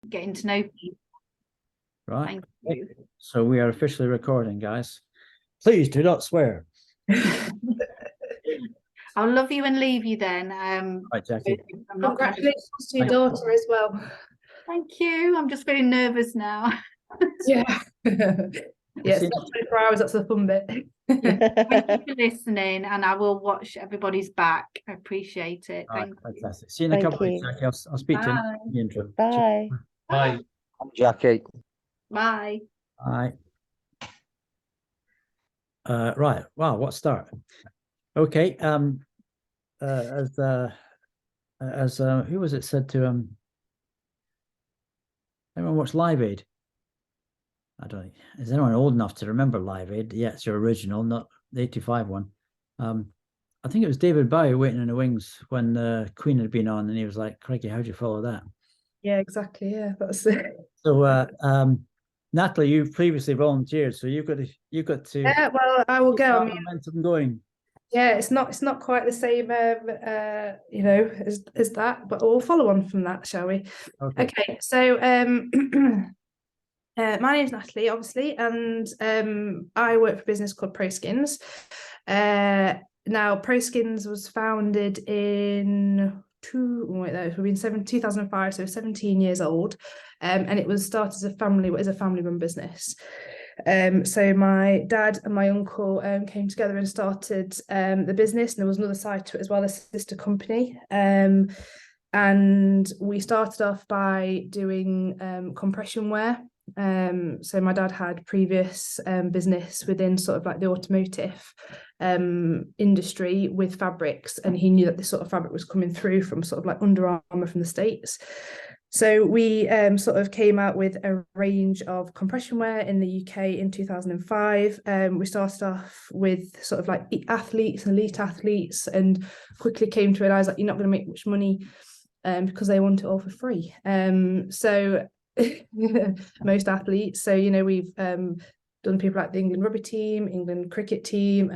getting to know people. Right. Thank you. So we are officially recording, guys. Please do not swear. I'll love you and leave you then. Right, Jackie. Congratulations to your daughter as well. Thank you. I'm just very nervous now. Yeah. Yes, not 24 hours, that's the fun bit. Thank you for listening, and I will watch everybody's back. I appreciate it. Thank you. Fantastic. See you in a couple of weeks, Jackie. I'll speak to you in the intro. Bye. Bye. Jackie. Bye. Bye. Right. Wow, what start? Okay. As who was it said to anyone watch Live Aid? I don't know. Is anyone old enough to remember Live Aid? Yeah, it's your original, not the 85 one. I think it was David Bowie waiting in the wings when the Queen had been on, and he was like, "Crikey, how'd you follow that?" Yeah, exactly. Yeah, that's it. So Natalie, you've previously volunteered, so you've got to Yeah, well, I will go. Momentum going. Yeah, it's not quite the same you know, as that, but we'll follow on from that, shall we? Okay, so my name's Natalie, obviously, and I work for a business called ProSkins. Now, ProSkins was founded in 2005, so 17 years old, and it was started as a family-run business. So my dad and my uncle came together and started the business, and there was another side to it as well, a sister company. And we started off by doing compression wear. So my dad had previous business within sort of like the automotive industry with fabrics, and he knew that this sort of fabric was coming through from sort of like Under Armour from the States. So we sort of came out with a range of compression wear in the UK in 2005. We started off with sort of like elite athletes, and quickly came to realize that you're not going to make much money because they want it all for free. So most athletes. So, you know, we've done people like the England rugby team, England cricket team,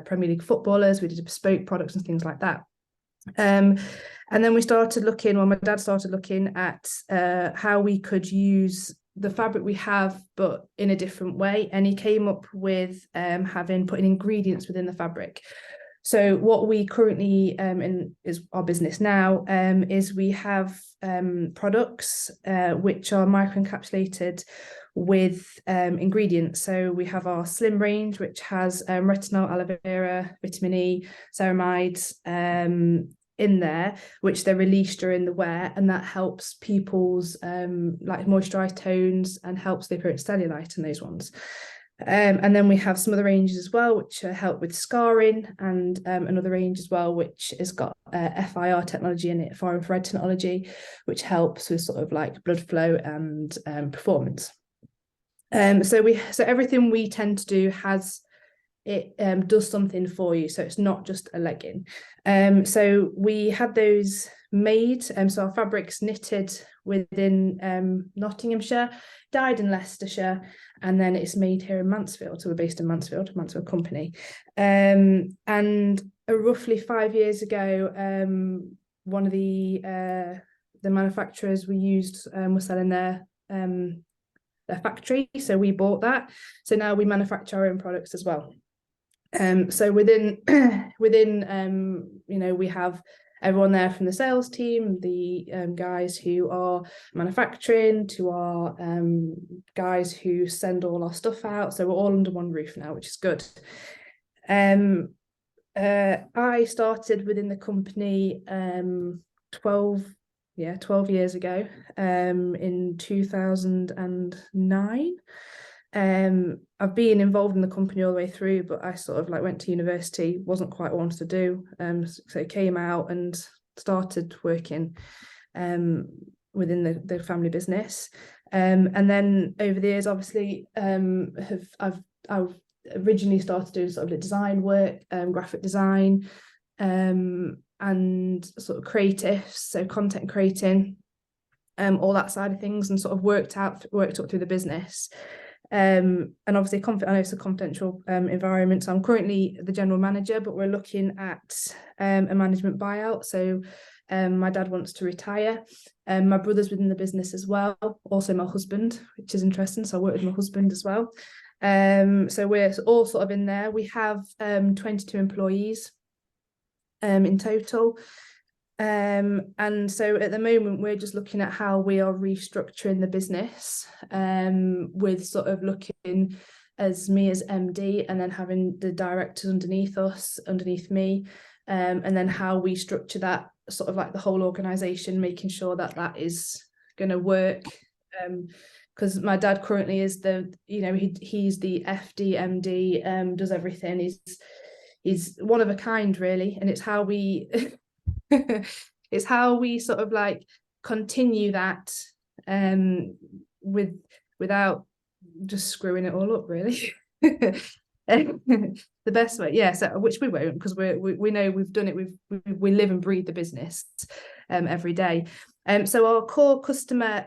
Premier League footballers. We did bespoke products and things like that. And then we started looking, my dad started looking at how we could use the fabric we have, but in a different way. And he came up with putting ingredients within the fabric. So what we currently is our business now is we have products which are microencapsulated with ingredients. So we have our Slim range, which has retinol, aloe vera, vitamin E, ceramides in there, which they're released during the wear, and that helps people's like moisturized tones and helps the appearance cellulite in those ones. And then we have some other ranges as well, which help with scarring, and another range as well, which has got FIR technology in it, far infrared technology, which helps with sort of like blood flow and performance. So everything we tend to do does something for you. So it's not just a legging. So we had those made. So our fabric's knitted within Nottinghamshire, dyed in Leicestershire, and then it's made here in Mansfield. So we're based in Mansfield company. And roughly 5 years ago, one of the manufacturers we used was selling their factory, so we bought that. So now we manufacture our own products as well. So within you know, we have everyone there from the sales team, the guys who are manufacturing, to our guys who send all our stuff out. So we're all under one roof now, which is good. I started within the company 12 years ago, in 2009. I've been involved in the company all the way through, but I sort of like went to university, wasn't quite what I wanted to do, so came out and started working within the family business, and then over the years, obviously, I've originally started doing sort of the design work, graphic design, and sort of creative, so content creating, all that side of things, and sort of worked up through the business. And obviously, I know it's a confidential environment, so I'm currently the general manager, but we're looking at a management buyout. So My dad wants to retire. My brother's within the business as well, also my husband, which is interesting. So I work with my husband as well. So we're all sort of in there. We have 22 employees in total. And so at the moment we're just looking at how we are restructuring the business, with sort of looking as me as MD, and then having the directors underneath me, and then how we structure that sort of like the whole organization, making sure that that is going to work, because my dad currently is he's the FD MD, does everything. He's one of a kind, really, and it's how we it's how we sort of like continue that, without just screwing it all up, really. The best way, yeah, so which we won't, because we know we've done it, we live and breathe the business every day. So our core customer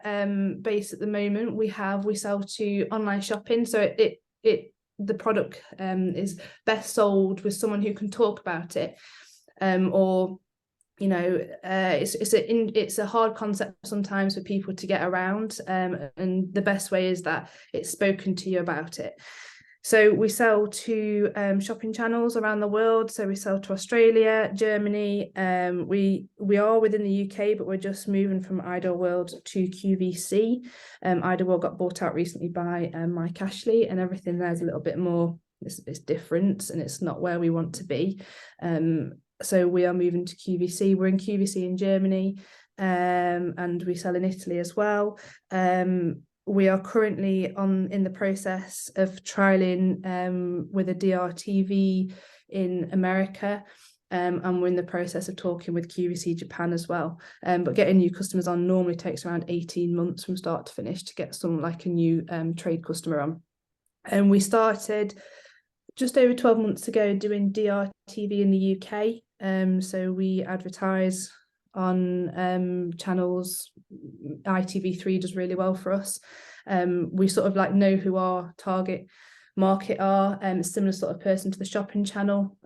base at the moment, we sell to online shopping, so the product is best sold with someone who can talk about it, or it's a hard concept sometimes for people to get around, and the best way is that it's spoken to you about it. So we sell to shopping channels around the world. So we sell to Australia, Germany. We are within the UK, but we're just moving from Idleworld to QVC. Idleworld got bought out recently by Mike Ashley, and everything there's a little bit more, it's different, and it's not where we want to be. So we are moving to QVC. We're in QVC in Germany, and we sell in Italy as well. We are currently in the process of trialing with a DRTV in America, and we're in the process of talking with QVC Japan as well. But getting new customers on normally takes around 18 months from start to finish to get some like a new trade customer on. And we started just over 12 months ago doing DRTV in the UK. So we advertise on channels. ITV3 does really well for us. We sort of like know who our target market are, similar sort of person to the shopping channel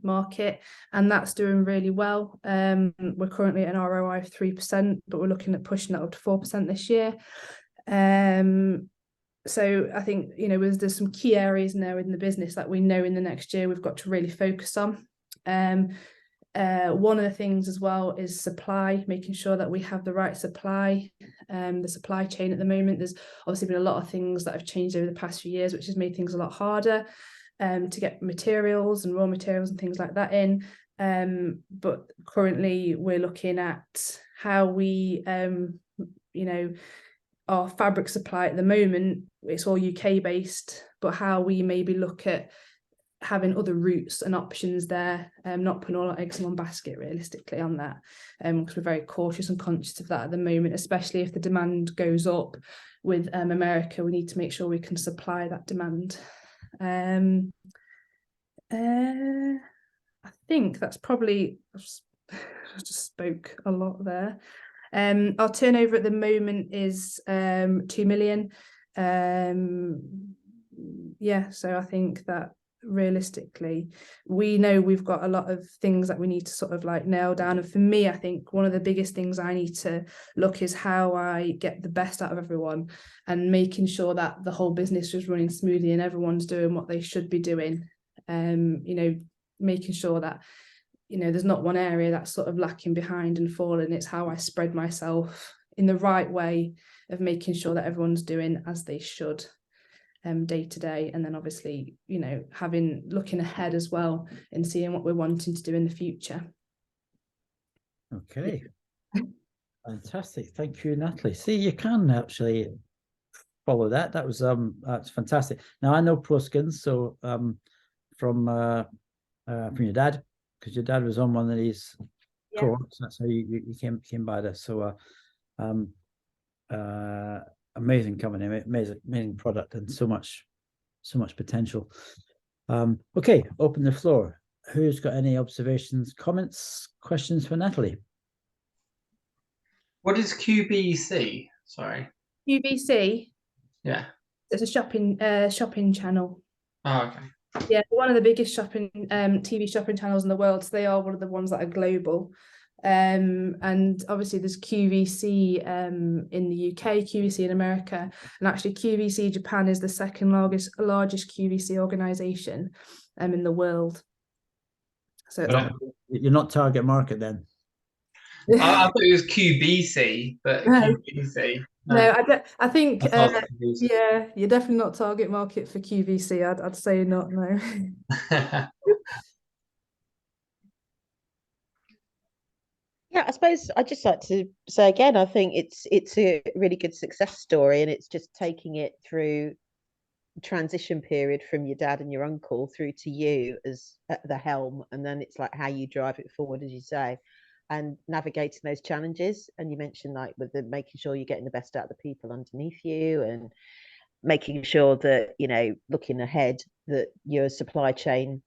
market, and that's doing really well. We're currently at an ROI of 3%, but we're looking at pushing that up to 4% this year. So I think, there's some key areas now in the business that we know in the next year we've got to really focus on. One of the things as well is supply, making sure that we have the right supply, the supply chain at the moment. There's obviously been a lot of things that have changed over the past few years, which has made things a lot harder to get materials and raw materials and things like that in. But currently we're looking at how we, our fabric supply at the moment, it's all UK based, but how we maybe look at having other routes and options there, not putting all our eggs in one basket realistically on that, because we're very cautious and conscious of that at the moment, especially if the demand goes up with America. We need to make sure we can supply that demand. I think that's probably, I just spoke a lot there. Our turnover at the moment is 2 million. So I think that realistically we know we've got a lot of things that we need to sort of like nail down, and for me, I think one of the biggest things I need to look is how I get the best out of everyone, and making sure that the whole business is running smoothly and everyone's doing what they should be doing. Making sure that there's not one area that's sort of lacking behind and falling. It's how I spread myself in the right way of making sure that everyone's doing as they should day to day, and then obviously looking ahead as well and seeing what we're wanting to do in the future. Okay. Fantastic, thank you, Natalie. See, you can actually follow that. That was that's fantastic. Now I know Proskins, so from your dad, because your dad was on one of these cohorts. That's how you came by this. So amazing company, amazing product, and so much potential. Okay, open the floor. Who's got any observations, comments, questions for Natalie? What is QVC? Sorry. QVC? Yeah. It's a shopping channel. Oh, okay. Yeah, one of the biggest TV shopping channels in the world. So they are one of the ones that are global. And obviously there's QVC in the UK, QVC in America, and actually QVC Japan is the second largest QVC organisation in the world. So it's You're not target market then. I thought it was QBC, but No. QVC. No, I think That's not confusing. yeah, you're definitely not target market for QVC. I'd say not, no. Yeah, I suppose I'd just like to say again, I think it's a really good success story, and it's just taking it through transition period from your dad and your uncle through to you as at the helm, and then it's like how you drive it forward, as you say, and navigating those challenges. And you mentioned like with the making sure you're getting the best out of the people underneath you, and making sure that, you know, looking ahead, that your supply chain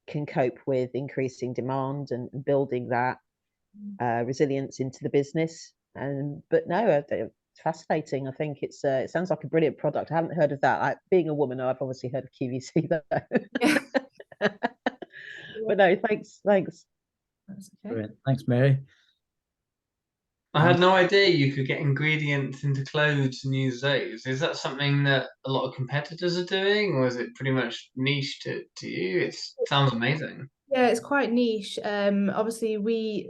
can cope with increasing demand and building that resilience into the business. But no, it's fascinating. I think it sounds like a brilliant product. I haven't heard of that. Being a woman, I've obviously heard of QVC though. But no, thanks. That's okay. Brilliant. Thanks, Mary. I had no idea you could get ingredients into clothes and use those. Is that something that a lot of competitors are doing, or is it pretty much niche to you? It sounds amazing. Yeah, it's quite niche. Obviously we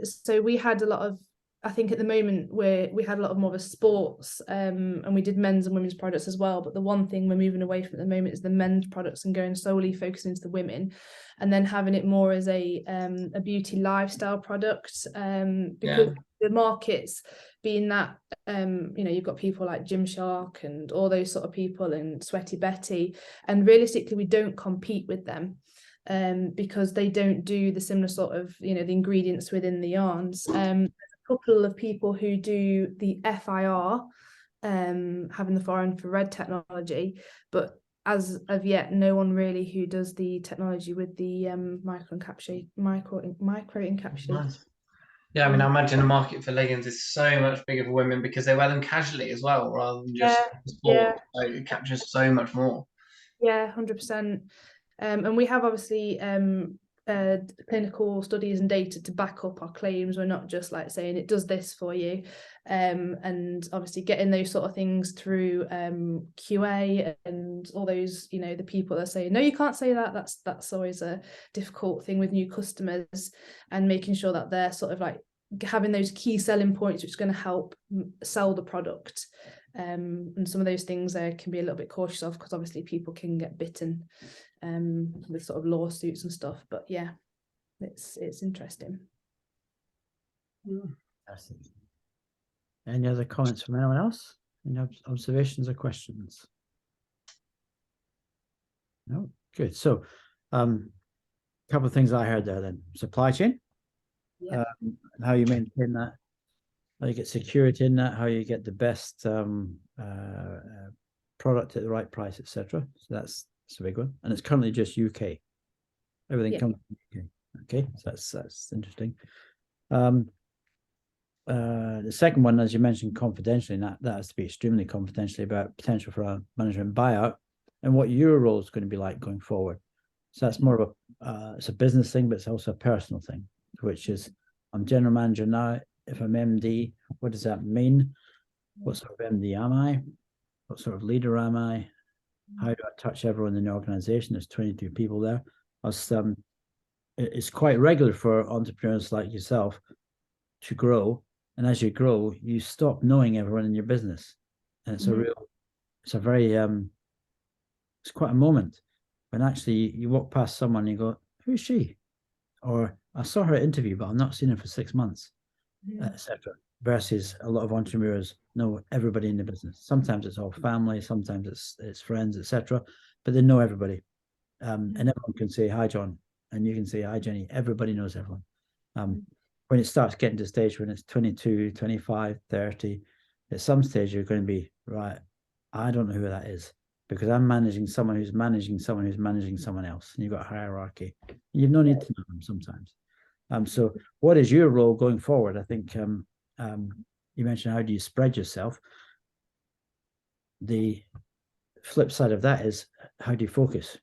had a lot of, I think at the moment we had a lot of more of a sports, and we did men's and women's products as well. But the one thing we're moving away from at the moment is the men's products and going solely focusing into the women, and then having it more as a beauty lifestyle product. Because the markets being that, you know, you've got people like Gymshark and all those sort of people and Sweaty Betty, and realistically we don't compete with them. Because they don't do the similar sort of, you know, the ingredients within the yarns. There's a couple of people who do the FIR, having the far infrared technology, but as of yet, no one really who does the technology with the micro encapsulation. Nice. Yeah, I mean, I imagine the market for leggings is so much bigger for women because they wear them casually as well, rather than just for sport. Yeah. So it captures so much more. Yeah, 100%. And we have obviously clinical studies and data to back up our claims. We're not just like saying it does this for you. And obviously getting those sort of things through QA and all those, you know, the people that say, no, you can't say that. That's always a difficult thing with new customers, and making sure that they're sort of like having those key selling points, which is going to help sell the product. And some of those things can be a little bit cautious of, because obviously people can get bitten with sort of lawsuits and stuff. But yeah, it's interesting. Any other comments from anyone else? Any observations or questions? No, good. So a couple of things I heard there then. Supply chain, how you maintain that, how you get security in that, how you get the best product at the right price, etc. So that's a big one, and it's currently just UK. Everything comes from UK. Okay, so that's interesting. The second one, as you mentioned, confidentially, and that has to be extremely confidentially, about potential for a management buyout and what your role is going to be like going forward. So that's more of a it's a business thing, but it's also a personal thing, which is I'm general manager now. If I'm MD, what does that mean? What sort of MD am I? What sort of leader am I? How do I touch everyone in the organization? There's 22 people there. It's quite regular for entrepreneurs like yourself to grow. And as you grow, you stop knowing everyone in your business. And it's it's quite a moment when actually you walk past someone and you go, who's she? Or I saw her at interview, but I've not seen her for 6 months. Etc. Versus a lot of entrepreneurs know everybody in the business. Sometimes it's all family, sometimes it's friends, etc. But they know everybody, and everyone can say hi, John, and you can say hi, Jenny. Everybody knows everyone. When it starts getting to a stage when it's 22, 25, 30, at some stage you're going to be right. I don't know who that is, because I'm managing someone who's managing someone who's managing someone else, and you've got a hierarchy. You've no need to know them sometimes. So what is your role going forward? I think you mentioned, how do you spread yourself? The flip side of that is, how do you focus?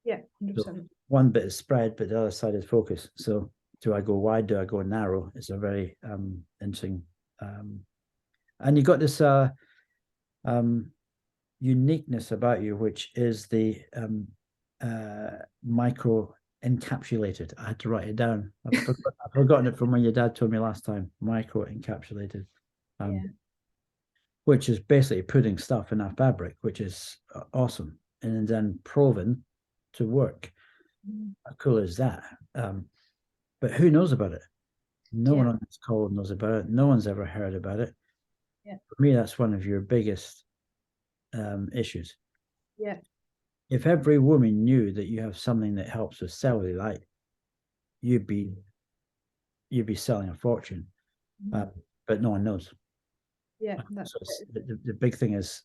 Yeah, 100%. So one bit is spread, but the other side is focus. So do I go wide? Do I go narrow? It's a very interesting. And you got this uniqueness about you, which is the micro encapsulated. I had to write it down. I've forgotten it from when your dad told me last time. Micro encapsulated, which is basically putting stuff in a fabric, which is awesome, and then proven to work. How cool is that? But who knows about it? No one on this call knows about it. No one's ever heard about it. For me, that's one of your biggest issues. If every woman knew that you have something that helps with cellulite, you'd be selling a fortune. But no one knows. That's so the big thing is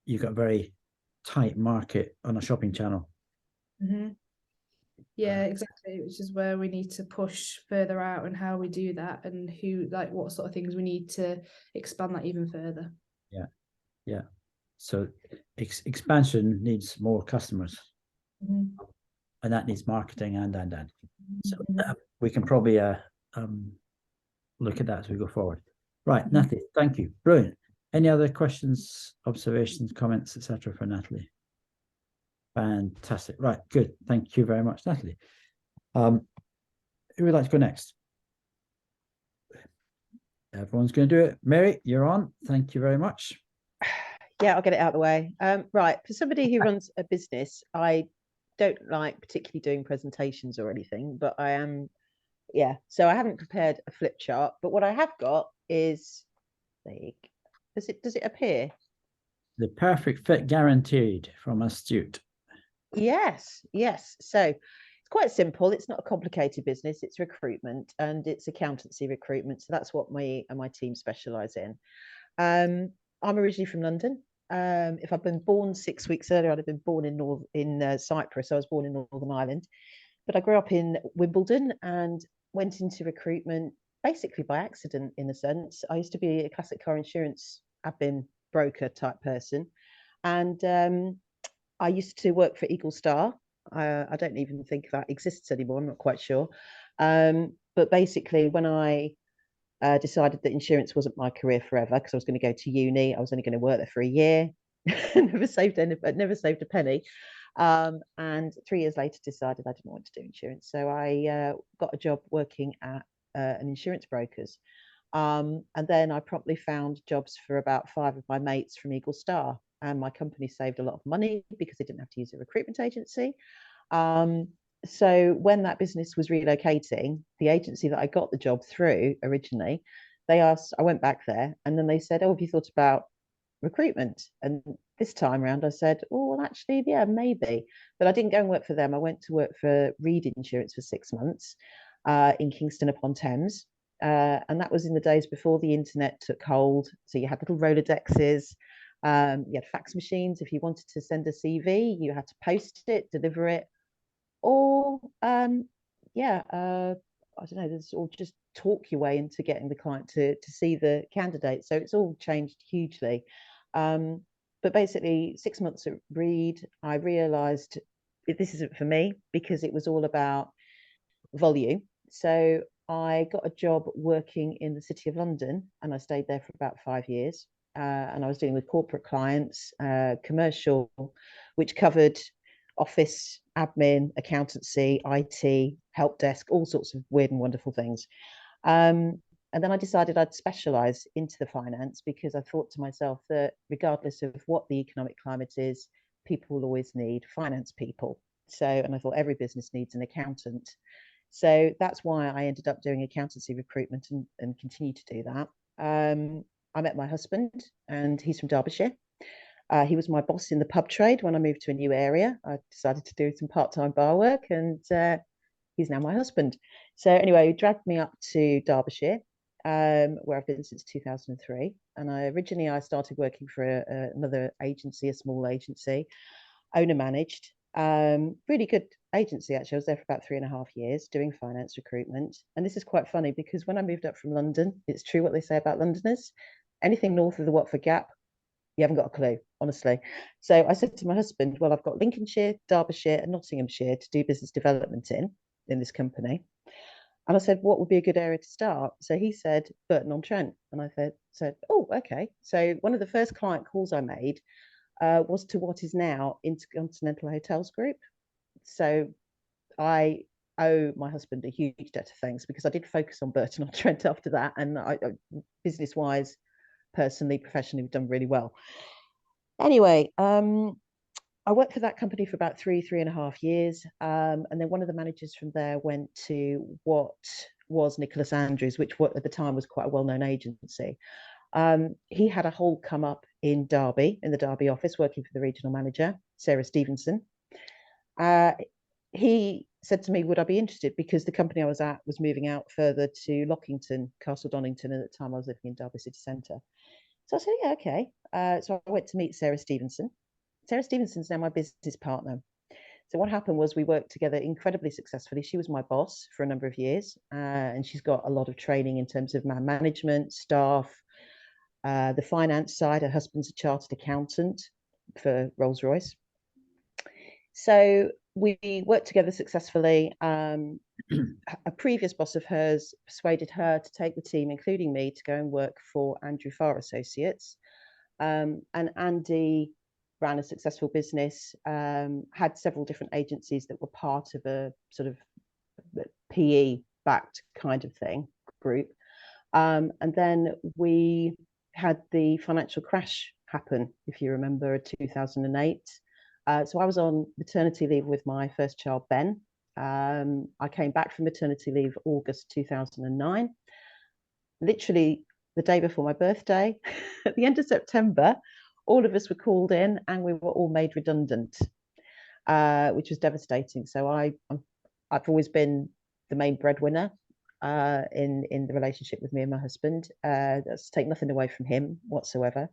you've got a very tight market on a shopping channel. Yeah, exactly, which is where we need to push further out and how we do that, and who, like, what sort of things we need to expand that even further. So expansion needs more customers, and that needs marketing and so we can probably look at that as we go forward. Right, Natalie, thank you, brilliant. Any other questions, observations, comments, etc. for Natalie? Fantastic. Right, good. Thank you very much, Natalie. Who would like to go next? Everyone's going to do it. Mary, you're on. Thank you very much. Yeah, I'll get it out of the way. Right, for somebody who runs a business, I don't like particularly doing presentations or anything, but I am, so I haven't prepared a flip chart, but what I have got is, does it appear? The perfect fit guaranteed from Astute. Yes. So it's quite simple. It's not a complicated business. It's recruitment, and it's accountancy recruitment. So that's what my team specialise in. I'm originally from London. If I'd been born 6 weeks earlier, I'd have been born in Cyprus. I was born in Northern Ireland, but I grew up in Wimbledon and went into recruitment basically by accident, in a sense. I used to be a classic car insurance admin broker type person, and I used to work for Eagle Star. I don't even think that exists anymore. I'm not quite sure. But basically, when I decided that insurance wasn't my career forever, because I was going to go to uni, I was only going to work there for a year. never saved a penny. And 3 years later, decided I didn't want to do insurance. So I got a job working at an insurance broker's. And then I promptly found jobs for about 5 of my mates from Eagle Star. And my company saved a lot of money because they didn't have to use a recruitment agency. So when that business was relocating, the agency that I got the job through originally, they asked, I went back there, and then they said, "Oh, have you thought about recruitment?" And this time around, I said, "Oh, well, actually, yeah, maybe." But I didn't go and work for them. I went to work for Reed Insurance for 6 months in Kingston upon Thames. And that was in the days before the internet took hold. So you had little Rolodexes. You had fax machines. If you wanted to send a CV, you had to post it, deliver it, or I don't know, or just talk your way into getting the client to see the candidate. So it's all changed hugely. But basically, 6 months at Reed, I realised this isn't for me, because it was all about volume. So I got a job working in the City of London, and I stayed there for about 5 years. And I was dealing with corporate clients, commercial, which covered office, admin, accountancy, IT, help desk, all sorts of weird and wonderful things. And then I decided I'd specialise into the finance, because I thought to myself that regardless of what the economic climate is, people will always need finance people. So, and I thought every business needs an accountant. So that's why I ended up doing accountancy recruitment and continue to do that. I met my husband, and he's from Derbyshire. He was my boss in the pub trade when I moved to a new area. I decided to do some part-time bar work, and he's now my husband. So anyway, he dragged me up to Derbyshire, where I've been since 2003. And I started working for another agency, a small agency, owner managed. Really good agency, actually. I was there for about 3.5 years doing finance recruitment. And this is quite funny, because when I moved up from London, it's true what they say about Londoners. Anything north of the Watford Gap, you haven't got a clue, honestly. So I said to my husband, well, I've got Lincolnshire, Derbyshire and Nottinghamshire to do business development in this company. And I said, what would be a good area to start? So he said, Burton-on-Trent. And I said, oh, okay. So one of the first client calls I made was to what is now Intercontinental Hotels Group. So I owe my husband a huge debt of thanks, because I did focus on Burton-on-Trent after that. And I business-wise, personally, professionally, we've done really well. Anyway, I worked for that company for about 3.5 years. And then one of the managers from there went to what was Nicholas Andrews, which at the time was quite a well-known agency. He had a hole come up in Derby, in the Derby office, working for the regional manager, Sarah Stevenson. He said to me, would I be interested? Because the company I was at was moving out further to Lockington, Castle Donington, and at the time I was living in Derby city centre. So I said, yeah, okay. So I went to meet Sarah Stevenson. Sarah Stevenson's now my business partner. So what happened was we worked together incredibly successfully. She was my boss for a number of years, and she's got a lot of training in terms of man management, staff, the finance side. Her husband's a chartered accountant for Rolls-Royce. So we worked together successfully. A previous boss of hers persuaded her to take the team, including me, to go and work for Andrew Farr Associates. And Andy ran a successful business, had several different agencies that were part of a sort of PE-backed kind of thing, group. And then we had the financial crash happen, if you remember, 2008. So I was on maternity leave with my first child, Ben. I came back from maternity leave August 2009. Literally the day before my birthday, at the end of September, all of us were called in and we were all made redundant, which was devastating. So I've always been the main breadwinner in the relationship with me and my husband. That's take nothing away from him whatsoever.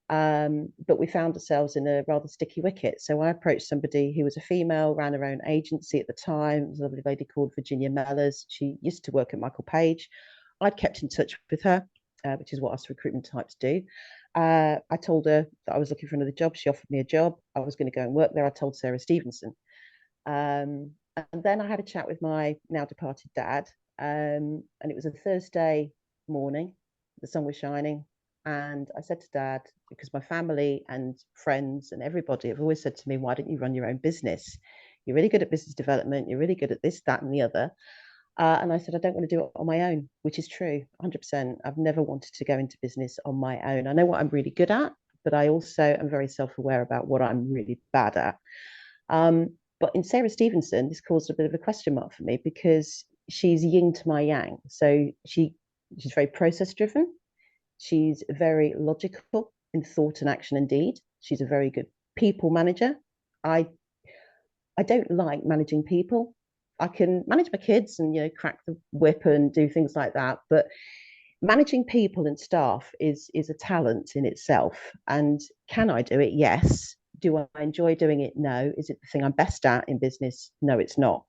But we found ourselves in a rather sticky wicket. So I approached somebody who was a female, ran her own agency at the time. It was a lovely lady called Virginia Mellors. She used to work at Michael Page. I'd kept in touch with her, which is what us recruitment types do. I told her that I was looking for another job. She offered me a job. I was going to go and work there. I told Sarah Stevenson. And then I had a chat with my now departed dad. And it was a Thursday morning. The sun was shining. And I said to Dad, because my family and friends and everybody have always said to me, why don't you run your own business? You're really good at business development. You're really good at this, that, and the other. And I said, I don't want to do it on my own, which is true, 100%. I've never wanted to go into business on my own. I know what I'm really good at, but I also am very self-aware about what I'm really bad at. But in Sarah Stevenson, this caused a bit of a question mark for me, because she's yin to my yang. So she's very process driven. She's very logical in thought and action and deed. She's a very good people manager. I don't like managing people. I can manage my kids and, crack the whip and do things like that. But managing people and staff is a talent in itself. And can I do it? Yes. Do I enjoy doing it? No. Is it the thing I'm best at in business? No, it's not.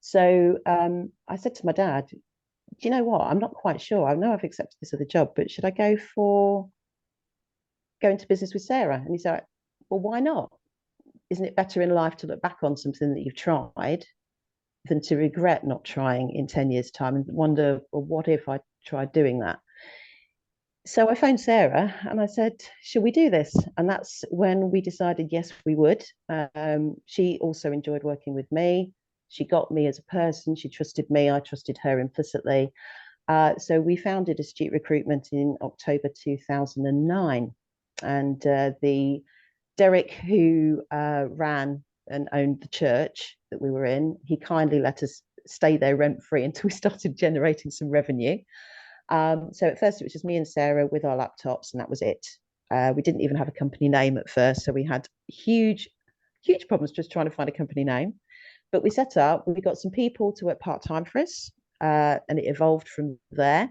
So I said to my dad, do you know what? I'm not quite sure. I know I've accepted this other job, but should I go into business with Sarah? And he said, well, why not? Isn't it better in life to look back on something that you've tried than to regret not trying in 10 years' time and wonder, well, what if I tried doing that? So I phoned Sarah and I said, should we do this? And that's when we decided, yes, we would. She also enjoyed working with me. She got me as a person. She trusted me. I trusted her implicitly. So we founded Astute Recruitment in October 2009. And the Derek, who ran and owned the church that we were in, he kindly let us stay there rent-free until we started generating some revenue. So at first it was just me and Sarah with our laptops, and that was it. We didn't even have a company name at first. So we had huge problems just trying to find a company name. But we set up, we got some people to work part-time for us, and it evolved from there.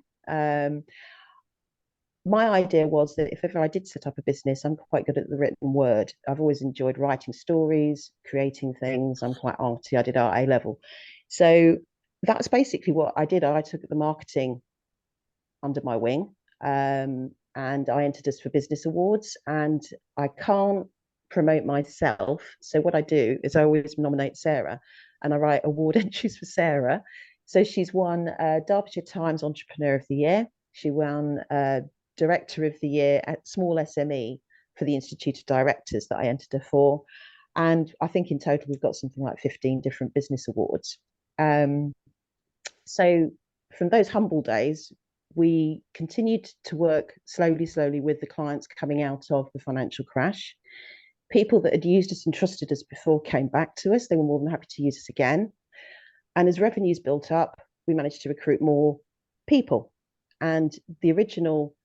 My idea was that if ever I did set up a business, I'm quite good at the written word. I've always enjoyed writing stories, creating things. I'm quite arty. I did art A level. So that's basically what I did. I took the marketing under my wing, and I entered us for business awards, and I can't promote myself. So what I do is I always nominate Sarah, and I write award entries for Sarah. So she's won Derbyshire Times Entrepreneur of the Year. She won Director of the Year at Small SME for the Institute of Directors that I entered her for. And I think in total, we've got something like 15 different business awards. So from those humble days, we continued to work slowly with the clients coming out of the financial crash. People that had used us and trusted us before came back to us. They were more than happy to use us again. And as revenues built up, we managed to recruit more people. And the original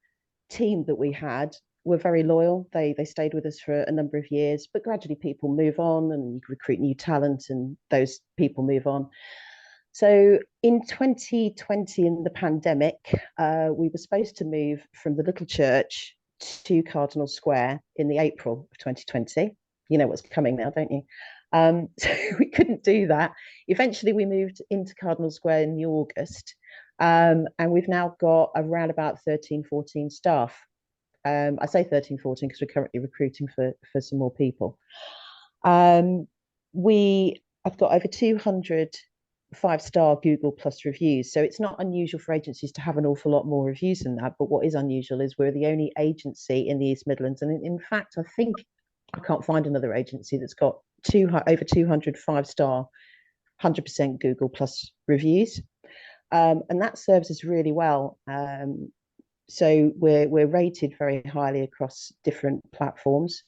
team that we had were very loyal. They stayed with us for a number of years, but gradually people move on and you recruit new talent and those people move on. So in 2020, in the pandemic, we were supposed to move from the little church to Cardinal Square in the April of 2020. You know what's coming now, don't you? So we couldn't do that. Eventually, we moved into Cardinal Square in the August, and we've now got around about 13, 14 staff. I say 13, 14 because we're currently recruiting for some more people. I've got over 200 5-star Google Plus reviews. So it's not unusual for agencies to have an awful lot more reviews than that. But what is unusual is we're the only agency in the East Midlands. And in fact, I think I can't find another agency that's got over 200 5-star, 100% Google Plus reviews. And that serves us really well. So we're rated very highly across different platforms.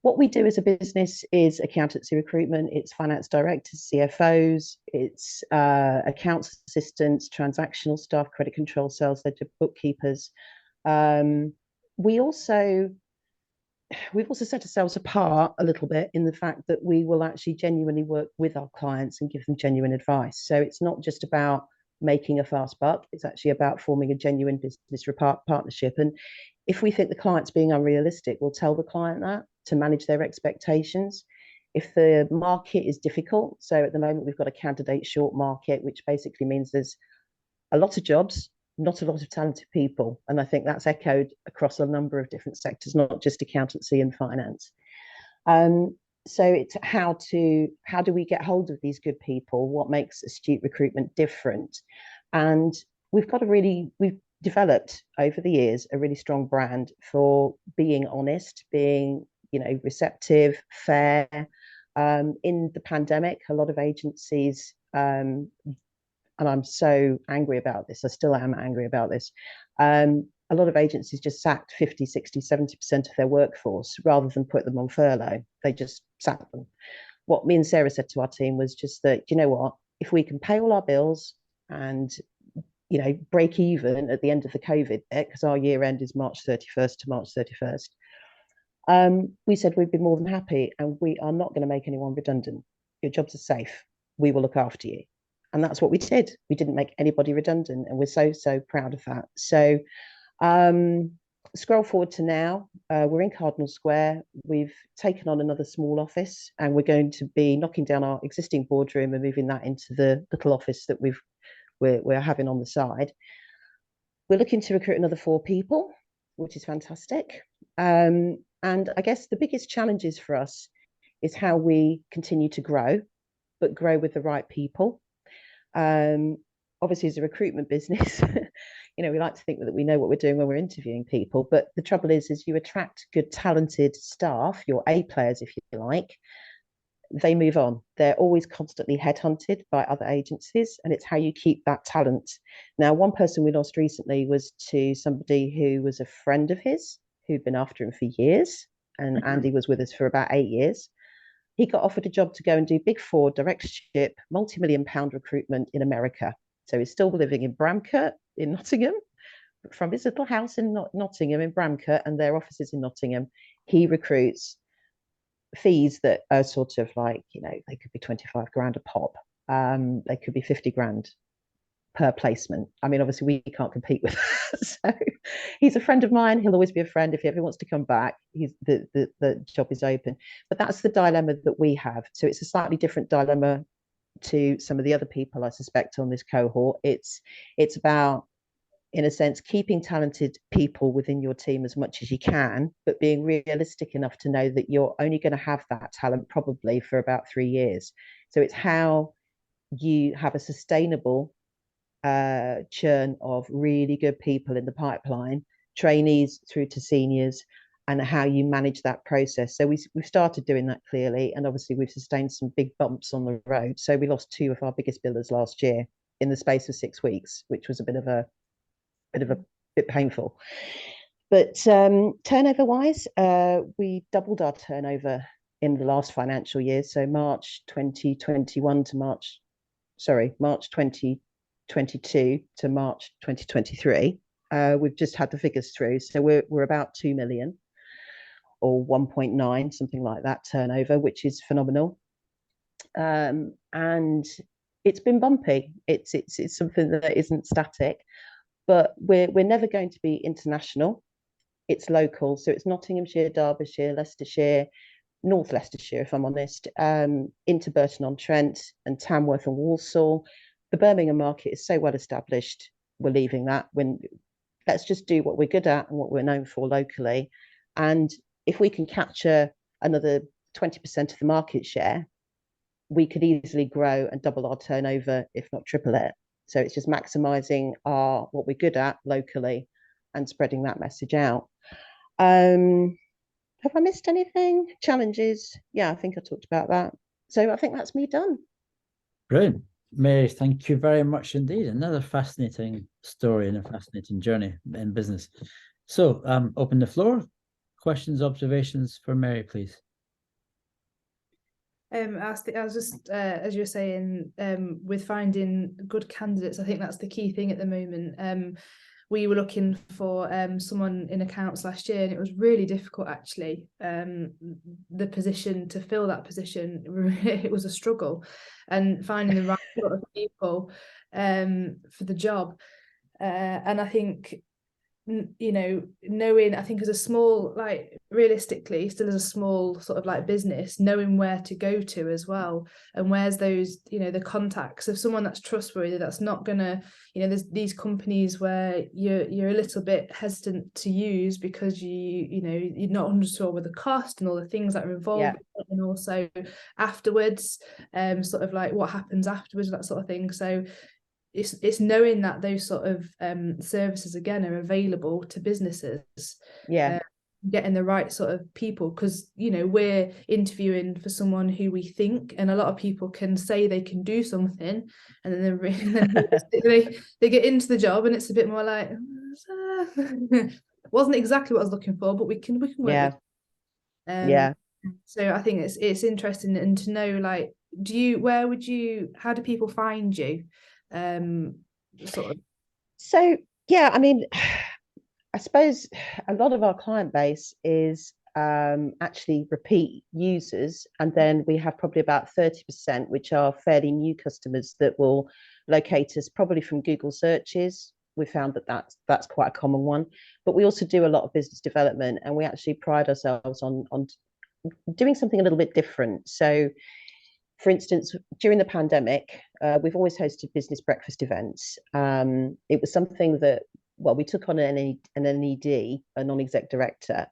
What we do as a business is accountancy recruitment. It's finance directors, CFOs, it's accounts assistants, transactional staff, credit control, sales ledger, bookkeepers. We've also set ourselves apart a little bit in the fact that we will actually genuinely work with our clients and give them genuine advice. So it's not just about making a fast buck. It's actually about forming a genuine business partnership. And if we think the client's being unrealistic, we'll tell the client that to manage their expectations. If the market is difficult, so at the moment we've got a candidate short market, which basically means there's a lot of jobs, not a lot of talented people. And I think that's echoed across a number of different sectors, not just accountancy and finance. So it's how do we get hold of these good people? What makes Astute Recruitment different? And we've developed over the years a really strong brand for being honest, being receptive, fair. In the pandemic, a lot of agencies, and I'm so angry about this, I still am angry about this, a lot of agencies just sacked 50, 60, 70% of their workforce rather than put them on furlough. They just sacked them. What me and Sarah said to our team was just that, you know what, if we can pay all our bills and break even at the end of the COVID bit, because our year end is March 31st to March 31st, we said we'd be more than happy, and we are not going to make anyone redundant. Your jobs are safe. We will look after you. And that's what we did. We didn't make anybody redundant, and we're so proud of that. So scroll forward to now, we're in Cardinal Square. We've taken on another small office, and we're going to be knocking down our existing boardroom and moving that into the little office that we're having on the side. We're looking to recruit another 4 people, which is fantastic. And I guess the biggest challenges for us is how we continue to grow, but grow with the right people. Obviously, as a recruitment business, we like to think that we know what we're doing when we're interviewing people. But the trouble is you attract good, talented staff, your A players, if you like. They move on. They're always constantly headhunted by other agencies, and it's how you keep that talent. Now, one person we lost recently was to somebody who was a friend of his, who'd been after him for years, and Andy was with us for about 8 years. He got offered a job to go and do Big Four directorship, multi-million-pound recruitment in America. So he's still living in Bramcote in Nottingham, from his little house in Nottingham in Bramcote, and their offices in Nottingham. He recruits fees that are sort of like, they could be 25 grand a pop. They could be 50 grand per placement. I mean, obviously we can't compete with that. So he's a friend of mine. He'll always be a friend. If he ever wants to come back, the job is open. But that's the dilemma that we have. So it's a slightly different dilemma to some of the other people I suspect on this cohort. It's about, in a sense, keeping talented people within your team as much as you can, but being realistic enough to know that you're only going to have that talent probably for about 3 years. So it's how you have a sustainable churn of really good people in the pipeline, trainees through to seniors, and how you manage that process. So we've started doing that clearly, and obviously we've sustained some big bumps on the road. So we lost 2 of our biggest billers last year in the space of 6 weeks, which was a bit painful. But turnover wise, we doubled our turnover in the last financial year. So March 2022 to March 2023. We've just had the figures through. So we're about 2 million or 1.9, something like that turnover, which is phenomenal. And it's been bumpy. It's something that isn't static, but we're never going to be international. It's local. So it's Nottinghamshire, Derbyshire, Leicestershire, North Leicestershire, if I'm honest, into Burton-on-Trent and Tamworth and Walsall. The Birmingham market is so well established. We're leaving that. Let's just do what we're good at and what we're known for locally. And if we can capture another 20% of the market share, we could easily grow and double our turnover, if not triple it. So it's just maximizing what we're good at locally and spreading that message out. Have I missed anything? Challenges? Yeah, I think I talked about that. So I think that's me done. Brilliant. Mary, thank you very much indeed. Another fascinating story and a fascinating journey in business. So open the floor. Questions, observations for Mary, please. I was just as you were saying, with finding good candidates, I think that's the key thing at the moment. We were looking for someone in accounts last year, and it was really difficult actually. The position, to fill that position, it was a struggle, and finding the right sort of people for the job. And I think, you know, knowing, I think as a small, like realistically still as a small sort of like business, knowing where to go to as well, and where's those, you know, the contacts of someone that's trustworthy, that's not gonna, you know, there's these companies where you're a little bit hesitant to use because you know you're not 100% sure with the cost and all the things that are involved, and also afterwards, sort of like what happens afterwards, that sort of thing. So it's knowing that those sort of services again are available to businesses, getting the right sort of people, because, you know, we're interviewing for someone who we think, and a lot of people can say they can do something, and then they get into the job and it's a bit more like wasn't exactly what I was looking for, but we can work with it. So I think it's interesting, and to know, like, how do people find you? Sort of. So yeah, I mean, I suppose a lot of our client base is actually repeat users, and then we have probably about 30% which are fairly new customers that will locate us probably from Google searches. We found that's quite a common one, but we also do a lot of business development, and we actually pride ourselves on doing something a little bit different. So for instance, during the pandemic, we've always hosted business breakfast events. It was something that, well, we took on an NED, a non-exec director.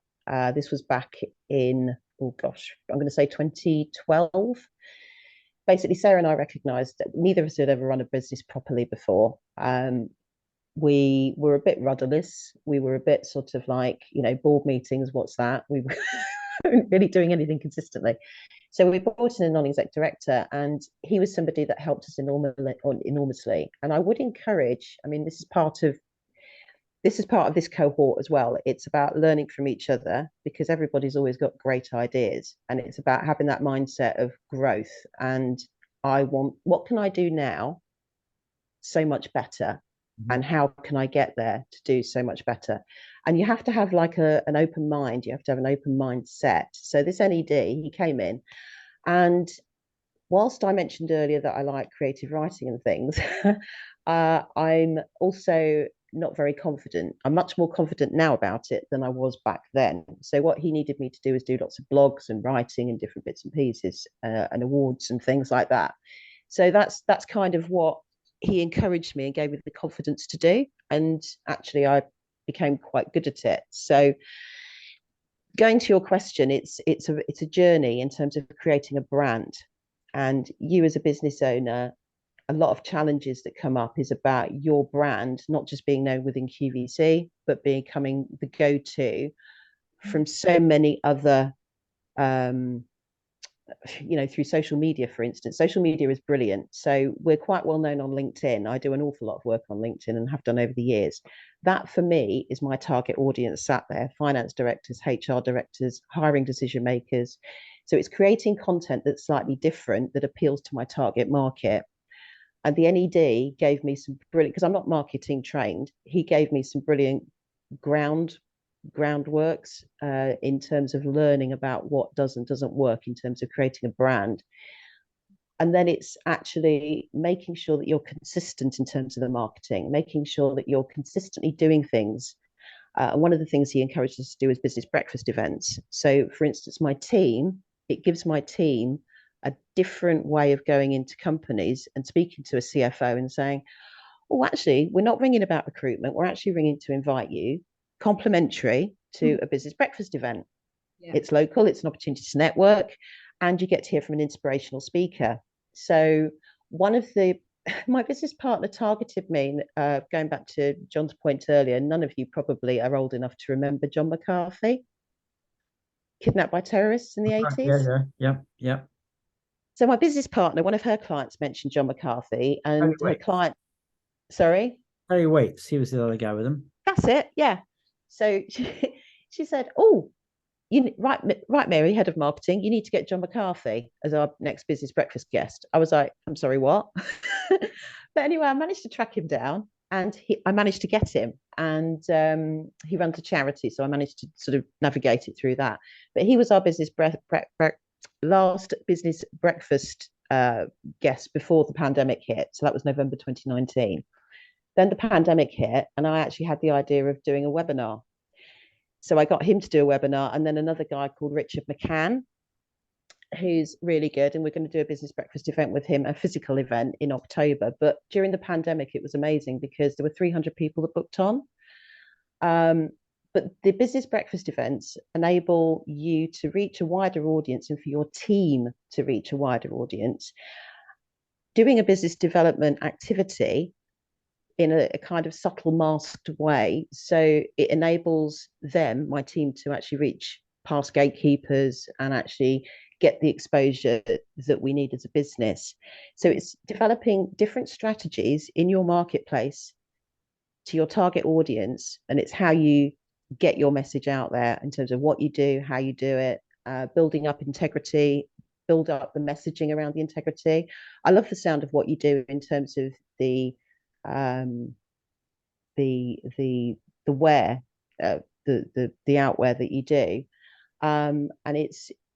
This was back in, I'm going to say 2012. Basically, Sarah and I recognised that neither of us had ever run a business properly before. We were a bit rudderless. We were a bit sort of like, you know, board meetings, what's that? We weren't really doing anything consistently. So we brought in a non-exec director, and he was somebody that helped us enormously. And I would encourage, I mean, this is part of this cohort as well. It's about learning from each other, because everybody's always got great ideas, and it's about having that mindset of growth. And what can I do now so much better? And how can I get there to do so much better? And you have to have like an open mind. You have to have an open mindset. So this NED, he came in, and whilst I mentioned earlier that I like creative writing and things, I'm also not very confident. I'm much more confident now about it than I was back then. So what he needed me to do is do lots of blogs and writing and different bits and pieces, and awards and things like that. So that's kind of what he encouraged me and gave me the confidence to do, and actually I became quite good at it. So going to your question, it's a journey in terms of creating a brand, and you as a business owner a lot of challenges that come up is about your brand not just being known within QVC, but becoming the go-to from so many other through social media. For instance, social media is brilliant, so we're quite well known on LinkedIn. I do an awful lot of work on LinkedIn and have done over the years. That for me is my target audience sat there: finance directors, HR directors, hiring decision makers. So it's creating content that's slightly different, that appeals to my target market. And the NED gave me some brilliant, because I'm not marketing trained, he gave me some brilliant groundworks in terms of learning about what does and doesn't work in terms of creating a brand. And then it's actually making sure that you're consistent in terms of the marketing, making sure that you're consistently doing things. One of the things he encouraged us to do is business breakfast events. So for instance, it gives my team a different way of going into companies and speaking to a CFO and saying, oh, actually, we're not ringing about recruitment. We're actually ringing to invite you complimentary to a business breakfast event. Yeah. It's local, it's an opportunity to network, and you get to hear from an inspirational speaker. So my business partner targeted me, going back to John's point earlier, none of you probably are old enough to remember John McCarthy, kidnapped by terrorists in the 80s. Yeah. So my business partner, one of her clients mentioned John McCarthy, and her client, sorry? Harry Waits, he was the other guy with him. That's it, yeah. So she said, oh, right, Mary, head of marketing, you need to get John McCarthy as our next business breakfast guest. I was like, I'm sorry, what? But anyway, I managed to track him down, and I managed to get him. And he runs a charity, so I managed to sort of navigate it through that. But he was our last business breakfast guest before the pandemic hit. So that was November 2019. Then the pandemic hit, and I actually had the idea of doing a webinar. So I got him to do a webinar, and then another guy called Richard McCann, who's really good, and we're going to do a business breakfast event with him, a physical event in October. But during the pandemic, it was amazing because there were 300 people that booked on. But the business breakfast events enable you to reach a wider audience and for your team to reach a wider audience. Doing a business development activity in a kind of subtle, masked way. So it enables them, my team, to actually reach past gatekeepers and actually get the exposure that we need as a business. So it's developing different strategies in your marketplace to your target audience, and it's how you get your message out there in terms of what you do, how you do it, building up integrity, build up the messaging around the integrity. I love the sound of what you do in terms of the wear, the outwear that you do, and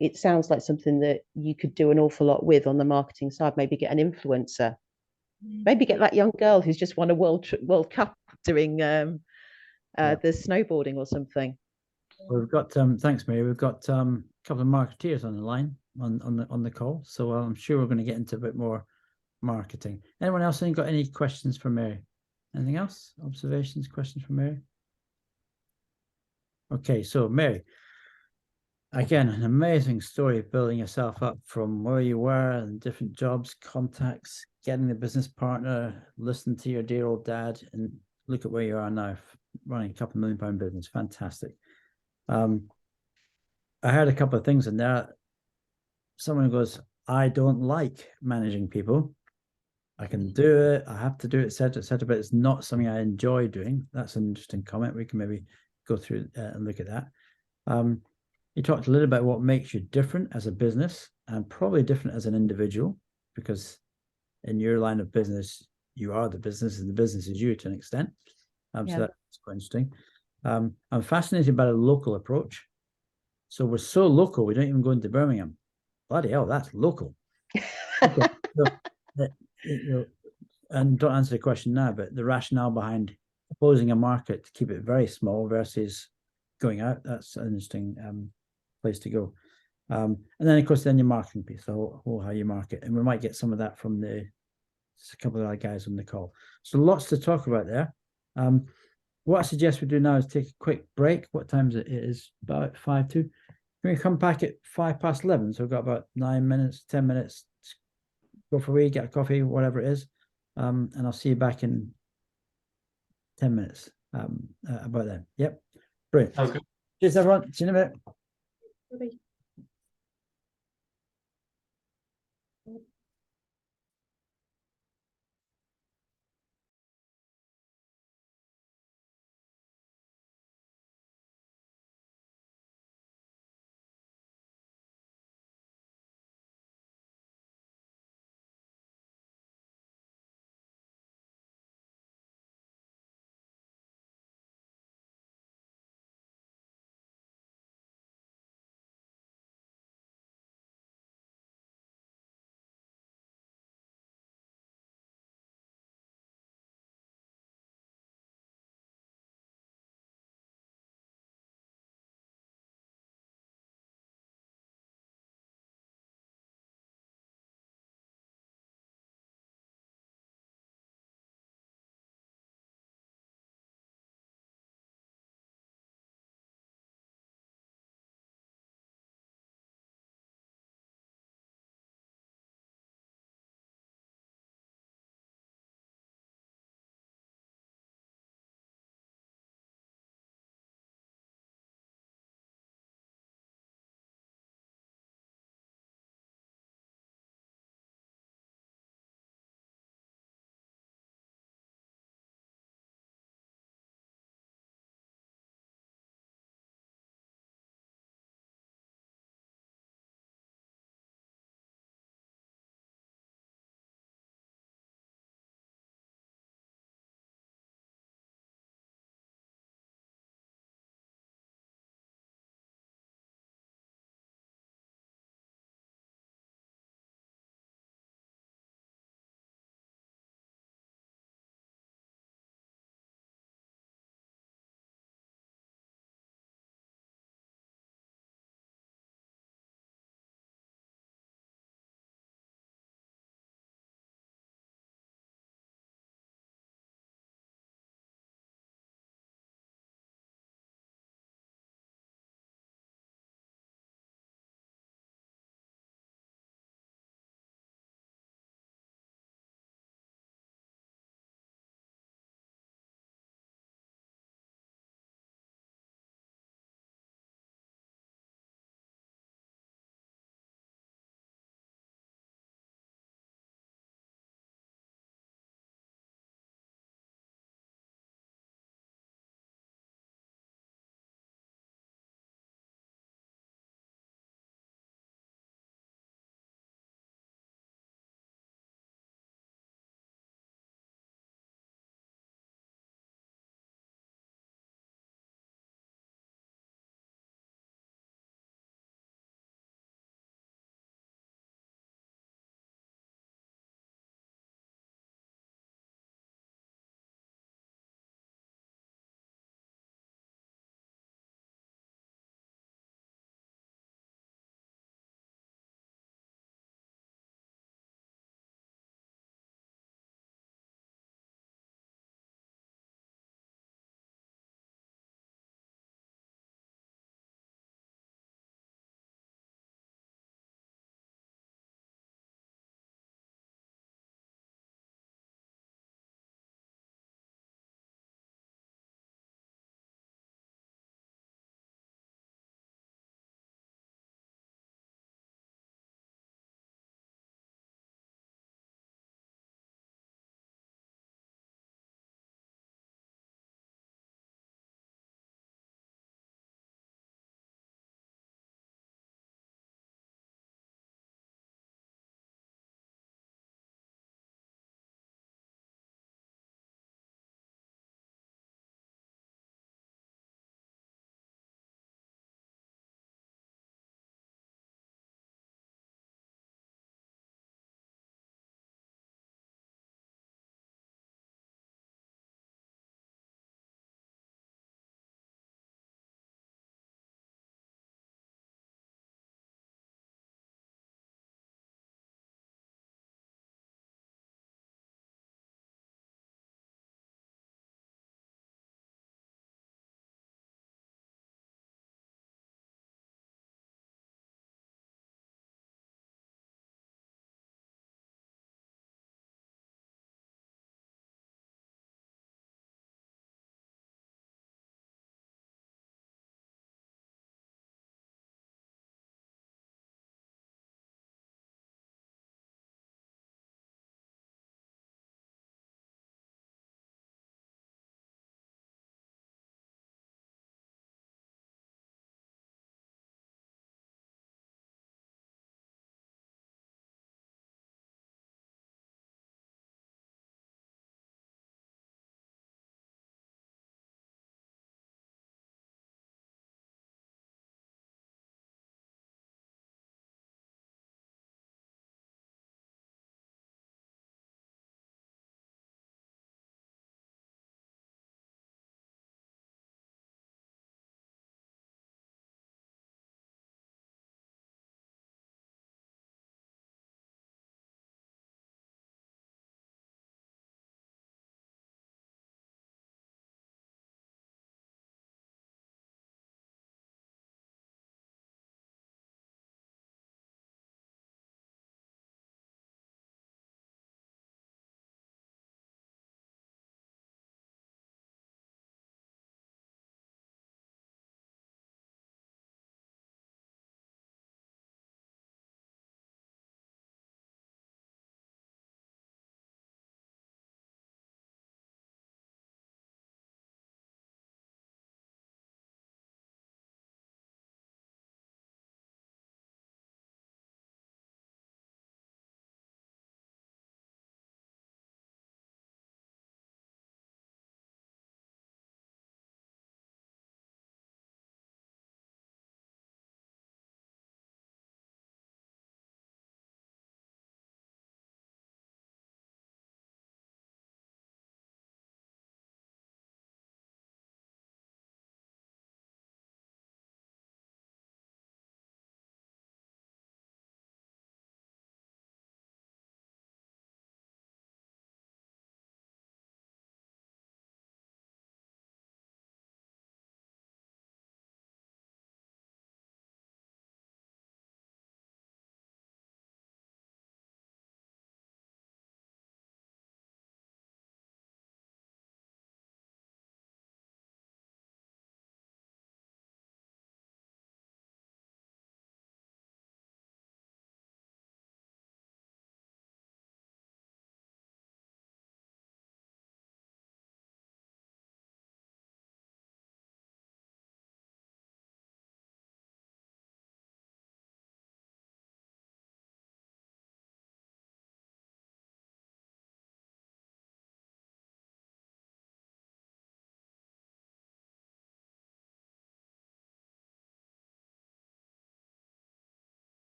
it sounds like something that you could do an awful lot with on the marketing side. Maybe get an influencer, maybe get that young girl who's just won a World Cup doing the snowboarding or something. We've got thanks, Mary. We've got a couple of marketeers on the line on the call, so I'm sure we're going to get into a bit more marketing. Anyone else got any questions for Mary? Anything else? Observations, questions for Mary? Okay, so Mary, again, an amazing story of building yourself up from where you were and different jobs, contacts, getting the business partner, listening to your dear old dad, and look at where you are now, running a couple £1 million business. Fantastic. I heard a couple of things in there. Someone goes, I don't like managing people. I can do it, I have to do it, etc., but it's not something I enjoy doing. That's an interesting comment. We can maybe go through and look at that. You talked a little about what makes you different as a business and probably different as an individual, because in your line of business, you are the business and the business is you to an extent. So that's quite interesting. I'm fascinated by the local approach. So we're so local, we don't even go into Birmingham. Bloody hell, that's local. Okay. So, and don't answer the question now, but the rationale behind closing a market to keep it very small versus going out, that's an interesting place to go. And then, of course, then your marketing piece, so how you market. And we might get some of that from a couple of other guys on the call. So lots to talk about there. What I suggest we do now is take a quick break. What time is it? It is about 5 to. Can we come back at 11? So we've got about 9 minutes, 10 minutes. Go for a wee, get a coffee, whatever it is. And I'll see you back in 10 minutes about then. Yep. Brilliant. Okay. Cheers, everyone. See you in a bit. Bye-bye.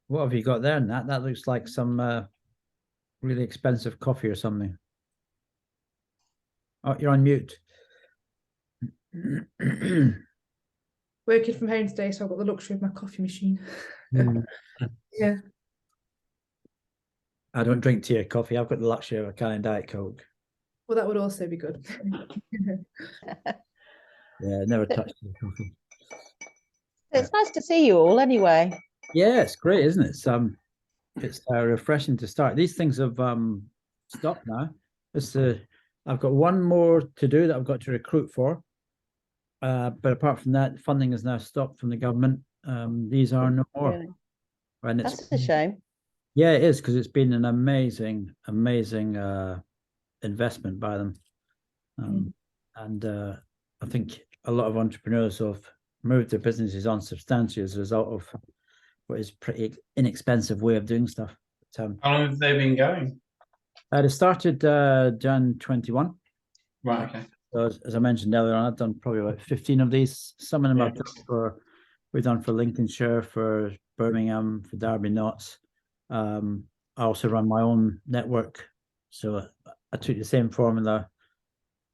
What have you got there, Nat? That looks like some really expensive coffee or something. Oh, you're on mute. Working from home today, so I've got the luxury of my coffee machine. Yeah. I don't drink tea or coffee. I've got the luxury of a can of Diet Coke. Well, that would also be good. Yeah, never touched the coffee. It's nice to see you all anyway. Yeah, it's great, isn't it? It's refreshing to start. These things have stopped now. I've got one more to do that I've got to recruit for. But apart from that, funding is now stopped from the government. These are no more. Really? And That's a shame. Yeah, it is, because it's been an amazing investment by them. And I think a lot of entrepreneurs have moved their businesses on substantially as a result of what is pretty inexpensive way of doing stuff. How long have they been going? It started Jan 21. Right, okay. So as I mentioned earlier on, I've done probably about 15 of these. Some of them we've done for Lincolnshire, for Birmingham, for Derby Knots. I also run my own network. So I took the same formula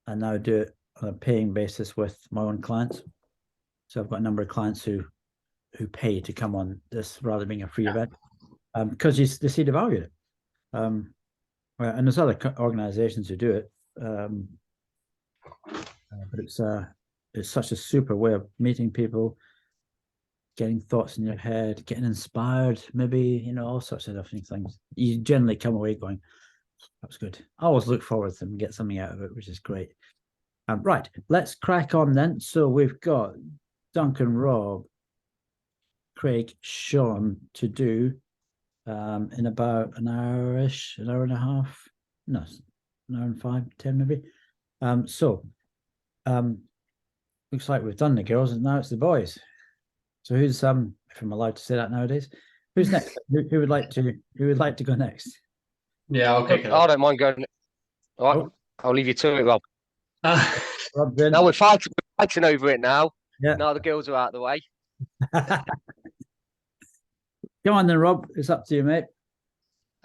and now do it on a paying basis with my own clients. So I've got a number of clients who pay to come on this rather than being a free event, because they see the value in it. And there's other organizations who do it. But it's such a super way of meeting people, getting thoughts in your head, getting inspired, maybe, all sorts of different things. You generally come away going, that's good. I always look forward to them and get something out of it, which is great. Right, let's crack on then. So we've got Duncan, Rob, Craig, Sean to do in about an hour-ish, an hour and a half. No, an hour and 5, 10 maybe. Looks like we've done the girls and now it's the boys. So who's if I'm allowed to say that nowadays, who's next? who would like to go next? Yeah, I'll kick it I off. don't mind going. All right, I'll leave you to it, Rob. Rob, then. Now we're fighting over it now. Yeah. Now the girls are out of the way. Come on then, Rob. It's up to you, mate.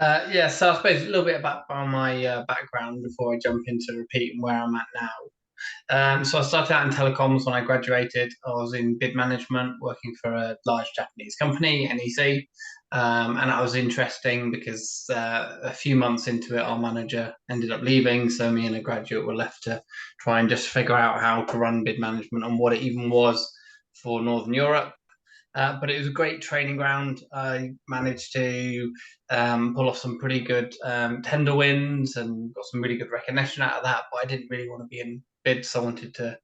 Yeah, so I suppose a little bit about my background before I jump into repeating where I'm at now. So I started out in telecoms when I graduated. I was in bid management, working for a large Japanese company, NEC. And that was interesting because a few months into it, our manager ended up leaving. So me and a graduate were left to try and just figure out how to run bid management and what it even was for Northern Europe. But it was a great training ground. I managed to pull off some pretty good tender wins and got some really good recognition out of that. But I didn't really want to be in bids. I wanted to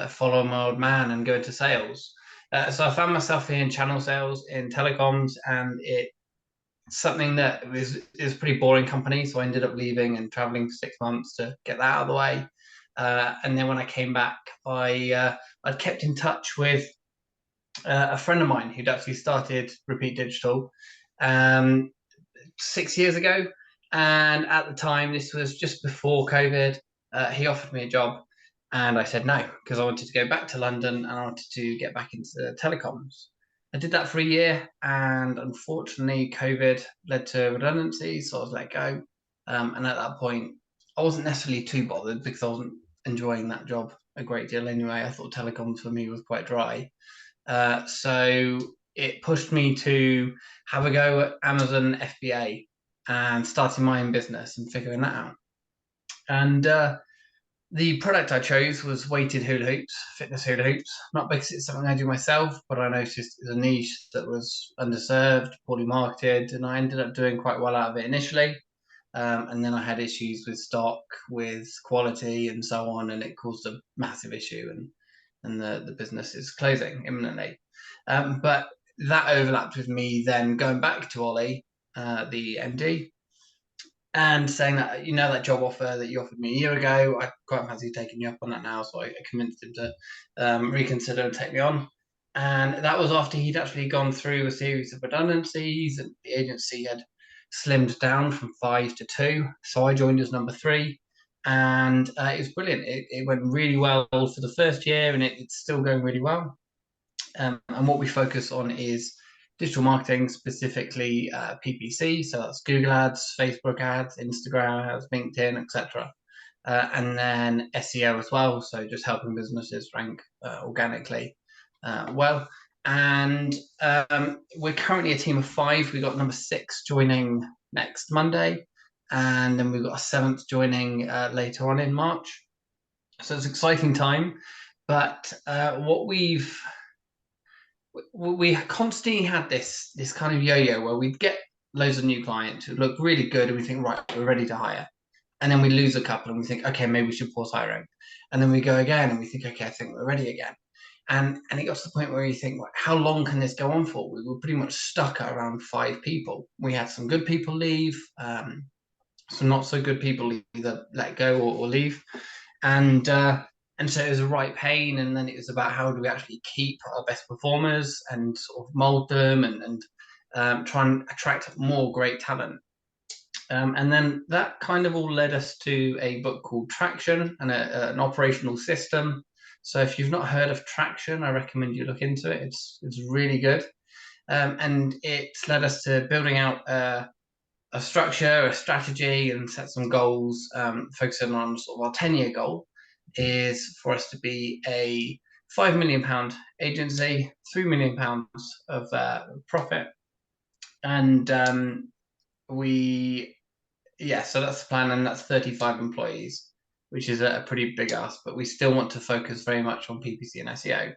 follow my old man and go into sales. So I found myself in channel sales in telecoms, and it's something that is a pretty boring company. So I ended up leaving and traveling for 6 months to get that out of the way. And then when I came back, I'd kept in touch with a friend of mine who'd actually started Repeat Digital 6 years ago. And at the time, this was just before COVID, he offered me a job. And I said no, because I wanted to go back to London and I wanted to get back into telecoms. I did that for a year, and unfortunately, COVID led to redundancy, so I was let go. And at that point, I wasn't necessarily too bothered because I wasn't enjoying that job a great deal anyway. I thought telecoms for me was quite dry. So it pushed me to have a go at Amazon FBA and starting my own business and figuring that out. And the product I chose was weighted hula hoops, fitness hula hoops, not because it's something I do myself, but I noticed it's a niche that was underserved, poorly marketed, and I ended up doing quite well out of it initially. And then I had issues with stock, with quality, and so on, and it caused a massive issue, and the business is closing imminently. But that overlapped with me then going back to Ollie, the MD, and saying that, that job offer that you offered me a year ago, I quite fancy taking you up on that now. So I convinced him to reconsider and take me on. And that was after he'd actually gone through a series of redundancies, and the agency had slimmed down from 5 to 2. So I joined as number 3. and it was brilliant. It went really well for the first year, and it's still going really well. And what we focus on is digital marketing, specifically PPC. So that's Google ads, Facebook ads, Instagram ads, LinkedIn, etc. And then SEO as well. So just helping businesses rank organically well. And we're currently a team of 5. We got number 6 joining next Monday, and then we've got a 7th joining later on in March. So it's an exciting time. But what we constantly had this kind of yo-yo where we'd get loads of new clients who look really good, and we think, right, we're ready to hire. And then we lose a couple, and we think, okay, maybe we should pause hiring. And then we go again, and we think, okay, I think we're ready again. And it got to the point where you think, well, how long can this go on for? We were pretty much stuck at around 5 people. We had some good people leave, some not so good people either let go or leave. And so it was a right pain. And then it was about how do we actually keep our best performers and sort of mold them and try and attract more great talent. And then that kind of all led us to a book called Traction and an operational system. So if you've not heard of Traction, I recommend you look into it. It's really good. And it's led us to building out a structure, a strategy, and set some goals, focusing on sort of our 10-year goal is for us to be a £5 million agency, £3 million of profit. And so that's the plan, and that's 35 employees, which is a pretty big ask, but we still want to focus very much on PPC and SEO.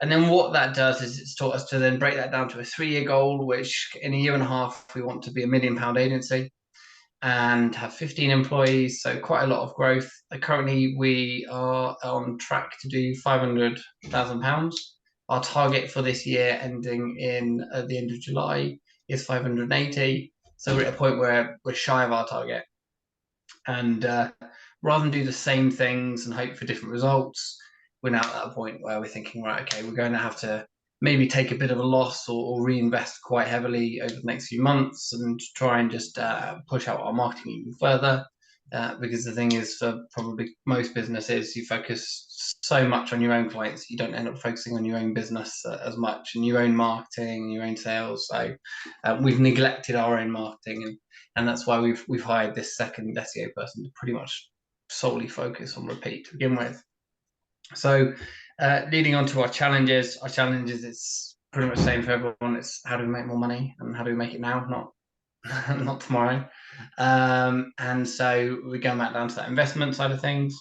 And then what that does is it's taught us to then break that down to a 3-year goal, which in a year and a half, we want to be a £1 million agency and have 15 employees, so quite a lot of growth. Currently, we are on track to do £500,000. Our target for this year, ending in at the end of July, is 580. So we're at a point where we're shy of our target. And rather than do the same things and hope for different results, we're now at that point where we're thinking, right, okay, we're going to have to maybe take a bit of a loss or reinvest quite heavily over the next few months and try and just push out our marketing even further. Because the thing is, for probably most businesses, you focus so much on your own clients, you don't end up focusing on your own business as much, and your own marketing, your own sales. So we've neglected our own marketing, and that's why we've hired this second SEO person to pretty much solely focus on repeat to begin with. So leading on to our challenges, it's pretty much the same for everyone. It's how do we make more money, and how do we make it now, not tomorrow. And so we're going back down to that investment side of things.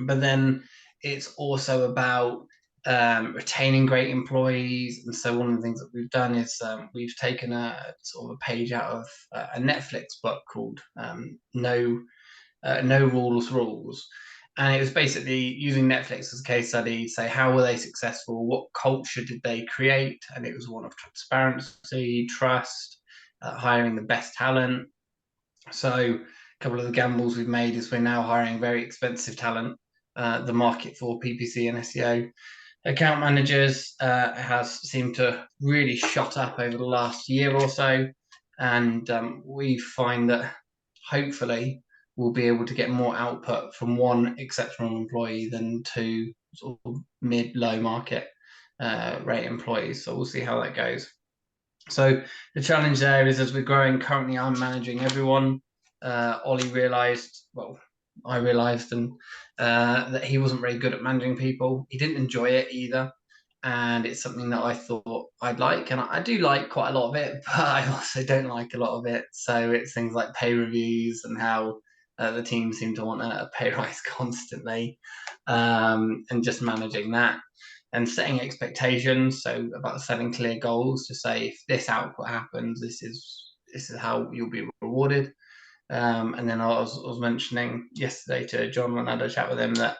But then it's also about retaining great employees. And so one of the things that we've done is we've taken a sort of a page out of a Netflix book called No Rules. And it was basically using Netflix as a case study, say, how were they successful? What culture did they create? And it was one of transparency, trust, hiring the best talent. So a couple of the gambles we've made is we're now hiring very expensive talent. The market for PPC and SEO account managers has seemed to really shot up over the last year or so. And we find that hopefully we'll be able to get more output from one exceptional employee than 2 sort of mid-low market rate employees. So we'll see how that goes. So the challenge there is, as we're growing, currently I'm managing everyone. Ollie realised, well, I realised that he wasn't very good at managing people. He didn't enjoy it either. And it's something that I thought I'd like, and I do like quite a lot of it, but I also don't like a lot of it. So it's things like pay reviews and how the team seem to want a pay rise constantly, and just managing that and setting expectations. So about setting clear goals to say, if this output happens, this is how you'll be rewarded. And then I was mentioning yesterday to John when I had a chat with him that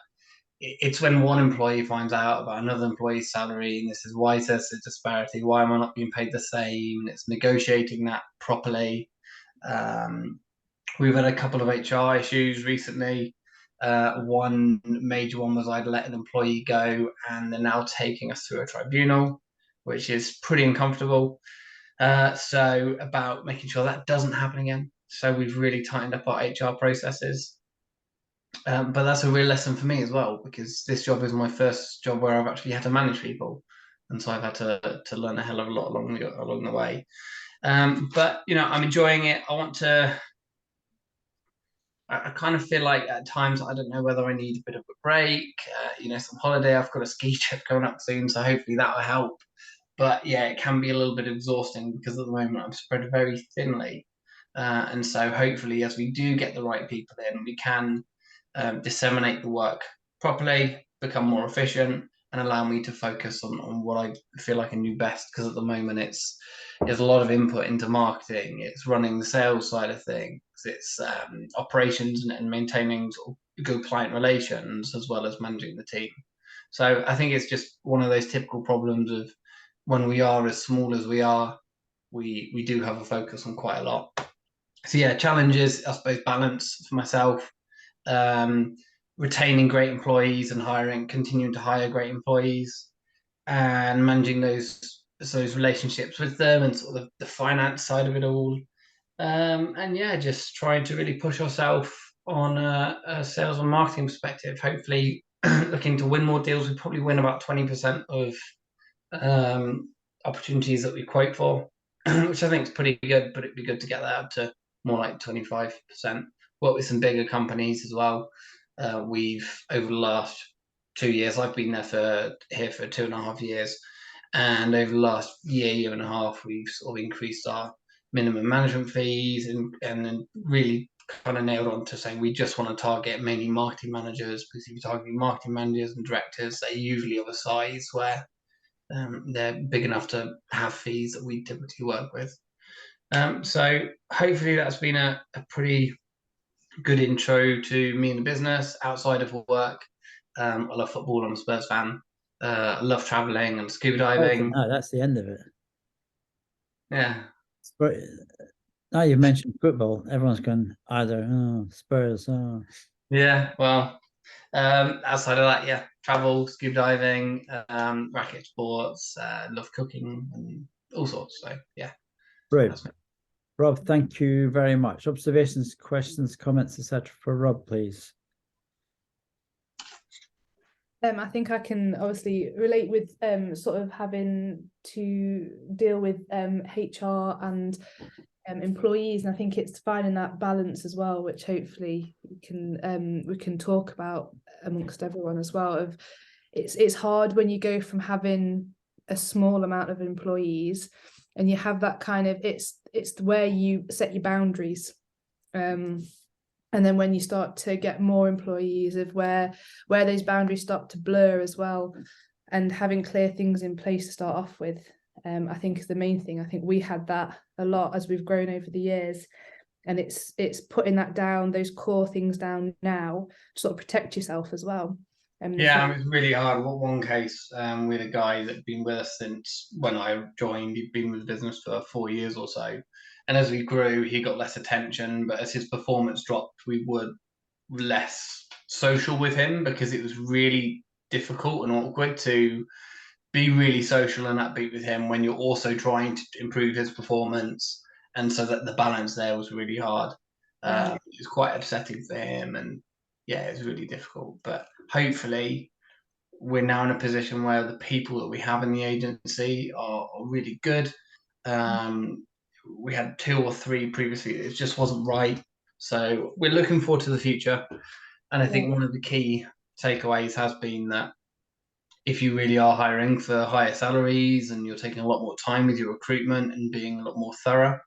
it's when one employee finds out about another employee's salary and this is why there's a disparity, why am I not being paid the same? It's negotiating that properly. We've had a couple of HR issues recently. One major one was I'd let an employee go and they're now taking us through a tribunal, which is pretty uncomfortable. So about making sure that doesn't happen again. So we've really tightened up our HR processes. But that's a real lesson for me as well, because this job is my first job where I've actually had to manage people, and so I've had to learn a hell of a lot along the way. But you know, I'm enjoying it. I kind of feel like at times I don't know whether I need a bit of a break, you know, some holiday. I've got a ski trip coming up soon, so hopefully that will help. But yeah, it can be a little bit exhausting because at the moment I'm spread very thinly. And so hopefully, as we do get the right people in, we can disseminate the work properly, become more efficient, and allow me to focus on what I feel like I can do best. Because at the moment, there's a lot of input into marketing. It's running the sales side of things. It's operations and maintaining sort of good client relations, as well as managing the team. So I think it's just one of those typical problems of when we are as small as we are, we do have a focus on quite a lot. So yeah, challenges, I suppose, balance for myself, retaining great employees and continuing to hire great employees, and managing those relationships with them, and sort of the finance side of it all. And yeah, just trying to really push ourselves on a sales and marketing perspective. Hopefully, looking to win more deals. We probably win about 20% of opportunities that we quote for, which I think is pretty good. But it'd be good to get that up to more like 25%. Work with some bigger companies as well. We've over the last 2 years, I've been here for 2.5 years, and over the last year and a half, we've sort of increased our minimum management fees and then really kind of nailed on to saying we just want to target mainly marketing managers, because if you're targeting marketing managers and directors, they're usually of a size where they're big enough to have fees that we typically work with. So hopefully that's been a pretty good intro to me and the business outside of work. I love football. I'm a Spurs fan. I love traveling and scuba diving. No, that's the end of it. Yeah. But now you've mentioned football, everyone's going either Spurs. Oh. Yeah. Well, outside of that, yeah, travel, scuba diving, racket sports, love cooking and all sorts. So yeah. Brilliant. Rob, thank you very much. Observations, questions, comments, etc. for Rob, please. I think I can obviously relate with sort of having to deal with HR and employees, and I think it's finding that balance as well, which hopefully we can talk about amongst everyone as well. Of it's hard when you go from having a small amount of employees and you have that kind of it's where you set your boundaries. And then when you start to get more employees, of where those boundaries start to blur as well, and having clear things in place to start off with, I think is the main thing. I think we had that a lot as we've grown over the years, and it's putting that down, those core things down now, to sort of protect yourself as well. Yeah, it's really hard. One case, we had a guy that'd been with us since when I joined. He'd been with the business for 4 years or so. And as we grew, he got less attention. But as his performance dropped, we were less social with him, because it was really difficult and awkward to be really social and upbeat with him when you're also trying to improve his performance. And so that the balance there was really hard. It was quite upsetting for him. And yeah, it was really difficult. But hopefully we're now in a position where the people that we have in the agency are really good. We had 2 or 3 previously, it just wasn't right. So we're looking forward to the future. And I think one of the key takeaways has been that if you really are hiring for higher salaries and you're taking a lot more time with your recruitment and being a lot more thorough,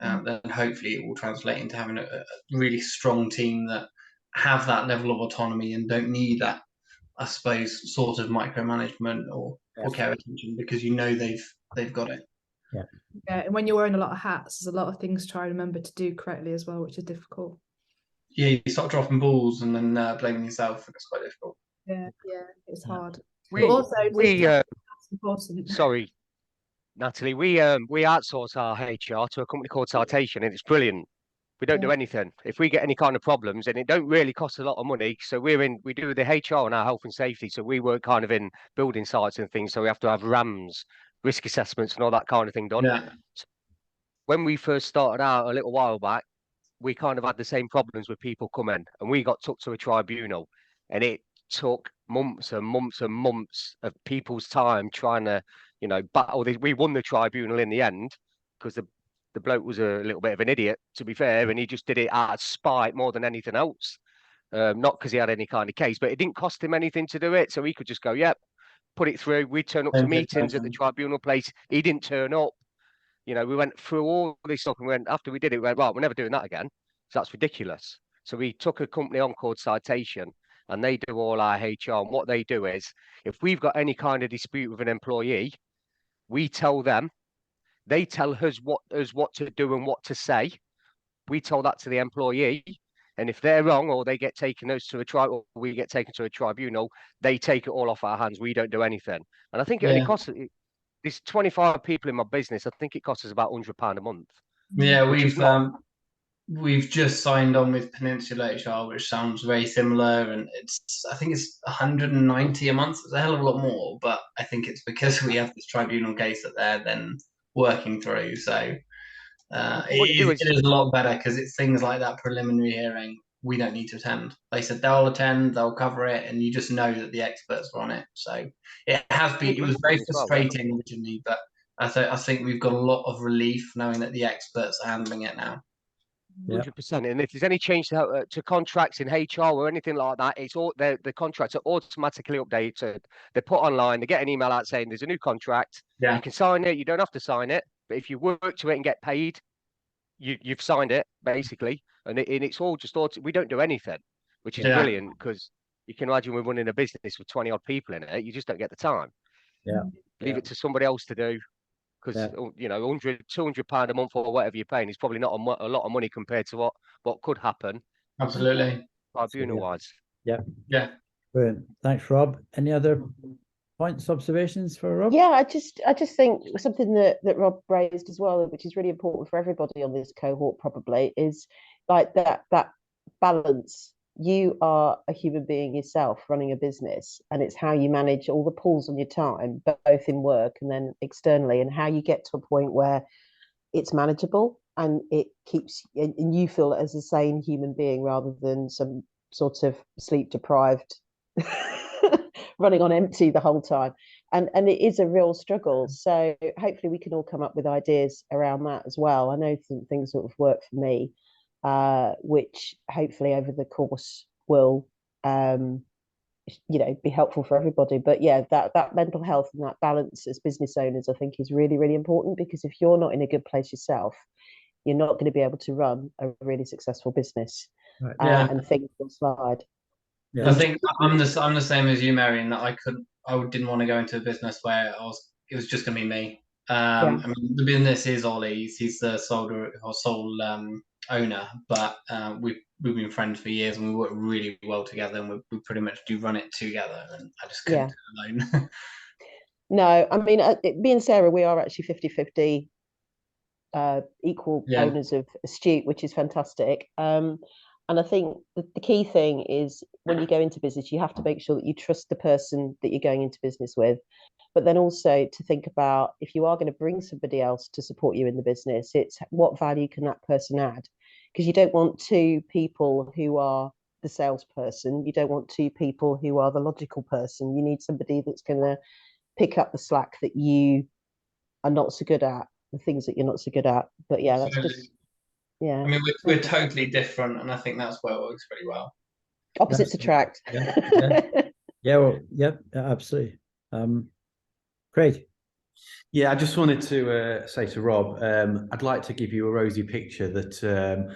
then hopefully it will translate into having a really strong team that have that level of autonomy and don't need that, I suppose, sort of micromanagement or care attention, because you know they've got it. Yeah, and when you're wearing a lot of hats, there's a lot of things to try and remember to do correctly as well, which is difficult. Yeah, you start dropping balls and then blaming yourself, and it's quite difficult. Yeah, it's hard. We That's important. sorry, Natalie, we outsource our HR to a company called Citation, and it's brilliant. We don't do anything. If we get any kind of problems, and it don't really cost a lot of money, so we do the HR and our health and safety, so we work kind of in building sites and things, so we have to have RAMs, risk assessments and all that kind of thing done. Yeah. So when we first started out a little while back, we kind of had the same problems with people coming, and we got took to a tribunal, and it took months and months and months of people's time trying to, you know, battle this. We won the tribunal in the end because the bloke was a little bit of an idiot, to be fair, and he just did it out of spite more than anything else. Not because he had any kind of case, but it didn't cost him anything to do it, so he could just go, yep, put it through. We turn up to meetings at the tribunal place. He didn't turn up. You know, we went through all this stuff and went, after we did it, we went, right, we're never doing that again. So that's ridiculous. So we took a company on called Citation, and they do all our HR. And what they do is, if we've got any kind of dispute with an employee, we tell them, they tell us what to do and what to say. We tell that to the employee. And if they're wrong or they get taken us to a trial, or we get taken to a tribunal, they take it all off our hands. We don't do anything. And I think it only costs, there's 25 people in my business. I think it costs us about £100 a month. Yeah, we've just signed on with Peninsula HR, which sounds very similar, and I think it's 190 a month. It's a hell of a lot more, but I think it's because we have this tribunal case that they're then working through. So it is a lot better because it's things like that preliminary hearing we don't need to attend. They said they'll attend, they'll cover it, and you just know that the experts are on it. So it was very frustrating originally, but I think we've got a lot of relief knowing that the experts are handling it now. 100%. And if there's any change to contracts in HR or anything like that, it's all the contracts are automatically updated. They're put online. They get an email out saying there's a new contract. You can sign it. You don't have to sign it, but if you work to it and get paid, you've signed it basically. And it's all just we don't do anything, which is brilliant, because you can imagine we're running a business with 20 odd people in it. You just don't get the time. Leave it to somebody else to do. Because you know, £100-200 a month or whatever you're paying is probably not a lot of money compared to what could happen. Absolutely. Tribunal wise. Yeah. Brilliant. Thanks, Rob. Any other points, observations for Rob? Yeah, I just think something that Rob raised as well, which is really important for everybody on this cohort, probably, is like that balance. You are a human being yourself running a business, and it's how you manage all the pulls on your time, both in work and then externally, and how you get to a point where it's manageable and it keeps, and you feel as a sane human being rather than some sort of sleep deprived running on empty the whole time. And it is a real struggle. So hopefully we can all come up with ideas around that as well. I know some things sort of work for me, which hopefully over the course will be helpful for everybody. But yeah, that mental health and that balance as business owners, I think, is really, really important, because if you're not in a good place yourself, you're not going to be able to run a really successful business. And things will slide. I think I'm the same as you, Mary, in that I didn't want to go into a business where it was just going to be me. I mean, the business is Ollie's. He's the sole owner, but we've been friends for years and we work really well together, and we pretty much do run it together, and I just couldn't do it alone. No, I mean, me and Sarah, we are actually 50-50 equal owners of Astute, which is fantastic. And I think the key thing is, when you go into business, you have to make sure that you trust the person that you're going into business with, but then also to think about, if you are going to bring somebody else to support you in the business, it's what value can that person add? Because you don't want two people who are the salesperson. You don't want two people who are the logical person. You need somebody that's going to pick up the slack that you are not so good at, the things that you're not so good at. But yeah, that's just... Yeah, I mean, we're totally different, and I think that's where it works pretty well. Opposites attract. Absolutely. Craig. Yeah, I just wanted to say to Rob, I'd like to give you a rosy picture that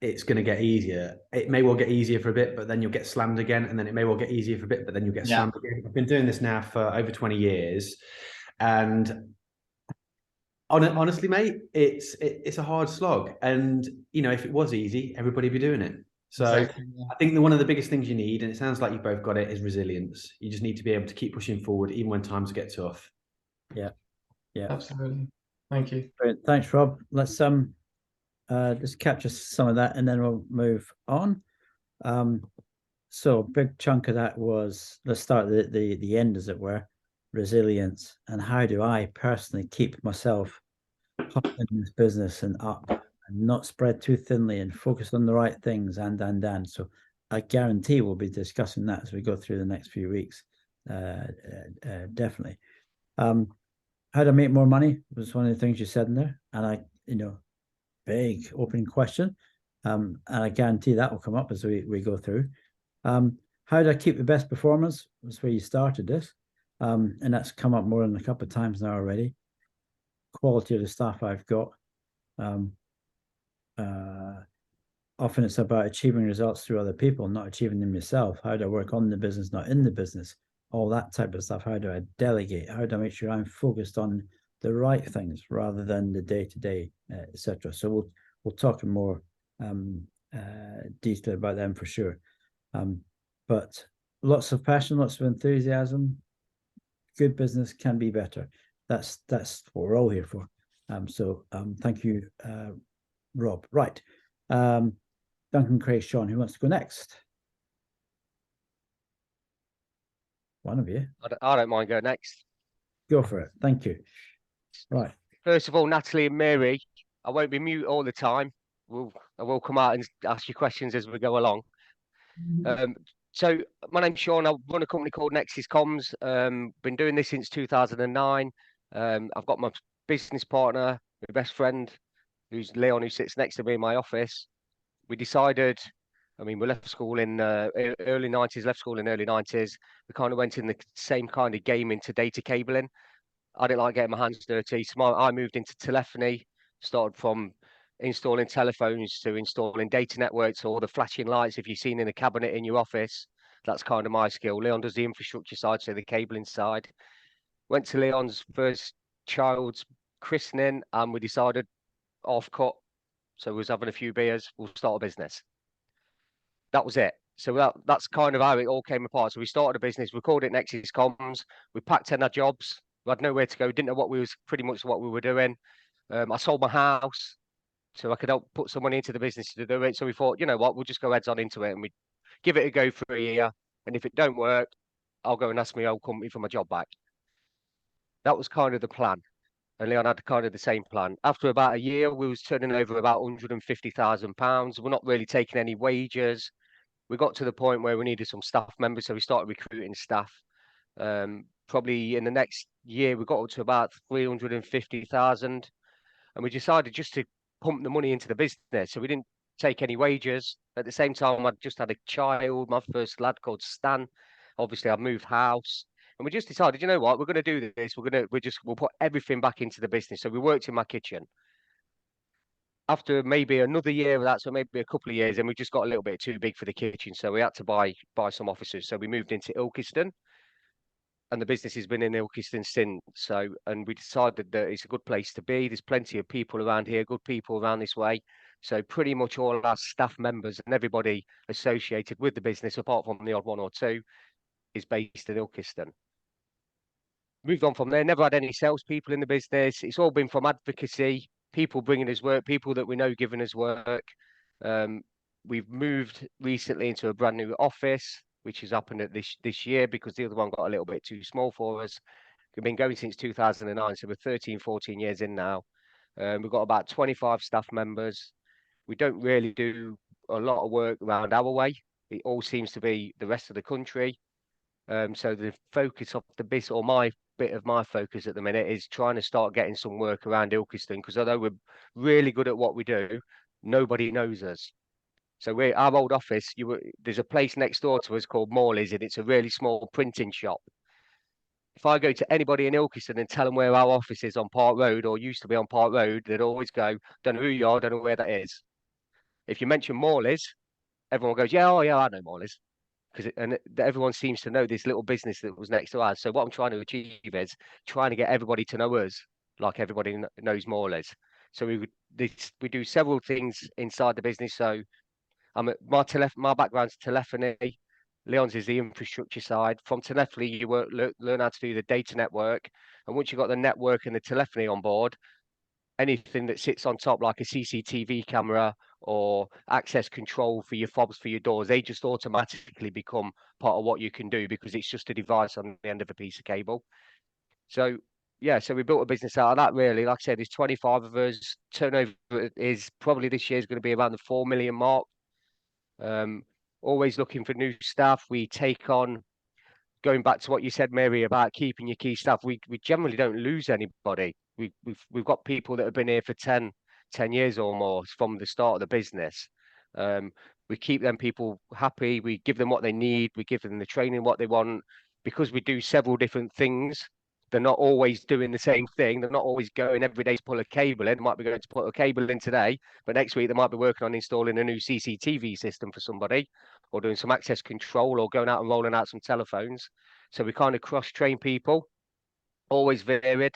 it's going to get easier. It may well get easier for a bit, but then you'll get slammed again, and then it may well get easier for a bit, but then you'll get slammed again. I've been doing this now for over 20 years, and honestly, mate, it's a hard slog. And if it was easy, everybody would be doing it. So exactly, I think one of the biggest things you need, and it sounds like you've both got it, is resilience. You just need to be able to keep pushing forward even when times get tough. Yeah, absolutely. Thank you. Great. Thanks, Rob. Let's just capture some of that and then we'll move on. So a big chunk of that was, let's start at the end, as it were, resilience, and how do I personally keep myself up in this business and up not spread too thinly and focus on the right things, and. So I guarantee we'll be discussing that as we go through the next few weeks. Definitely. How to make more money was one of the things you said in there. And big opening question. And I guarantee that will come up as we go through. How do I keep the best performance was where you started this. And that's come up more than a couple of times now already. Quality of the staff I've got. Often it's about achieving results through other people, not achieving them yourself. How do I work on the business, not in the business? All that type of stuff. How do I delegate? How do I make sure I'm focused on the right things rather than the day-to-day, etc. So we'll talk in more detail about them for sure. But lots of passion, lots of enthusiasm. Good business can be better. That's what we're all here for. So thank you, Rob. Right. Duncan, Craig, Sean, who wants to go next? One of you. I don't mind going next. Go for it. Thank you. Right. First of all, Natalie and Mary, I won't be mute all the time. I will come out and ask you questions as we go along. So my name's Sean. I run a company called Nexus Comms. Been doing this since 2009. I've got my business partner, my best friend, who's Leon, who sits next to me in my office. We decided, we left school in early 90s, left school in early 90s. We kind of went in the same kind of game into data cabling. I didn't like getting my hands dirty. So I moved into telephony, started from installing telephones to installing data networks, or the flashing lights if you've seen in a cabinet in your office. That's kind of my skill. Leon does the infrastructure side, so the cabling side. Went to Leon's first child's christening and we decided off cut. So we was having a few beers, we'll start a business. That was it. So that's kind of how it all came apart. So we started a business, we called it Nexus Comms. We packed in our jobs. We had nowhere to go, didn't know what we were doing. I sold my house so I could help put some money into the business to do it. So we thought, you know what, we'll just go heads on into it and we give it a go for a year. And if it don't work, I'll go and ask my old company for my job back. That was kind of the plan. And Leon had kind of the same plan. After about a year, we was turning over about £150,000. We're not really taking any wages. We got to the point where we needed some staff members, so we started recruiting staff. Probably in the next year, we got up to about 350,000, and we decided just to pump the money into the business. So we didn't take any wages. At the same time, I'd just had a child, my first lad called Stan. Obviously, I'd moved house. And we just decided, you know what, we're going to do this. We'll put everything back into the business. So we worked in my kitchen. After maybe another year of that, so maybe a couple of years, and we just got a little bit too big for the kitchen. So we had to buy some offices. So we moved into Ilkeston. And the business has been in Ilkeston since. And we decided that it's a good place to be. There's plenty of people around here, good people around this way. So pretty much all our staff members and everybody associated with the business, apart from the odd one or two, is based in Ilkeston. Moved on from there, never had any salespeople in the business. It's all been from advocacy, people bringing us work, people that we know giving us work. We've moved recently into a brand new office, which has happened at this year because the other one got a little bit too small for us. We've been going since 2009, so we're 13, 14 years in now. We've got about 25 staff members. We don't really do a lot of work around our way. It all seems to be the rest of the country. So the focus of the business, or my bit of my focus at the minute, is trying to start getting some work around Ilkeston, because although we're really good at what we do, nobody knows us. So our old office, there's a place next door to us called Morley's, and it's a really small printing shop. If I go to anybody in Ilkeston and tell them where our office is on Park Road, or used to be on Park Road, they'd always go, don't know who you are, don't know where that is. If you mention Morley's, everyone goes, yeah, oh yeah, I know Morley's. And everyone seems to know this little business that was next to us. So what I'm trying to achieve is trying to get everybody to know us, like everybody knows Morley's. So we do several things inside the business. So my background's telephony. Leon's is the infrastructure side. From telephony, you learn how to do the data network. And once you've got the network and the telephony on board, anything that sits on top, like a CCTV camera or access control for your fobs for your doors, they just automatically become part of what you can do, because it's just a device on the end of a piece of cable. So yeah, so we built a business out of that really. Like I said, there's 25 of us. Turnover is probably this year is going to be around the 4 million mark. Always looking for new staff. We take on, going back to what you said, Mary, about keeping your key staff, we generally don't lose anybody. We've got people that have been here for 10 years or more from the start of the business. We keep them people happy. We give them what they need. We give them the training what they want, because we do several different things. They're not always doing the same thing. They're not always going every day to pull a cable in. They might be going to put a cable in today, but next week they might be working on installing a new CCTV system for somebody, or doing some access control, or going out and rolling out some telephones. So we kind of cross-train people, always varied.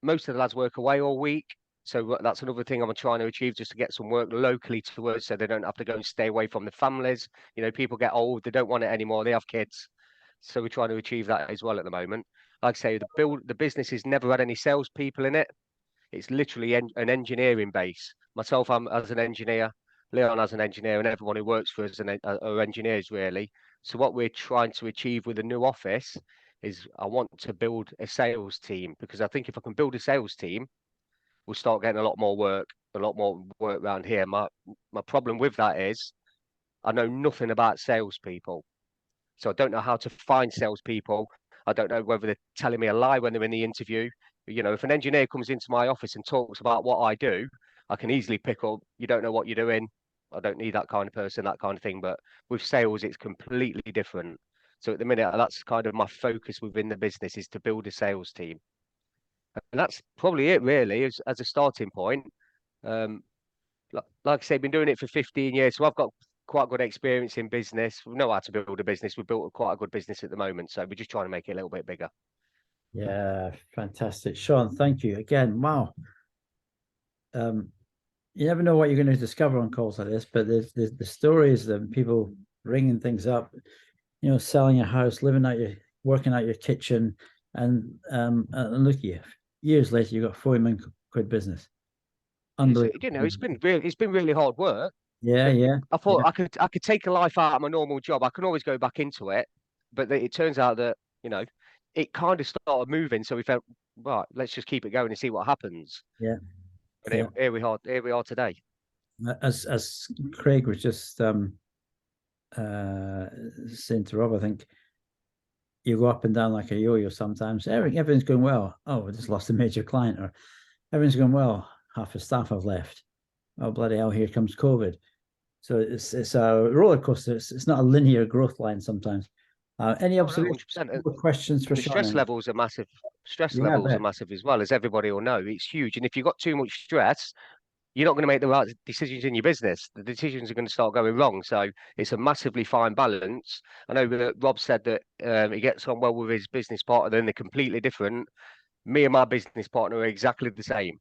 Most of the lads work away all week. So that's another thing I'm trying to achieve, just to get some work locally to us, so they don't have to go and stay away from the families. You know, people get old, they don't want it anymore, they have kids. So we're trying to achieve that as well at the moment. Like I say, the business has never had any salespeople in it. It's literally an engineering base. Myself, I'm as an engineer, Leon as an engineer, and everyone who works for us are engineers really. So what we're trying to achieve with the new office is, I want to build a sales team, because I think if I can build a sales team, we'll start getting a lot more work around here. My problem with that is, I know nothing about salespeople. So I don't know how to find salespeople. I don't know whether they're telling me a lie when they're in the interview. You know, if an engineer comes into my office and talks about what I do, I can easily pick up, you don't know what you're doing. I don't need that kind of person, that kind of thing. But with sales, it's completely different. So at the minute, that's kind of my focus within the business, is to build a sales team. And that's probably it really, as a starting point. Like I say, been doing it for 15 years, so I've got quite good experience in business. We know how to build a business. We've built quite a good business at the moment, so we're just trying to make it a little bit bigger. Yeah, fantastic. Sean, thank you again. Wow. You never know what you're going to discover on calls like this, but there's the stories of people ringing things up, you know, selling a house, working out your kitchen, and look at you, years later, you've got 40 million quid business. Unbelievable. You know, it's been really hard work. Yeah. I thought I could take a life out of my normal job. I can always go back into it, but it turns out that, you know, it kind of started moving. So we felt, right, let's just keep it going and see what happens. Yeah. And here we are today. As Craig was just saying to Rob, I think you go up and down like a yo-yo sometimes. Everything's going well. Oh, we just lost a major client, or everything's going well. Half the staff have left. Oh, bloody hell, here comes COVID. So it's a roller coaster. It's not a linear growth line sometimes. Any observations, questions for Sean? Stress levels are massive. Stress levels are massive as well, as everybody will know. It's huge. And if you've got too much stress, you're not going to make the right decisions in your business. The decisions are going to start going wrong. So it's a massively fine balance. I know that Rob said that he gets on well with his business partner, then they're completely different. Me and my business partner are exactly the same.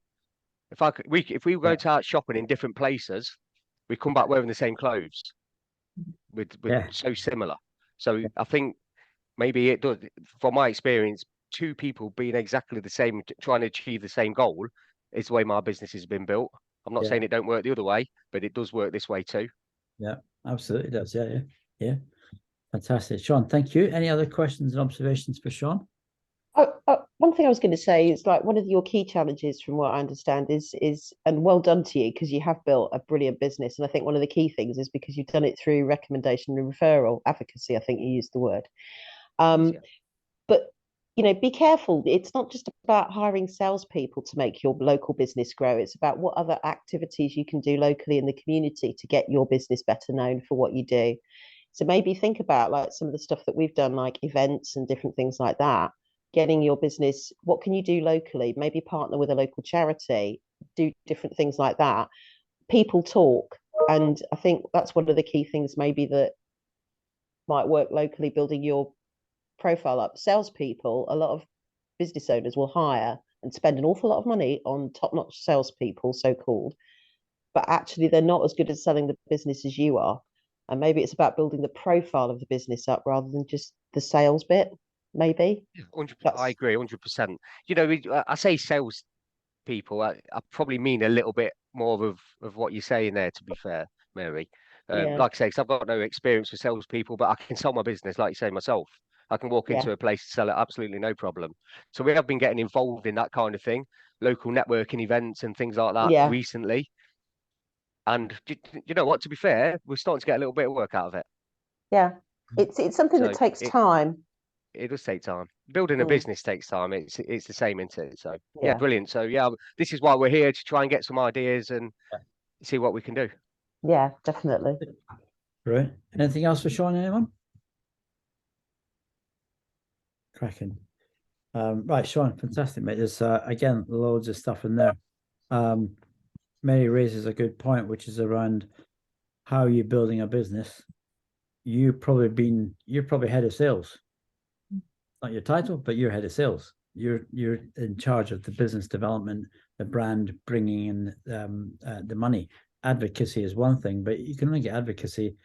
If we go out shopping in different places, we come back wearing the same clothes. We're so similar. So I think maybe it does, from my experience, two people being exactly the same, trying to achieve the same goal, is the way my business has been built. I'm not saying it don't work the other way, but it does work this way too. Yeah, absolutely does. Yeah. Fantastic. Sean, thank you. Any other questions and observations for Sean? One thing I was going to say is, like, one of your key challenges, from what I understand, is and well done to you, because you have built a brilliant business. And I think one of the key things is because you've done it through recommendation and referral advocacy. I think you used the word. But you know, be careful. It's not just about hiring salespeople to make your local business grow. It's about what other activities you can do locally in the community to get your business better known for what you do. So maybe think about, like, some of the stuff that we've done, like events and different things like that. Getting your business, what can you do locally? Maybe partner with a local charity, do different things like that. People talk. And I think that's one of the key things maybe that might work locally, building your profile up. Salespeople, a lot of business owners will hire and spend an awful lot of money on top-notch salespeople, so-called, but actually they're not as good at selling the business as you are. And maybe it's about building the profile of the business up rather than just the sales bit. Maybe. 100%. I agree, 100%. You know, I say sales people, I probably mean a little bit more of what you're saying there, to be fair, Mary. Like I say, because I've got no experience with salespeople, but I can sell my business, like you say, myself. I can walk into a place and sell it absolutely no problem. So we have been getting involved in that kind of thing, local networking events and things like that recently. And you know what? To be fair, we're starting to get a little bit of work out of it. Yeah, it's something that takes time. It does take time. Building a business takes time. It's the same, isn't it? So yeah, brilliant. So yeah, this is why we're here, to try and get some ideas and see what we can do. Yeah, definitely. Right. Anything else for Sean, anyone? Cracking. Right, Sean, fantastic, mate. There's again loads of stuff in there. Mary raises a good point, which is around how you're building a business. You're probably head of sales. Not your title, but you're head of sales. You're in charge of the business development, the brand, bringing in the money. Advocacy is one thing, but you can only get advocacy.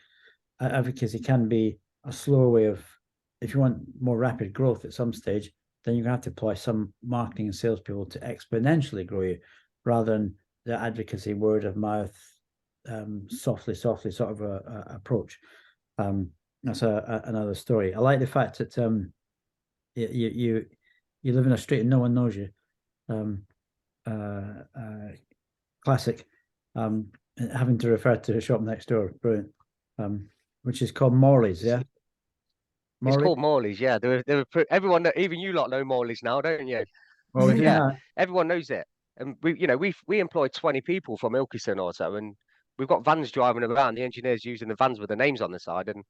Advocacy can be a slower way of, if you want more rapid growth at some stage, then you're going to have to apply some marketing and salespeople to exponentially grow you, rather than the advocacy word of mouth, softly sort of a approach. That's another story. I like the fact that you live in a street and no one knows you. Classic. Having to refer to a shop next door, brilliant. Which is called Morley's, yeah. It's called Morley's, yeah. Everyone, even you lot know Morley's now, don't you? Well, yeah, everyone knows it. And we employ 20 people from Ilkeston or so, and we've got vans driving around, the engineers using the vans with the names on the side, and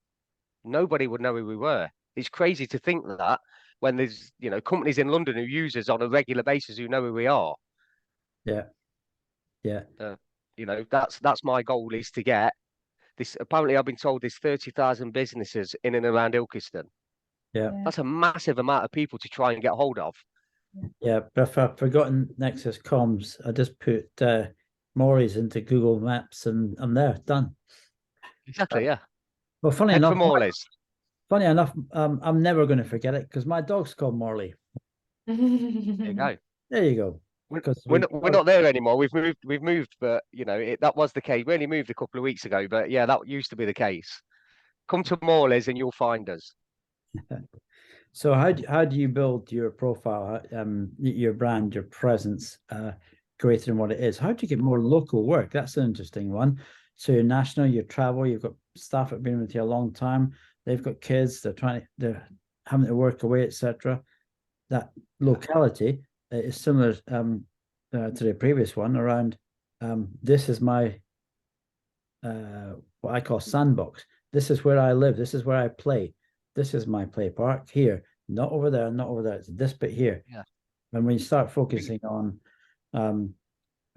nobody would know who we were. It's crazy to think that when there's companies in London who use us on a regular basis who know who we are. Yeah. That's my goal, is to get this. Apparently, I've been told there's 30,000 businesses in and around Ilkeston. Yeah, that's a massive amount of people to try and get hold of. Yeah, but if I've forgotten Nexus Comms, I just put Morley's into Google Maps and I'm there, done. Exactly, yeah. Well, funny Head enough, for Morley's. Funny enough, I'm never going to forget it because my dog's called Morley. There you go. There you go. We're not there anymore. We've moved, but that was the case. We only moved a couple of weeks ago, but yeah, that used to be the case. Come to Morley's and you'll find us. So how do you build your profile, your brand, your presence, greater than what it is? How do you get more local work? That's an interesting one. So you're national, you travel, you've got staff that have been with you a long time. They've got kids. They're having to work away, etc. That locality is similar to the previous one around. This is my what I call sandbox. This is where I live. This is where I play. This is my play park here, not over there, not over there. It's this bit here. Yeah. And when you start focusing on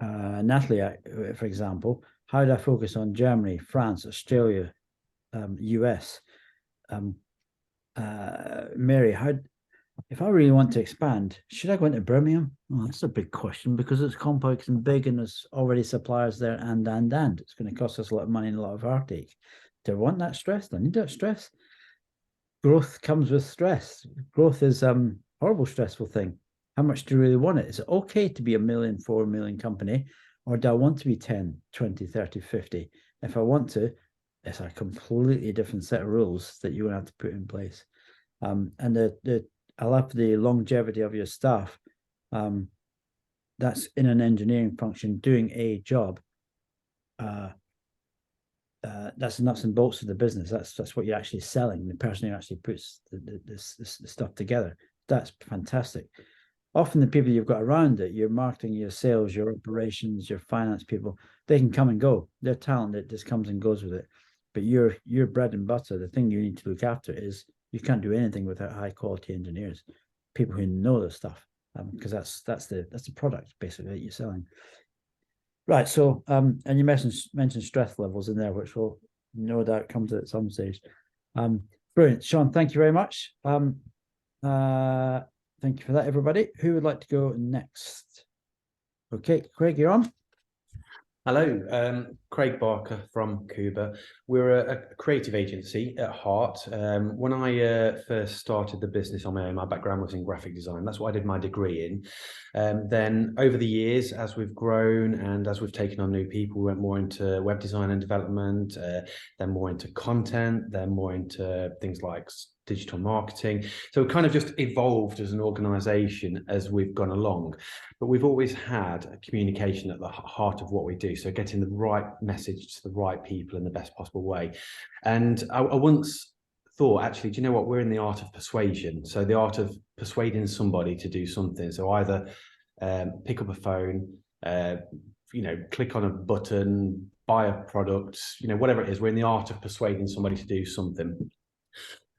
Natalie, for example, how do I focus on Germany, France, Australia, US? Mary, if I really want to expand, should I go into Birmingham? Well, that's a big question because it's complex and big and there's already suppliers there and. It's going to cost us a lot of money and a lot of heartache. Do I want that stress? Do I need that stress? Growth comes with stress. Growth is a horrible, stressful thing. How much do you really want it? Is it okay to be a 1 million, 4 million company? Or do I want to be 10, 20, 30, 50? If I want to, it's a completely different set of rules that you have to put in place. And I love the longevity of your staff. That's in an engineering function doing a job. That's the nuts and bolts of the business. That's what you're actually selling. The person who actually puts the stuff together. That's fantastic. Often the people you've got around it, your marketing, your sales, your operations, your finance people, they can come and go. Their talent that just comes and goes with it. But your bread and butter, the thing you need to look after is you can't do anything without high quality engineers, people who know their stuff, because that's the product basically that you're selling. Right. So and you mentioned stress levels in there, which will no doubt come to at some stage. Brilliant, Sean. Thank you very much. Thank you for that, everybody. Who would like to go next? Okay, Craig, you're on. Hello. Craig Barker from Cuba. We're a creative agency at heart. When I first started the business on my own, my background was in graphic design. That's what I did my degree in. Then over the years, as we've grown and as we've taken on new people, we went more into web design and development, then more into content, then more into things like digital marketing. So we kind of just evolved as an organization as we've gone along, but we've always had a communication at the heart of what we do. So getting the right message to the right people in the best possible way. And I once thought, actually, do you know what? We're in the art of persuasion. So the art of persuading somebody to do something. So either pick up a phone, click on a button, buy a product, whatever it is. We're in the art of persuading somebody to do something.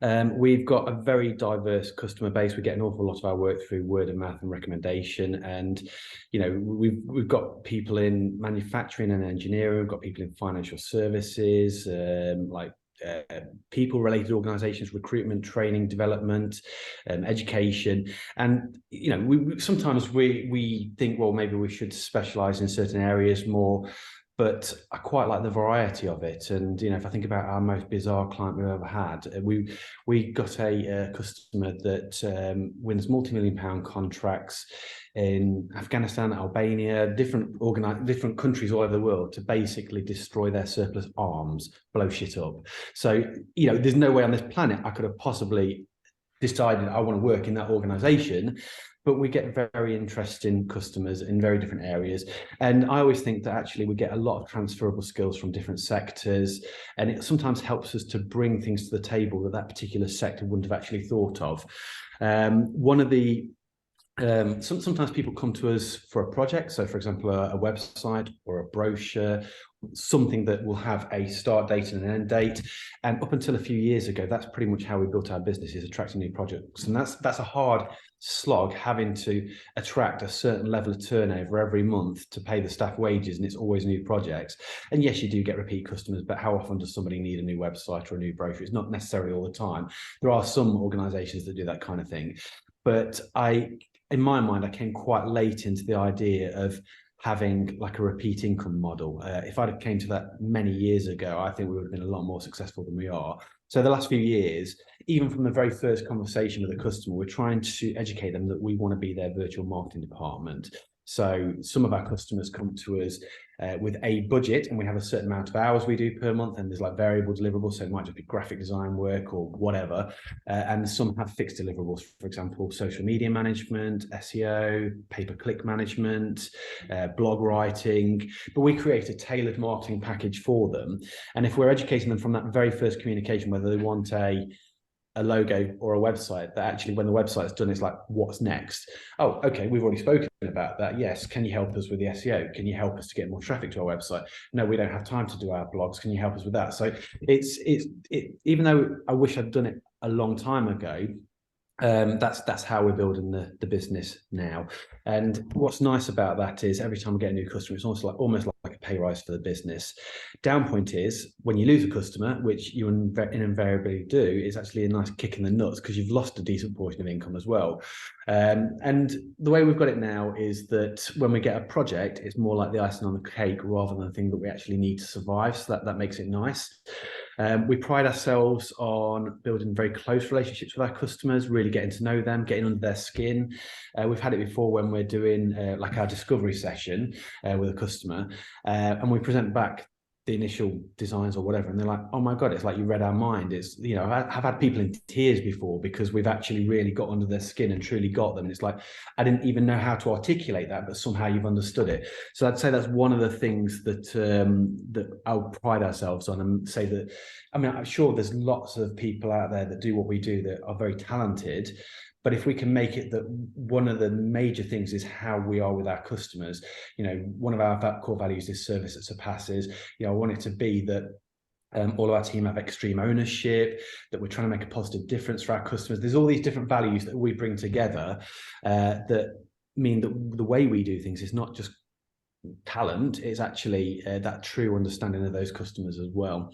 We've got a very diverse customer base. We get an awful lot of our work through word of mouth and recommendation. And, we've got people in manufacturing and engineering. We've got people in financial services, people-related organisations, recruitment, training, development, education. And, sometimes we think, well, maybe we should specialise in certain areas more. But I quite like the variety of it. And, if I think about our most bizarre client we've ever had, we got a customer that wins multi-million-pound contracts in Afghanistan, Albania, different countries all over the world to basically destroy their surplus arms, blow shit up. So, there's no way on this planet I could have possibly decided I want to work in that organization. But we get very interesting customers in very different areas. And I always think that actually we get a lot of transferable skills from different sectors. And it sometimes helps us to bring things to the table that particular sector wouldn't have actually thought of. Sometimes people come to us for a project. So, for example, a website or a brochure, something that will have a start date and an end date. And up until a few years ago, that's pretty much how we built our business, is attracting new projects. And that's a hard slog, having to attract a certain level of turnover every month to pay the staff wages, and it's always new projects. And yes, you do get repeat customers, but how often does somebody need a new website or a new brochure? It's not necessarily all the time. There are some organizations that do that kind of thing. But in my mind, I came quite late into the idea of having like a repeat income model. If I'd have came to that many years ago, I think we would have been a lot more successful than we are. So the last few years, even from the very first conversation with a customer, we're trying to educate them that we want to be their virtual marketing department. So some of our customers come to us with a budget, and we have a certain amount of hours we do per month, and there's like variable deliverables. So it might just be graphic design work or whatever. And some have fixed deliverables, for example, social media management, SEO, pay-per-click management, blog writing. But we create a tailored marketing package for them. And if we're educating them from that very first communication, whether they want a logo or a website, that actually when the website's done, it's like, what's next? Oh, okay, we've already spoken about that. Yes, can you help us with the SEO? Can you help us to get more traffic to our website? No, we don't have time to do our blogs. Can you help us with that? So it's even though I wish I'd done it a long time ago, that's how we're building the business now. And what's nice about that is every time we get a new customer, it's almost like a pay rise for the business. Down point is when you lose a customer, which you invariably do, is actually a nice kick in the nuts because you've lost a decent portion of income as well. And the way we've got it now is that when we get a project, it's more like the icing on the cake rather than the thing that we actually need to survive. So that makes it nice. We pride ourselves on building very close relationships with our customers, really getting to know them, getting under their skin. We've had it before when we're doing like our discovery session with a customer, and we present back the initial designs or whatever, and they're like, oh my God, it's like you read our mind. It's, I've had people in tears before because we've actually really got under their skin and truly got them. And it's like, I didn't even know how to articulate that, but somehow you've understood it. So I'd say that's one of the things that that I'll pride ourselves on, and say that, I'm sure there's lots of people out there that do what we do that are very talented. But if we can make it that one of the major things is how we are with our customers, one of our core values is service that surpasses. I want it to be that all of our team have extreme ownership, that we're trying to make a positive difference for our customers. There's all these different values that we bring together that mean that the way we do things is not just talent, it's actually that true understanding of those customers as well.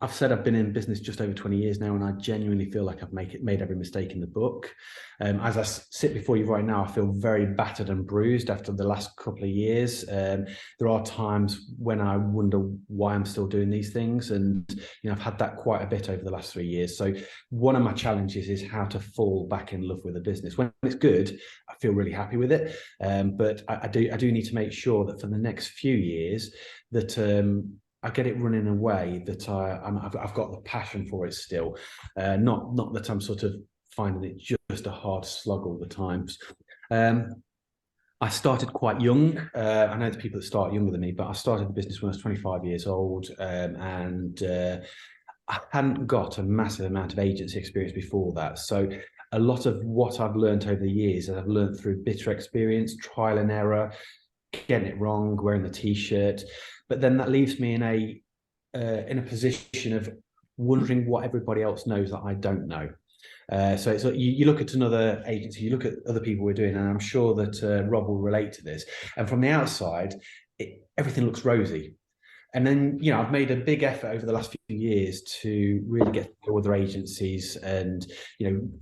I've said I've been in business just over 20 years now, and I genuinely feel like I've made every mistake in the book. As I sit before you right now, I feel very battered and bruised after the last couple of years. There are times when I wonder why I'm still doing these things, and I've had that quite a bit over the last 3 years. So one of my challenges is how to fall back in love with a business. When it's good, I feel really happy with it, but I do need to make sure that for the next few years that I get it running in a way that I've got the passion for it still, not that I'm sort of finding it just a hard slog all the times. I started quite young. I know there's people that start younger than me, but I started the business when I was 25 years old, and I hadn't got a massive amount of agency experience before that. So a lot of what I've learned over the years, I've learned through bitter experience, trial and error, getting it wrong, wearing the t-shirt. But then that leaves me in a position of wondering what everybody else knows that I don't know. So it's like you look at another agency, you look at other people we're doing, and I'm sure that Rob will relate to this. And from the outside, everything looks rosy. And then, I've made a big effort over the last few years to really get to know other agencies and,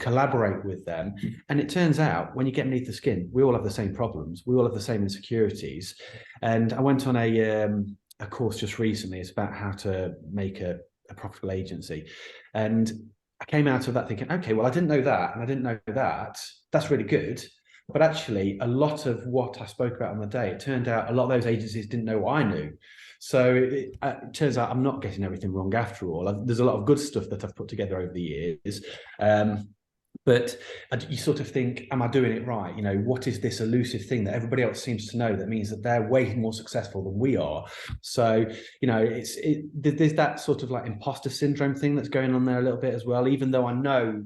collaborate with them. And it turns out when you get beneath the skin, we all have the same problems. We all have the same insecurities. And I went on a course just recently. It's about how to make a profitable agency. And I came out of that thinking, okay, well, I didn't know that, and I didn't know that. That's really good. But actually, a lot of what I spoke about on the day, it turned out a lot of those agencies didn't know what I knew. So it turns out I'm not getting everything wrong after all. There's a lot of good stuff that I've put together over the years. But you sort of think, am I doing it right? What is this elusive thing that everybody else seems to know that means that they're way more successful than we are? So, there's that sort of like imposter syndrome thing that's going on there a little bit as well, even though I know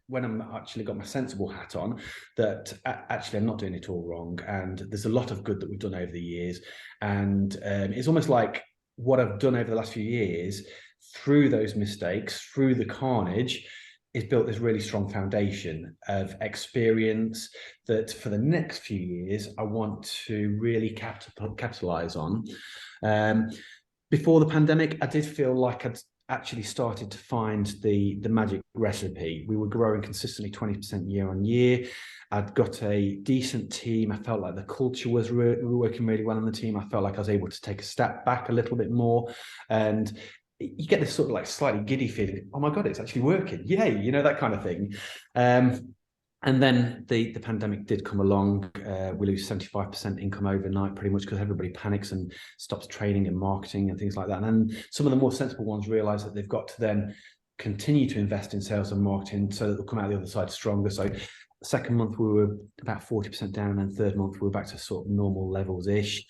when I'm actually got my sensible hat on, that actually I'm not doing it all wrong. And there's a lot of good that we've done over the years. And it's almost like what I've done over the last few years, through those mistakes, through the carnage, is built this really strong foundation of experience that for the next few years, I want to really capitalize on. Before the pandemic, I did feel like I'd actually started to find the magic recipe. We were growing consistently 20% year on year. I'd got a decent team. I felt like the culture was working really well on the team. I felt like I was able to take a step back a little bit more. And you get this sort of like slightly giddy feeling, oh my God, it's actually working. Yay, that kind of thing. And then the pandemic did come along. We lose 75% income overnight, pretty much because everybody panics and stops training and marketing and things like that. And then some of the more sensible ones realize that they've got to then continue to invest in sales and marketing so that they'll come out the other side stronger. So second month, we were about 40% down, and third month, we were back to sort of normal levels-ish.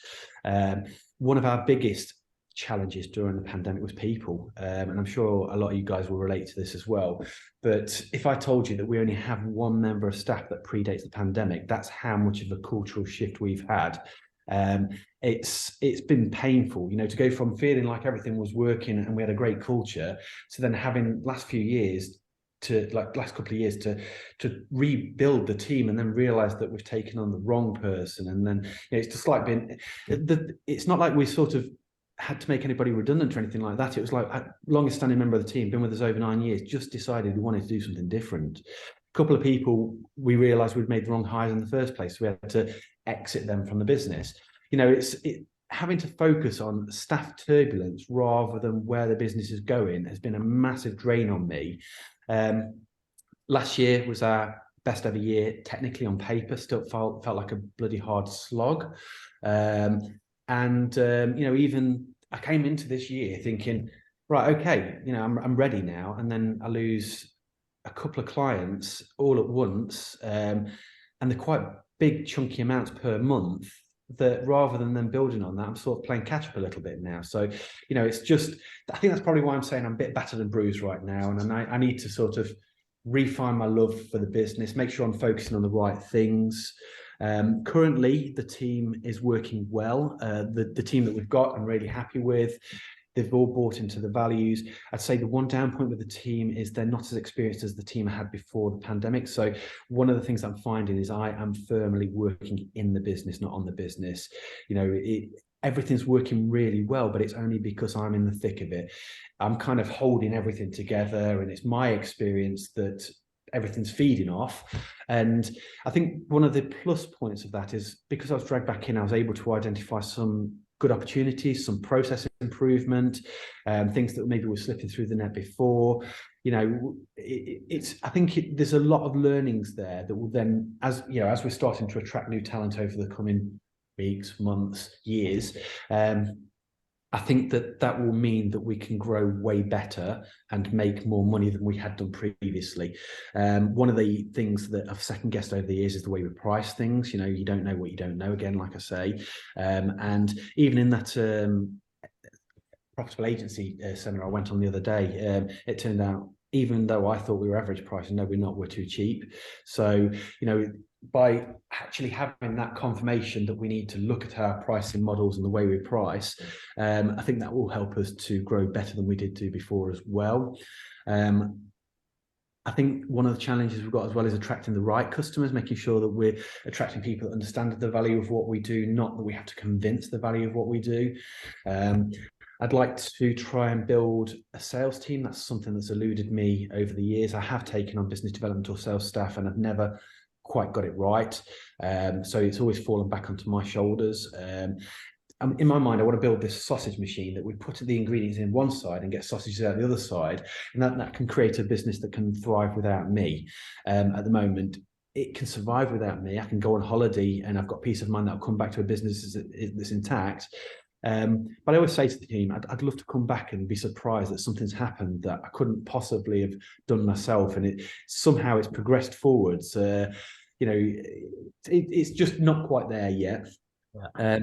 One of our biggest challenges during the pandemic was people, and I'm sure a lot of you guys will relate to this as well. But if I told you that we only have one member of staff that predates the pandemic, that's how much of a cultural shift we've had. It's been painful, to go from feeling like everything was working and we had a great culture to then having last couple of years to rebuild the team and then realize that we've taken on the wrong person. And then it's just like it's not like we sort of had to make anybody redundant or anything like that. It was like longest standing member of the team, been with us over 9 years, just decided we wanted to do something different. A couple of people, we realized we'd made the wrong hires in the first place, so we had to exit them from the business. It's having to focus on staff turbulence rather than where the business is going has been a massive drain on me. Last year was our best ever year, technically on paper, still felt like a bloody hard slog. Even I came into this year thinking, right, okay, I'm ready now. And then I lose a couple of clients all at once. And they're quite big, chunky amounts per month, that rather than them building on that, I'm sort of playing catch up a little bit now. So, it's just, I think that's probably why I'm saying I'm a bit battered and bruised right now. And I need to sort of refine my love for the business, make sure I'm focusing on the right things. Currently, the team is working well. The team that we've got, I'm really happy with. They've all bought into the values. I'd say the one down point with the team is they're not as experienced as the team I had before the pandemic. So one of the things I'm finding is I am firmly working in the business, not on the business. everything's working really well, but it's only because I'm in the thick of it. I'm kind of holding everything together, and it's my experience that everything's feeding off. And I think one of the plus points of that is because I was dragged back in, I was able to identify some good opportunities, some process improvement, things that maybe were slipping through the net before. You know, there's a lot of learnings there that will then, as you know, as we're starting to attract new talent over the coming weeks, months, years, I think that will mean that we can grow way better and make more money than we had done previously. One of the things that I've second guessed over the years is the way we price things. You know, you don't know what you don't know, again, like I say. And even in that profitable agency seminar I went on the other day, it turned out, even though I thought we were average price, no, we're not, we're too cheap. So, you know, by actually having that confirmation that we need to look at our pricing models and the way we price, I think that will help us to grow better than we did do before as well. I think one of the challenges we've got as well is attracting the right customers, making sure that we're attracting people that understand the value of what we do, not that we have to convince the value of what we do. I'd like to try and build a sales team. That's something that's eluded me over the years. I have taken on business development or sales staff, and I've never quite got it right. So it's always fallen back onto my shoulders. In my mind, I want to build this sausage machine that we put the ingredients in one side and get sausages out the other side, and that can create a business that can thrive without me. At the moment, it can survive without me. I can go on holiday and I've got peace of mind that I'll come back to a business that's intact. But I always say to the team, I'd love to come back and be surprised that something's happened that I couldn't possibly have done myself, and it's progressed forwards. You know, it's just not quite there yet. Yeah.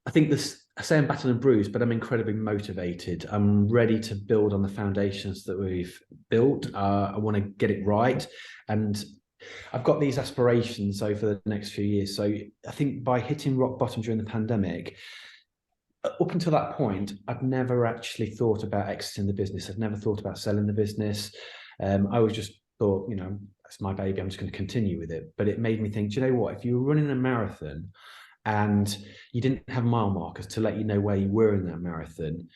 I think I say I'm battered and bruised, but I'm incredibly motivated. I'm ready to build on the foundations that we've built. I want to get it right, and I've got these aspirations over the next few years. So I think by hitting rock bottom during the pandemic, up until that point, I'd never actually thought about exiting the business. I'd never thought about selling the business. I always just thought, you know, that's my baby, I'm just going to continue with it. But it made me think, do you know what? If you were running a marathon and you didn't have mile markers to let you know where you were in that marathon,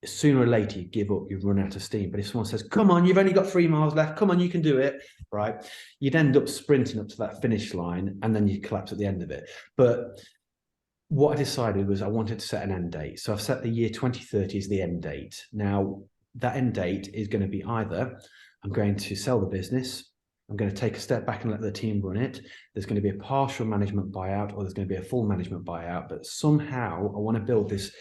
sooner or later you give up, you've run out of steam. But if someone says, come on, you've only got 3 miles left, come on, you can do it, right? You'd end up sprinting up to that finish line, and then you collapse at the end of it. But what I decided was I wanted to set an end date. So I've set the year 2030 as the end date. Now, that end date is going to be either I'm going to sell the business, I'm going to take a step back and let the team run it. There's going to be a partial management buyout, or there's going to be a full management buyout. But somehow I want to build this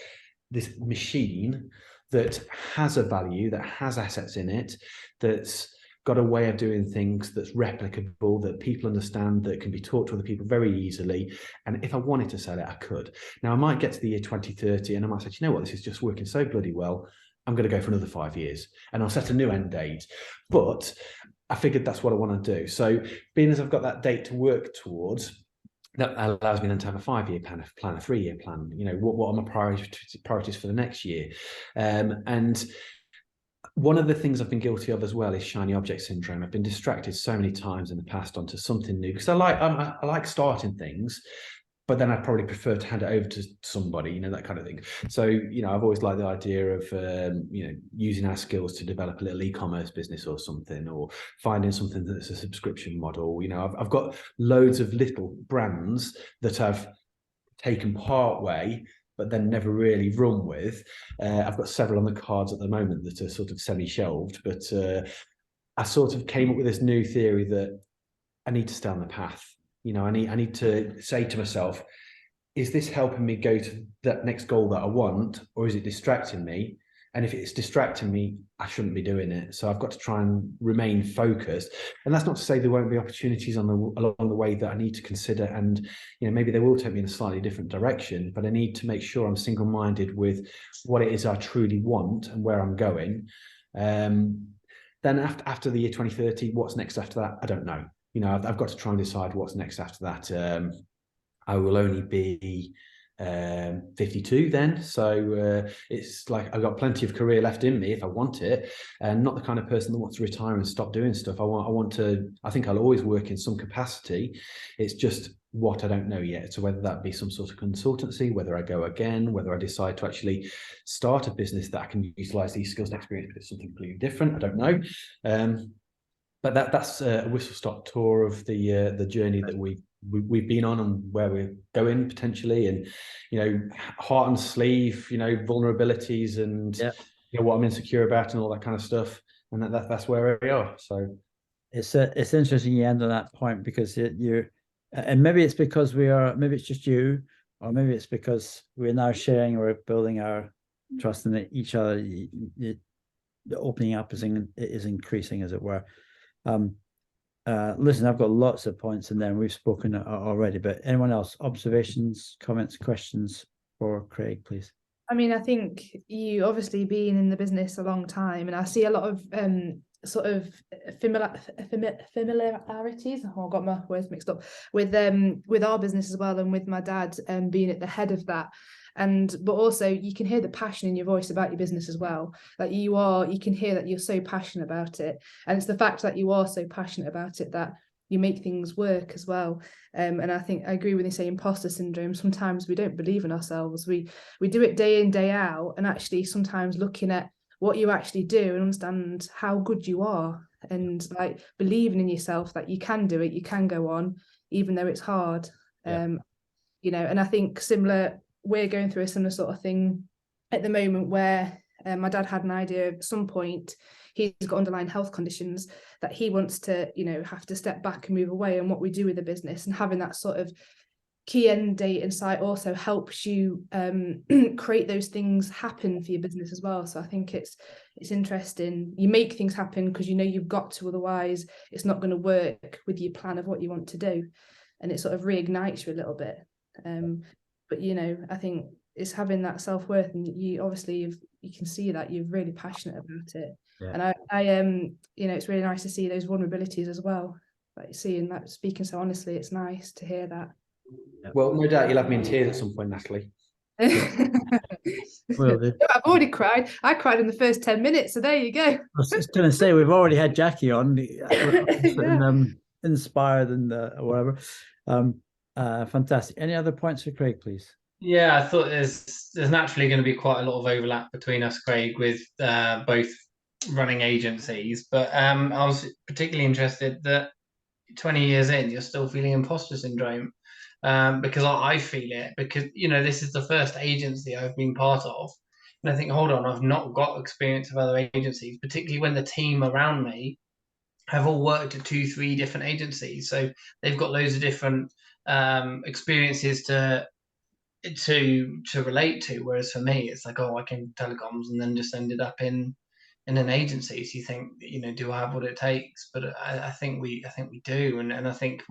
machine that has a value, that has assets in it, that's got a way of doing things that's replicable, that people understand, that can be taught to other people very easily. And if I wanted to sell it, I could. Now, I might get to the year 2030 and I might say, you know what, this is just working so bloody well, I'm going to go for another 5 years and I'll set a new end date. But I figured that's what I want to do. So being as I've got that date to work towards, that allows me then to have a 5-year plan, a 3-year plan. You know, what are my priorities for the next year? And one of the things I've been guilty of as well is shiny object syndrome. I've been distracted so many times in the past onto something new, because I like starting things, but then I'd probably prefer to hand it over to somebody, you know, that kind of thing. So, you know, I've always liked the idea of, you know, using our skills to develop a little e-commerce business or something, or finding something that's a subscription model. You know, I've got loads of little brands that I've taken part way, but then never really run with. I've got several on the cards at the moment that are sort of semi-shelved, but I sort of came up with this new theory that I need to stay on the path. You know, I need to say to myself, is this helping me go to that next goal that I want, or is it distracting me? And if it's distracting me, I shouldn't be doing it. So I've got to try and remain focused. And that's not to say there won't be opportunities along the way that I need to consider. And, you know, maybe they will take me in a slightly different direction, but I need to make sure I'm single-minded with what it is I truly want and where I'm going. Then after the year 2030, what's next after that? I don't know. You know, I've got to try and decide what's next after that. I will only be 52 then, so it's like I've got plenty of career left in me if I want it, and not the kind of person that wants to retire and stop doing stuff. I think I'll always work in some capacity. It's just what I don't know yet. So whether that be some sort of consultancy, whether I go again, whether I decide to actually start a business that I can utilize these skills and experience, but it's something completely different, I don't know. But that's a whistle-stop tour of the journey that we've been on and where we're going potentially, and heart and sleeve, vulnerabilities and what I'm insecure about and all that kind of stuff, and that's where we are. So it's interesting you end on that point, because you're, and maybe it's because maybe it's just you, or maybe it's because we're now sharing, we're building our trust in each other. The opening up is increasing, as it were. Listen, I've got lots of points in there, and we've spoken already, but anyone else, observations, comments, questions for Craig, please? I mean, I think you obviously been in the business a long time, and I see a lot of sort of familiarities. Oh, I got my words mixed up with our business as well, and with my dad being at the head of that. But also you can hear the passion in your voice about your business as well. Like you can hear that you're so passionate about it, and it's the fact that you are so passionate about it that you make things work as well. And I think I agree when they say imposter syndrome. Sometimes we don't believe in ourselves. We do it day in, day out, and actually sometimes looking at what you actually do and understand how good you are, and like believing in yourself that you can do it, you can go on, even though it's hard. And I think we're going through a similar sort of thing at the moment, where my dad had an idea at some point. He's got underlying health conditions that he wants to, have to step back and move away, and what we do with the business, and having that sort of key end date in sight also helps you create those things happen for your business as well. So I think it's interesting. You make things happen because you've got to, otherwise it's not going to work with your plan of what you want to do, and it sort of reignites you a little bit. But I think it's having that self-worth, and you obviously you can see that you're really passionate about it. And I it's really nice to see those vulnerabilities as well, like seeing that, speaking so honestly. It's nice to hear that. Well, no doubt you'll have me in tears at some point, Natalie. Will do. I've already cried. I cried in the first 10 minutes, so there you go. I was just going to say, we've already had Jackie on, inspired and whatever. Fantastic. Any other points for Craig, please? Yeah, I thought there's naturally going to be quite a lot of overlap between us, Craig, with both running agencies. But I was particularly interested that 20 years in, you're still feeling imposter syndrome, because I feel it, because this is the first agency I've been part of, and I think, hold on, I've not got experience of other agencies, particularly when the team around me have all worked at 2-3 different agencies, so they've got loads of different experiences to relate to, whereas for me it's like, I came to telecoms and then just ended up in an agency. So you think, do I have what it takes? But I think we do, and I think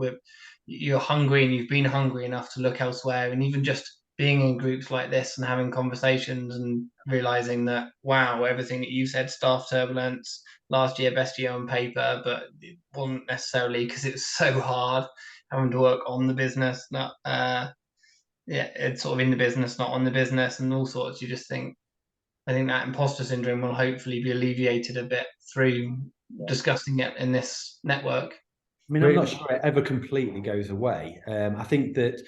you're hungry, and you've been hungry enough to look elsewhere, and even just being in groups like this and having conversations and realizing that, wow, everything that you said, staff turbulence, last year best year on paper, but it wasn't necessarily, because it was so hard having to work on the business, not it's sort of in the business, not on the business, and all sorts. You just think, I think that imposter syndrome will hopefully be alleviated a bit through discussing it in this network. I mean, I'm not sure it ever completely goes away. I think that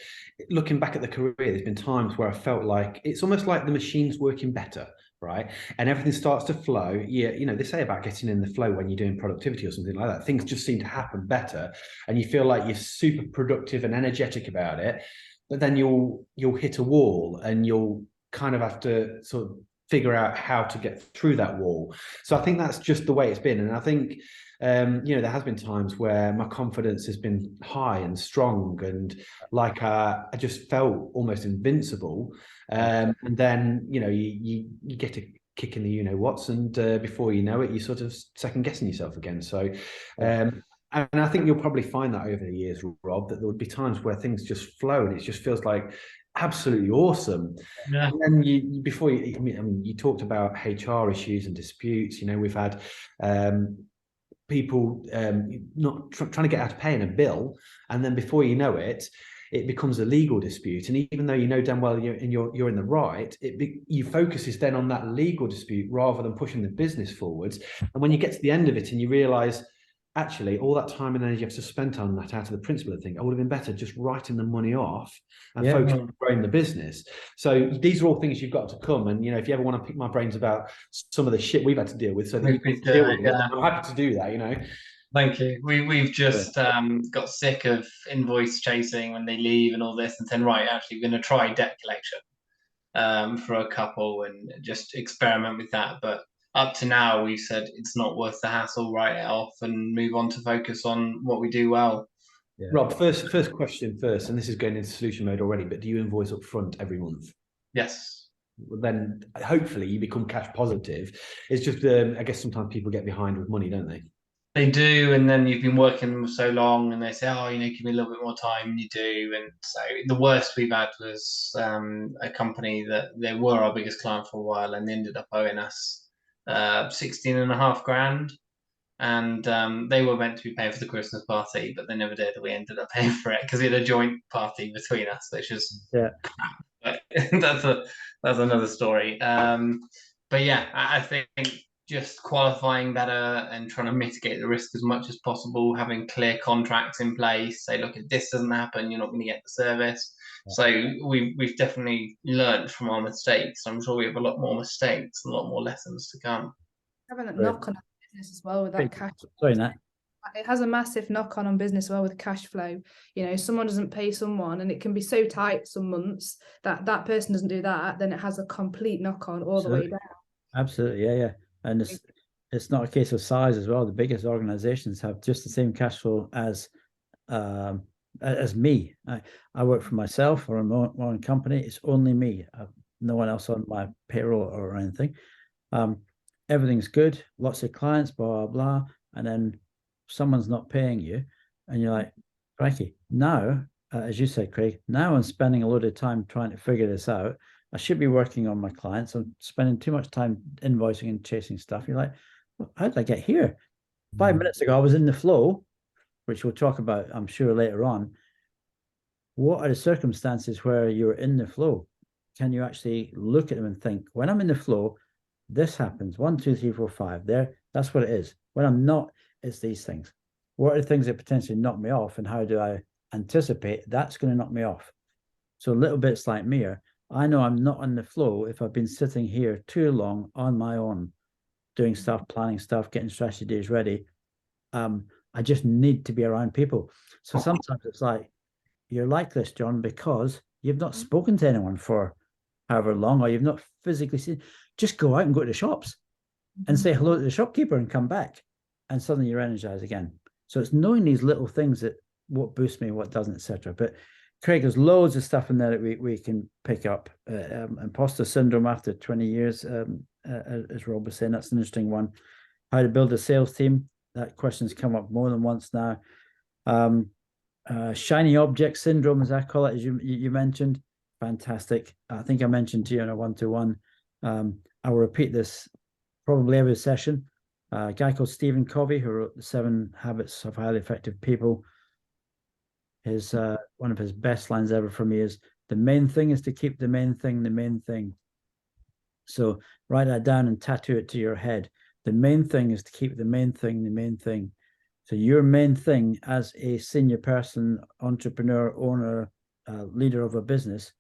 looking back at the career, there's been times where I felt like it's almost like the machine's working better, right? And everything starts to flow. Yeah, they say about getting in the flow when you're doing productivity or something like that. Things just seem to happen better, and you feel like you're super productive and energetic about it. But then you'll hit a wall, and you'll kind of have to sort of figure out how to get through that wall. So I think that's just the way it's been. And I think, there has been times where my confidence has been high and strong, and like I just felt almost invincible. And then, you get a kick in the whats, and before you know it, you're sort of second guessing yourself again. So, and I think you'll probably find that over the years, Rob, that there would be times where things just flow, and it just feels like absolutely awesome. Yeah. And then you talked about HR issues and disputes. We've had people not trying to get out of paying a bill, and then before you know it, it becomes a legal dispute. And even though you know damn well you're in the right, your focus is then on that legal dispute rather than pushing the business forwards. And when you get to the end of it and you realize, actually, all that time and energy I've just spent on that out of the principle of the thing, I would have been better just writing the money off and focusing on growing the business. So these are all things you've got to come. And, if you ever want to pick my brains about some of the shit we've had to deal with, so that you can deal with it, I'm happy to do that, Thank you. We've just got sick of invoice chasing when they leave and all this, and saying, right, actually, we're going to try debt collection for a couple and just experiment with that. But up to now, we've said it's not worth the hassle, write it off and move on to focus on what we do well. Yeah. Rob, first question first, and this is going into solution mode already, but do you invoice up front every month? Yes. Well, then hopefully you become cash positive. It's just, I guess sometimes people get behind with money, don't they? They do, and then you've been working so long and they say, oh, give me a little bit more time, and you do. And so the worst we've had was a company that they were our biggest client for a while, and they ended up owing us 16.5 grand, and they were meant to be paying for the Christmas party, but they never did. We ended up paying for it because we had a joint party between us, which is but that's another story. But yeah, I think just qualifying better and trying to mitigate the risk as much as possible, having clear contracts in place, say, look, if this doesn't happen, you're not going to get the service. So we've definitely learned from our mistakes. I'm sure we have a lot more mistakes and a lot more lessons to come. Having that knock on business as well with that cash. Sorry, Nat. It has a massive knock on business as well with cash flow. Someone doesn't pay someone, and it can be so tight some months that that person doesn't do that, then it has a complete knock on all the way down. Absolutely, yeah. And it's not a case of size as well. The biggest organizations have just the same cash flow as me. I work for myself or my own company. It's only me. No one else on my payroll or anything. Everything's good. Lots of clients, blah, blah, blah. And then someone's not paying you. And you're like, crikey. Now, as you said, Craig, now I'm spending a load of time trying to figure this out. I should be working on my clients. I'm spending too much time invoicing and chasing stuff. You're like, well, how did I get here? 5 minutes ago, I was in the flow, which we'll talk about, I'm sure, later on. What are the circumstances where you're in the flow? Can you actually look at them and think, when I'm in the flow, this happens, 1, 2, 3, 4, 5, there, that's what it is. When I'm not, it's these things. What are the things that potentially knock me off, and how do I anticipate that's going to knock me off? So little bits like me are, I know I'm not on the flow if I've been sitting here too long on my own, doing stuff, planning stuff, getting strategy days ready. I just need to be around people. So sometimes it's like, you're like this, John, because you've not spoken to anyone for however long, or you've not physically seen. Just go out and go to the shops and say hello to the shopkeeper and come back, and suddenly you're energized again. So it's knowing these little things that what boosts me, what doesn't, etc. But Craig, there's loads of stuff in there that we can pick up. Imposter syndrome after 20 years, as Rob was saying, that's an interesting one. How to build a sales team. That question's come up more than once now. Shiny object syndrome, as I call it, as you mentioned. Fantastic. I think I mentioned to you in a one-to-one. I will repeat this probably every session. A guy called Stephen Covey, who wrote The 7 Habits of Highly Effective People. His one of his best lines ever for me is, the main thing is to keep the main thing the main thing. So write that down and tattoo it to your head. The main thing is to keep the main thing the main thing. So your main thing as a senior person, entrepreneur, owner, leader of a business,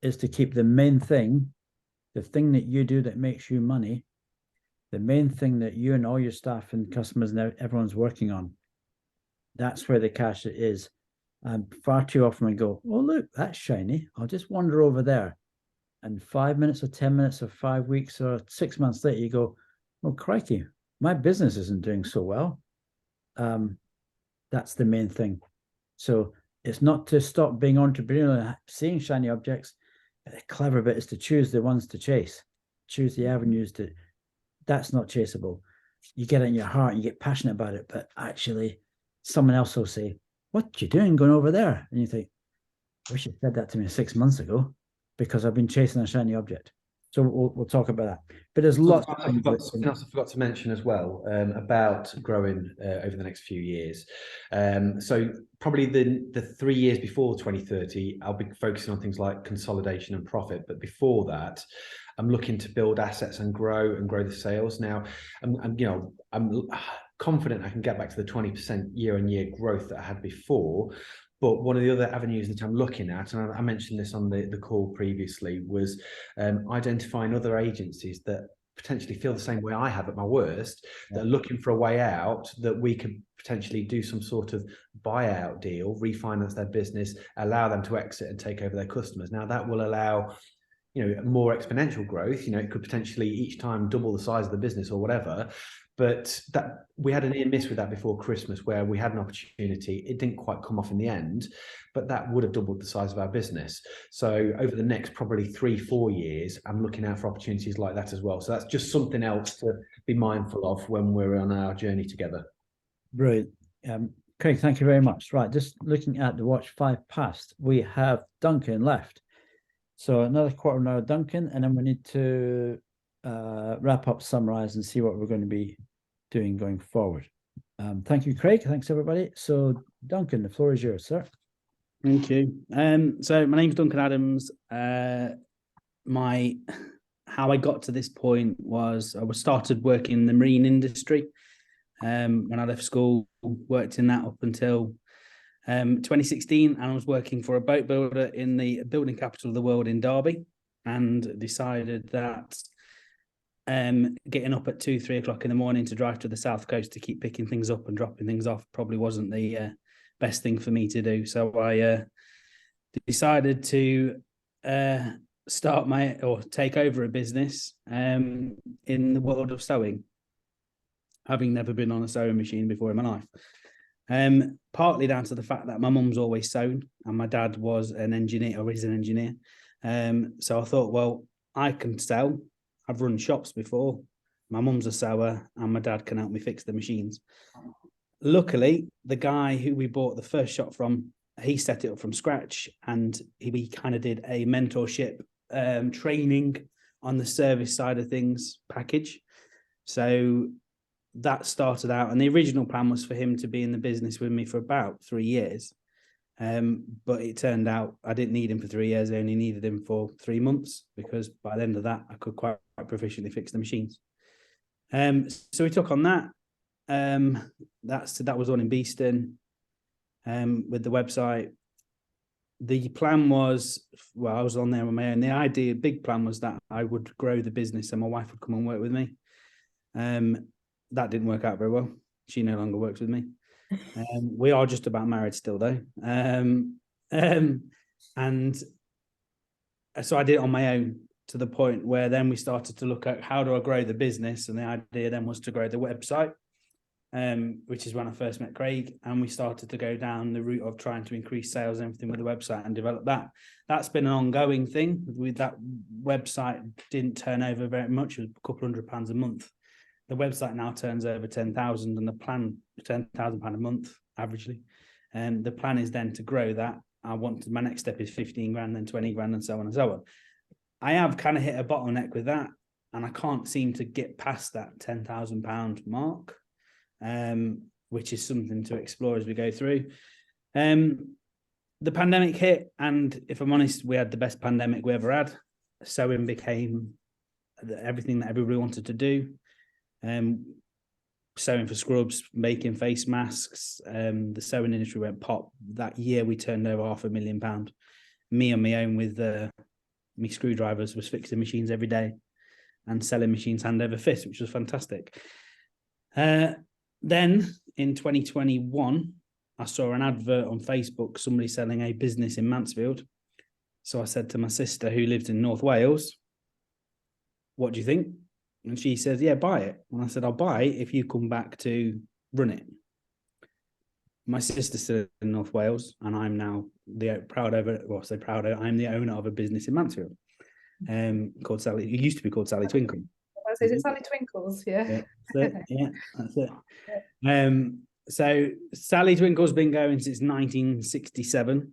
is to keep the main thing, the thing that you do that makes you money, the main thing that you and all your staff and customers and everyone's working on. That's where the cash is. Far too often we go, oh, look, that's shiny. I'll just wander over there. And 5 minutes or 10 minutes or 5 weeks or 6 months later, you go, oh, crikey, my business isn't doing so well. That's the main thing. So it's not to stop being entrepreneurial and seeing shiny objects. The clever bit is to choose the ones to chase, choose the avenues to, that's not chaseable. You get it in your heart and you get passionate about it, but actually someone else will say, what you doing going over there? And you think, I wish you said that to me 6 months ago, because I've been chasing a shiny object. So we'll talk about that. But there's Something lots of I things forgot, that- something else I forgot to mention as well, about growing over the next few years. So probably the 3 years before 2030, I'll be focusing on things like consolidation and profit. But before that, I'm looking to build assets and grow the sales. Now, I'm confident I can get back to the 20% year-on-year growth that I had before. But one of the other avenues that I'm looking at, and I mentioned this on the call previously, was identifying other agencies that potentially feel the same way I have at my worst, that are looking for a way out, that we could potentially do some sort of buyout deal, refinance their business, allow them to exit and take over their customers. Now, that will allow more exponential growth. It could potentially each time double the size of the business or whatever. But that we had a near miss with that before Christmas, where we had an opportunity. It didn't quite come off in the end, but that would have doubled the size of our business. So over the next probably 3-4 years, I'm looking out for opportunities like that as well. So that's just something else to be mindful of when we're on our journey together. Brilliant. Craig, thank you very much. Right, just looking at the watch 5 past, we have Duncan left. So another quarter of an hour, Duncan, and then we need to wrap up, summarize, and see what we're going to be doing going forward. Thank you, Craig. Thanks, everybody. So, Duncan, the floor is yours, sir. Thank you. So my name's Duncan Adams. How I got to this point was I started working in the marine industry. When I left school, worked in that up until 2016, and I was working for a boat builder in the building capital of the world in Derby, and decided that getting up at 2-3 o'clock in the morning to drive to the south coast to keep picking things up and dropping things off probably wasn't the best thing for me to do. So I decided to take over a business in the world of sewing, having never been on a sewing machine before in my life. Partly down to the fact that my mum's always sewn and my dad was an engineer, or is an engineer. So I thought, well, I can sew. I've run shops before. My mum's a sewer and my dad can help me fix the machines. Luckily, the guy who we bought the first shop from, he set it up from scratch, and we kind of did a mentorship training on the service side of things package. So that started out, and the original plan was for him to be in the business with me for about 3 years. But it turned out I didn't need him for 3 years. I only needed him for 3 months, because by the end of that, I could quite proficiently fix the machines. So we took on that. That was on in Beeston with the website. The plan was, well, I was on there on my own. The big plan was that I would grow the business and my wife would come and work with me. That didn't work out very well. She no longer works with me. We are just about married still, though. And so I did it on my own, to the point where then we started to look at how do I grow the business, and the idea then was to grow the website, which is when I first met Craig, and we started to go down the route of trying to increase sales and everything with the website and develop that. That's been an ongoing thing. With that website didn't turn over very much. It was a couple £100 a month. The website now turns over 10,000, and the plan £10,000 a month averagely. And the plan is then to grow that. My next step is 15 grand, then 20 grand, and so on and so on. I have kind of hit a bottleneck with that, and I can't seem to get past that £10,000 mark, which is something to explore as we go through. The pandemic hit, and if I'm honest, we had the best pandemic we ever had. Sewing became everything that everybody wanted to do. Sewing for scrubs, making face masks. The sewing industry went pop. That year we turned over £500,000. Me on my own with me screwdrivers was fixing machines every day and selling machines hand over fist, which was fantastic. Then in 2021, I saw an advert on Facebook, somebody selling a business in Mansfield. So I said to my sister, who lived in North Wales, what do you think? And she says, yeah, buy it. And I said, I'll buy it if you come back to run it. My sister's still in North Wales, and I'm now I'm the owner of a business in Mansfield called Sally. It used to be called Sally Twinkle. Is it Sally Twinkles? Yeah. That's it. So Sally Twinkle's been going since 1967.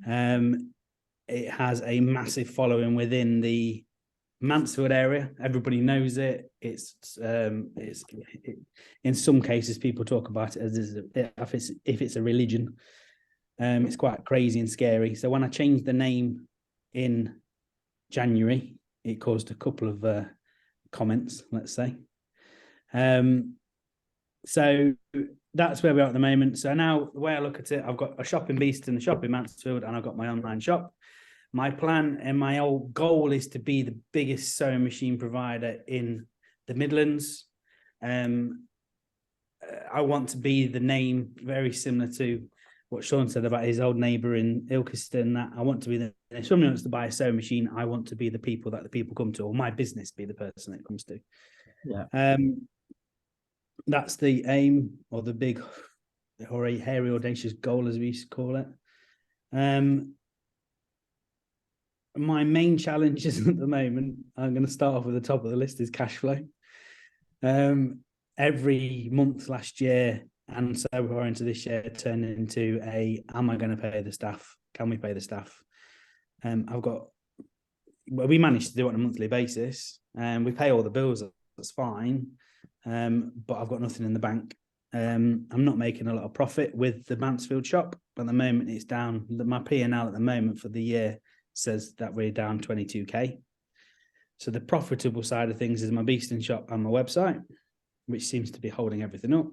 It has a massive following within the Mansfield area, everybody knows it. It's in some cases people talk about it as if it's a religion. It's quite crazy and scary. So when I changed the name in January, it caused a couple of comments, let's say. So that's where we are at the moment. So now the way I look at it, I've got a shop in Beeston, a shop in Mansfield, and I've got my online shop. My plan and my old goal is to be the biggest sewing machine provider in the Midlands. I want to be the name very similar to what Sean said about his old neighbour in Ilkeston, that I want to be the, if someone wants to buy a sewing machine, I want to be the people that the people come to, or my business be the person it comes to. Yeah. That's the aim, or the big, or a hairy, audacious goal, as we used to call it. My main challenges at the moment, I'm going to start off with the top of the list, is cash flow. Every month last year and so far into this year turned into am I going to pay the staff? Can we pay the staff? We managed to do it on a monthly basis, and we pay all the bills. That's fine, but I've got nothing in the bank. I'm not making a lot of profit with the Mansfield shop at the moment. It's down. My P&L at the moment for the year says that we're down 22k. So the profitable side of things is my Beeston shop and my website, which seems to be holding everything up.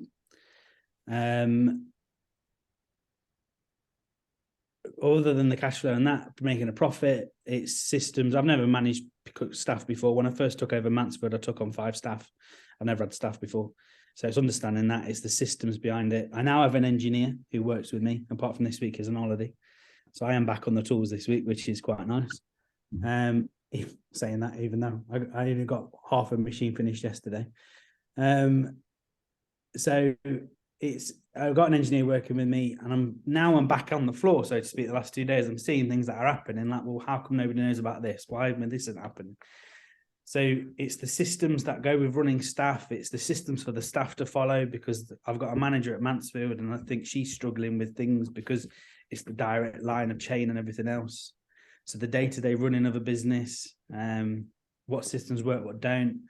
Other than the cash flow and that, making a profit, it's systems. I've never managed staff before. When I first took over Mansfield, I took on 5 staff. I've never had staff before. So it's understanding that, it's the systems behind it. I now have an engineer who works with me, apart from this week he's on holiday. So I am back on the tools this week, which is quite nice. Saying that, even though I only got half a machine finished yesterday. So I've got an engineer working with me, and I'm back on the floor, so to speak. The last 2 days, I'm seeing things that are happening. Like, well, how come nobody knows about this? Why this isn't happening? So it's the systems that go with running staff. It's the systems for the staff to follow, because I've got a manager at Mansfield, and I think she's struggling with things because it's the direct line of chain and everything else. So the day-to-day running of a business, what systems work, what don't.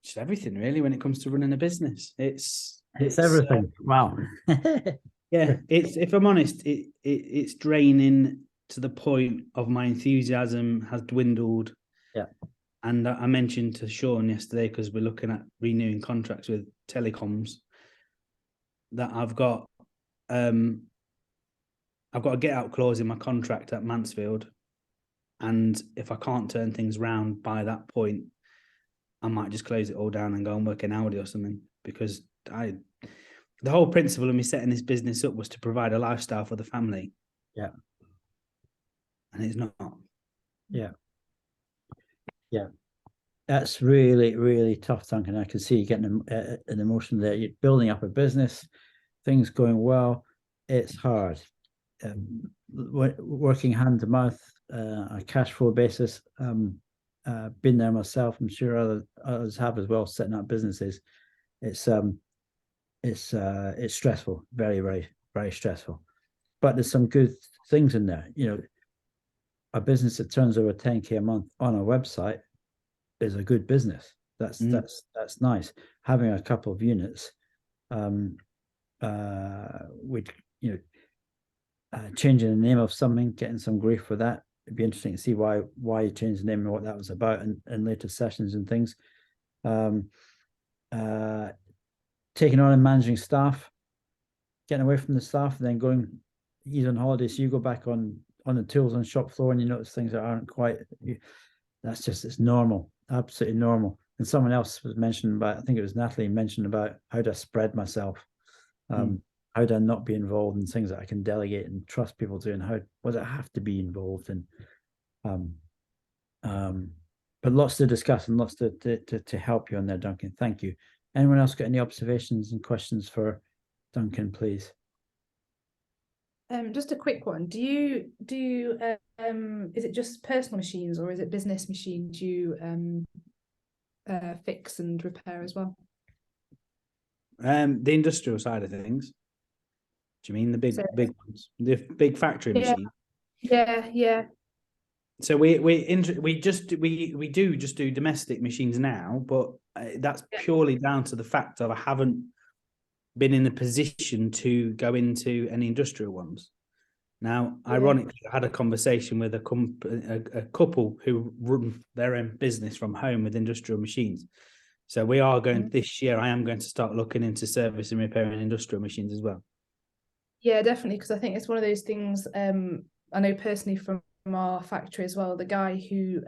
Just everything, really, when it comes to running a business. It's everything. Wow. Yeah, if I'm honest, it's draining to the point of my enthusiasm has dwindled. Yeah. And I mentioned to Sean yesterday, because we're looking at renewing contracts with telecoms, that I've got a get out clause in my contract at Mansfield, and if I can't turn things round by that point, I might just close it all down and go and work in Audi or something, because the whole principle of me setting this business up was to provide a lifestyle for the family. Yeah. And it's not. Yeah. Yeah. That's really, really tough, Duncan. I can see you getting an emotion there. You're building up a business, things going well. It's hard. Working hand to mouth on a cash flow basis. Been there myself. I'm sure others have as well, setting up businesses. It's stressful, very, very, very stressful. But there's some good things in there. You know, a business that turns over 10k a month on a website is a good business. That's nice. Having a couple of units, changing the name of something, getting some grief for that. It'd be interesting to see why you changed the name and what that was about in later sessions and things. Taking on and managing staff, getting away from the staff, and then going, he's on holiday, so you go back on the tools on shop floor, and you notice things that aren't quite. It's normal, absolutely normal. And someone else was mentioned about, I think it was Natalie mentioned about how to spread myself. How do I not be involved in things that I can delegate and trust people to, and what do I have to be involved in? But lots to discuss and lots to help you on there, Duncan. Thank you. Anyone else got any observations and questions for Duncan, please? Just a quick one. Do you is it just personal machines, or is it business machines you fix and repair as well? The industrial side of things. Do you mean the big ones, the big factory machine? Yeah. So we just do domestic machines now, but that's purely down to the fact of I haven't been in a position to go into any industrial ones. Now, ironically, I had a conversation with a couple who run their own business from home with industrial machines. So we are going this year. I am going to start looking into service and repairing industrial machines as well. Yeah, definitely, because I think it's one of those things. I know personally from our factory as well, the guy who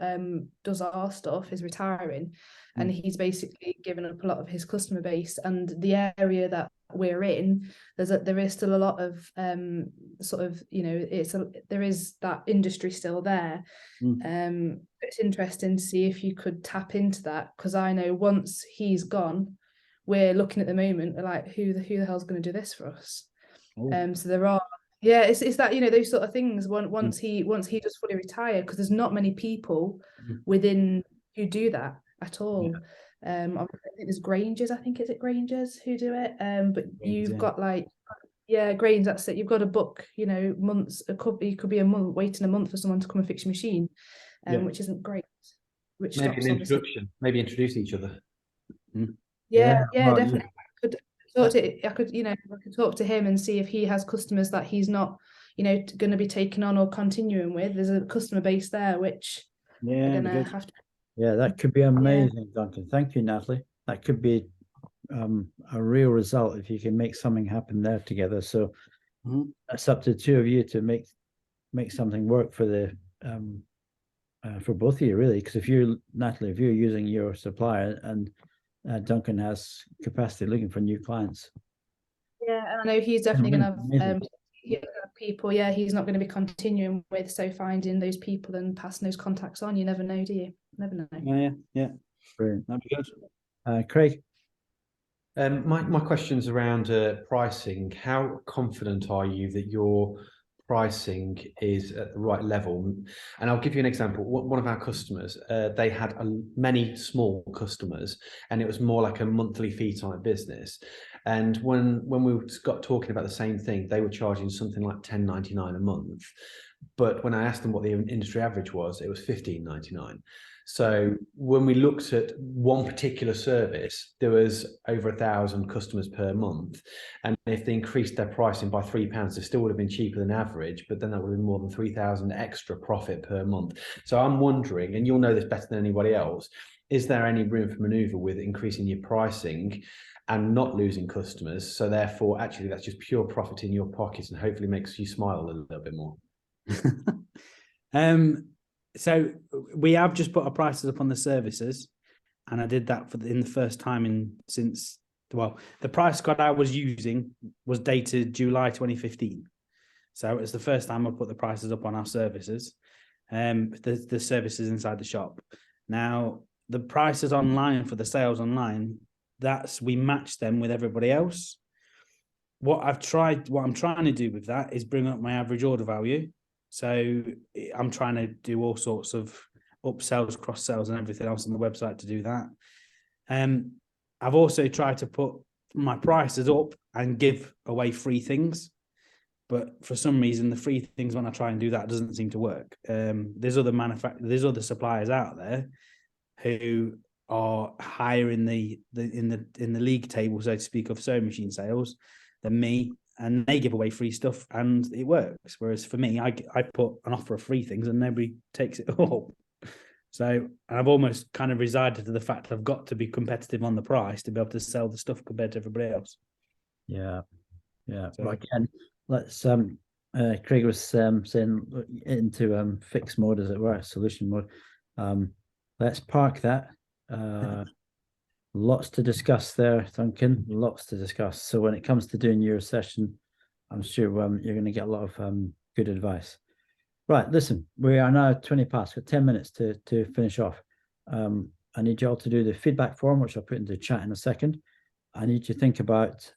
does our stuff is retiring, and he's basically given up a lot of his customer base. And the area that we're in, there is still a lot of sort of, you know, there is that industry still there. It's interesting to see if you could tap into that, because I know once he's gone, we're looking at the moment, we're like, who the hell's going to do this for us? So there are, it's that, you know, those sort of things. Once he does fully retire, because there's not many people within who do that at all. I think there's Grangers. I think is it Grangers who do it. But you've got like, Grains. That's it. You've got to book, you know, months. It could be a month, waiting a month for someone to come and fix your machine, which isn't great. Which maybe stops, an obviously. introduction. Maybe introduce each other. Yeah, definitely. I could talk to him and see if he has customers that he's not, you know, going to be taking on or continuing with. There's a customer base there which they're going to have to. Yeah, that could be amazing, Duncan. Thank you, Natalie. That could be a real result if you can make something happen there together. So it's up to the two of you to make something work for the for both of you, really. Because if you're Natalie, if you're using your supplier and Duncan has capacity looking for new clients. Yeah, and I know he's definitely going to have people. Yeah, he's not going to be continuing with. So finding those people and passing those contacts on, you never know, do you? Never know. Yeah. Brilliant. That'd be good. Craig. My question's around pricing. How confident are you that your pricing is at the right level? And I'll give you an example. One of our customers, they had many small customers, and it was more like a monthly fee type business. And when we got talking about the same thing, they were charging something like $10.99 a month. But when I asked them what the industry average was, it was $15.99. So when we looked at one particular service, there was over 1,000 customers per month. And if they increased their pricing by £3, they still would have been cheaper than average, but then that would have been more than 3,000 extra profit per month. So I'm wondering, and you'll know this better than anybody else, is there any room for maneuver with increasing your pricing and not losing customers? So therefore, actually, that's just pure profit in your pockets and hopefully makes you smile a little bit more. So we have just put our prices up on the services, and I did that in the first time since the price card I was using was dated July 2015. So it's the first time I put the prices up on our services, the services inside the shop. Now the prices online for the sales online, we match them with everybody else. What I'm trying to do with that is bring up my average order value. So I'm trying to do all sorts of upsells, cross sells, and everything else on the website to do that. I've also tried to put my prices up and give away free things, but for some reason, the free things when I try and do that doesn't seem to work. There's other suppliers out there who are higher in the league table, so to speak, of sewing machine sales than me. And they give away free stuff and it works. Whereas for me, I put an offer of free things and nobody takes it up. So I've almost kind of resided to the fact that I've got to be competitive on the price to be able to sell the stuff compared to everybody else. Yeah. So, Well, again, let's Craig was saying into fixed mode, as it were, solution mode. Let's park that. Lots to discuss there, Duncan. Lots to discuss. So when it comes to doing your session, I'm sure you're going to get a lot of good advice. Right, listen, we are now 20 past. We've got 10 minutes to finish off. I need you all to do the feedback form, which I'll put into the chat in a second. I need you to think about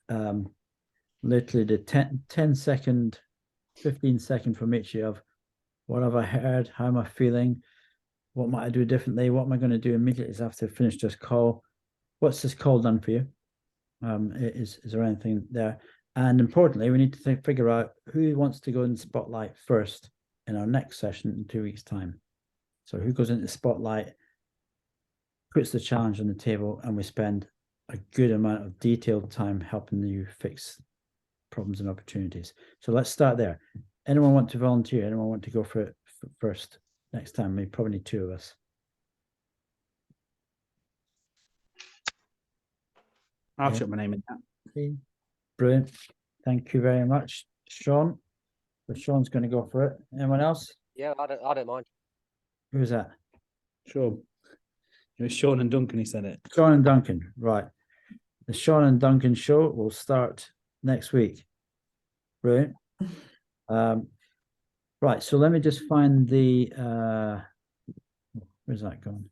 literally the 10 second, 15 second from each of what have I heard, how am I feeling, what might I do differently, what am I going to do immediately after I finish this call. What's this call done for you? Is there anything there? And importantly, we need to figure out who wants to go in the spotlight first in our next session in 2 weeks' time. So who goes into the spotlight, puts the challenge on the table, and we spend a good amount of detailed time helping you fix problems and opportunities. So let's start there. Anyone want to volunteer? Anyone want to go for it first next time? We probably need 2 of us. I'll Yeah. shut my name in that. Okay. Brilliant. Thank you very much, Sean. So Sean's going to go for it. Anyone else? Yeah, I don't mind. Who's that? Sure. It was Sean and Duncan who said it. Sean and Duncan. Right. The Sean and Duncan show will start next week. Brilliant. Right. So let me just find the where's that gone?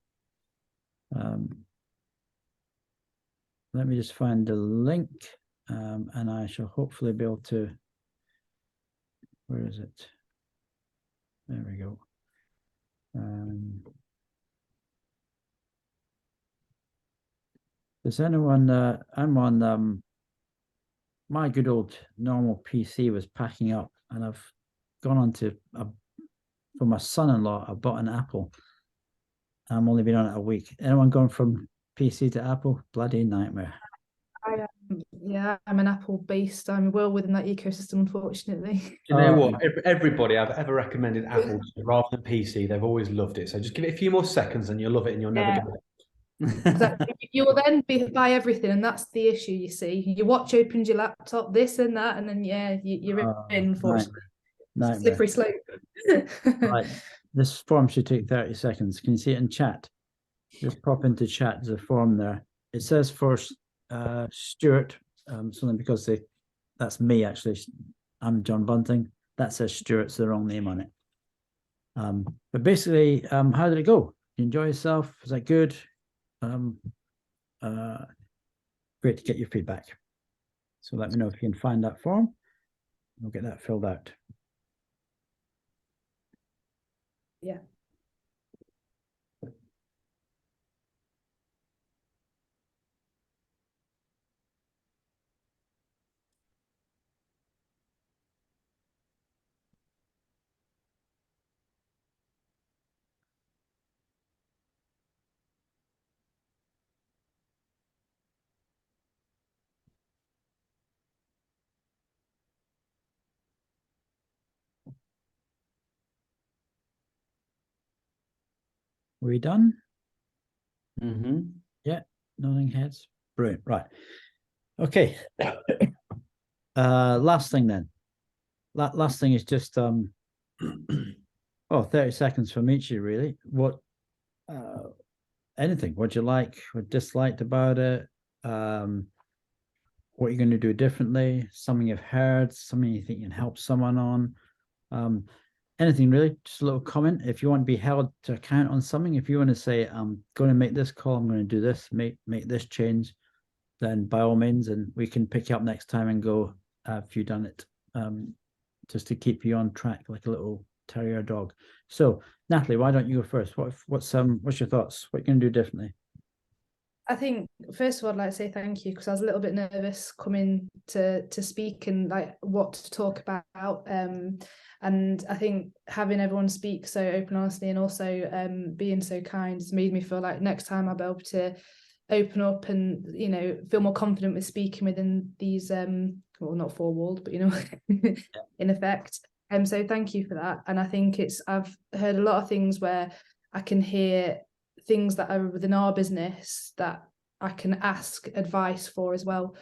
Let me just find the link, and I shall hopefully be able to. Where is it? There we go. Does anyone? I'm on. My good old normal PC was packing up, and I've gone on to for my son-in-law. I bought an Apple. I'm only been on it a week. Anyone gone from PC to Apple? Bloody nightmare. Yeah, I'm an Apple based. I'm well within that ecosystem, unfortunately. Do you know what? Everybody I've ever recommended Apple to rather than PC, they've always loved it. So just give it a few more seconds and you'll love it and you'll never get it. You will then buy everything, and that's the issue. You see, your watch opens your laptop, this and that, and then you're in. Unfortunately, Nightmare. slippery slope. Right, this form should take 30 seconds. Can you see it in chat? Just pop into chat. There's a form there. It says for Stuart, something because that's me actually. I'm John Bunting. That says Stuart's the wrong name on it. But basically, how did it go? You enjoy yourself? Was that good? Great to get your feedback. So let me know if you can find that form. We'll get that filled out. Yeah. We done? Mm-hmm. Yeah, nodding heads. Brilliant. Right. Okay. Last thing then. Last thing is just 30 seconds from each of you, really. What anything, what you like, what disliked about it, what you're going to do differently, something you've heard, something you think you can help someone on. Anything really, just a little comment. If you want to be held to account on something, if you want to say, I'm going to make this call, I'm going to do this, make this change, then by all means, and we can pick you up next time and go, have you done it? Just to keep you on track like a little terrier dog. So Natalie, why don't you go first? What's your thoughts? What are you going to do differently? I think first of all, I'd like to say thank you because I was a little bit nervous coming to speak and like what to talk about. And I think having everyone speak so open, honestly, and also being so kind has made me feel like next time I'll be able to open up and feel more confident with speaking within these well, not four-walled, but in effect. So thank you for that. And I think I've heard a lot of things where I can hear things that are within our business that I can ask advice for as well.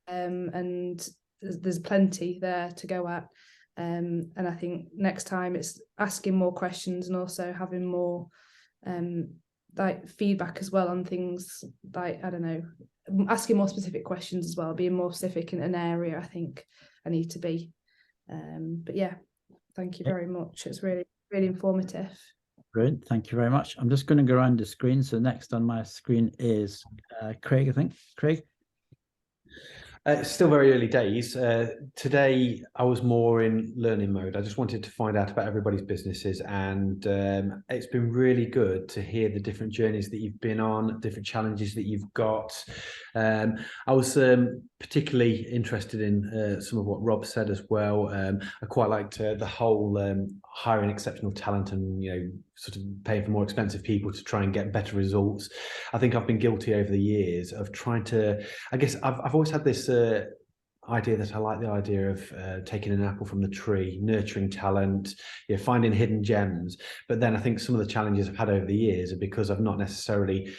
And there's plenty there to go at. And I think next time it's asking more questions and also having more like feedback as well on things like, I don't know, asking more specific questions as well, being more specific in an area I think I need to be. But yeah, thank you very much. It's really, really informative. Brilliant. Thank you very much. I'm just going to go around the screen. So next on my screen is Craig, I think. Craig? It's still very early days. Today, I was more in learning mode. I just wanted to find out about everybody's businesses, and it's been really good to hear the different journeys that you've been on, different challenges that you've got. I was particularly interested in some of what Rob said as well. I quite liked the whole hiring exceptional talent and, sort of paying for more expensive people to try and get better results. I think I've been guilty over the years of trying to, I guess I've always had this idea that I like the idea of taking an apple from the tree, nurturing talent, finding hidden gems. But then I think some of the challenges I've had over the years are because I've not necessarily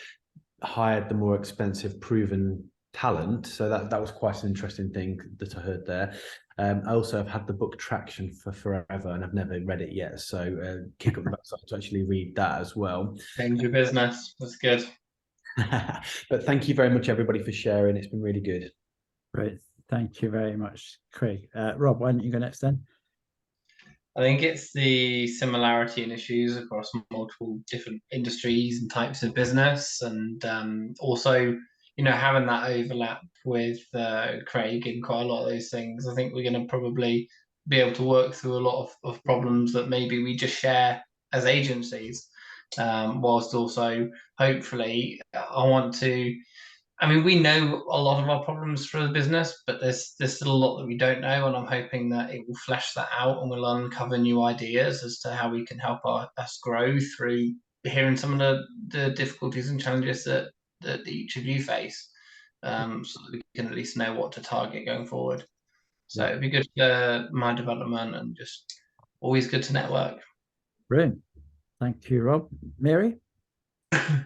hired the more expensive, proven talent. So that was quite an interesting thing that I heard there. I also have had the book Traction for forever, and I've never read it yet. So kick up the backside to actually read that as well. Change your business. That's good. But thank you very much, everybody, for sharing. It's been really good. Great. Thank you very much, Craig. Rob, why don't you go next then? I think it's the similarity in issues across multiple different industries and types of business, and also, having that overlap with Craig in quite a lot of those things. I think we're going to probably be able to work through a lot of problems that maybe we just share as agencies, whilst also, hopefully, we know a lot of our problems for the business, but there's still a lot that we don't know, and I'm hoping that it will flesh that out and we'll uncover new ideas as to how we can help us grow through hearing some of the difficulties and challenges that each of you face, so that we can at least know what to target going forward. So it'd be good for my development, and just always good to network. Brilliant. Thank you, Rob. Mary? I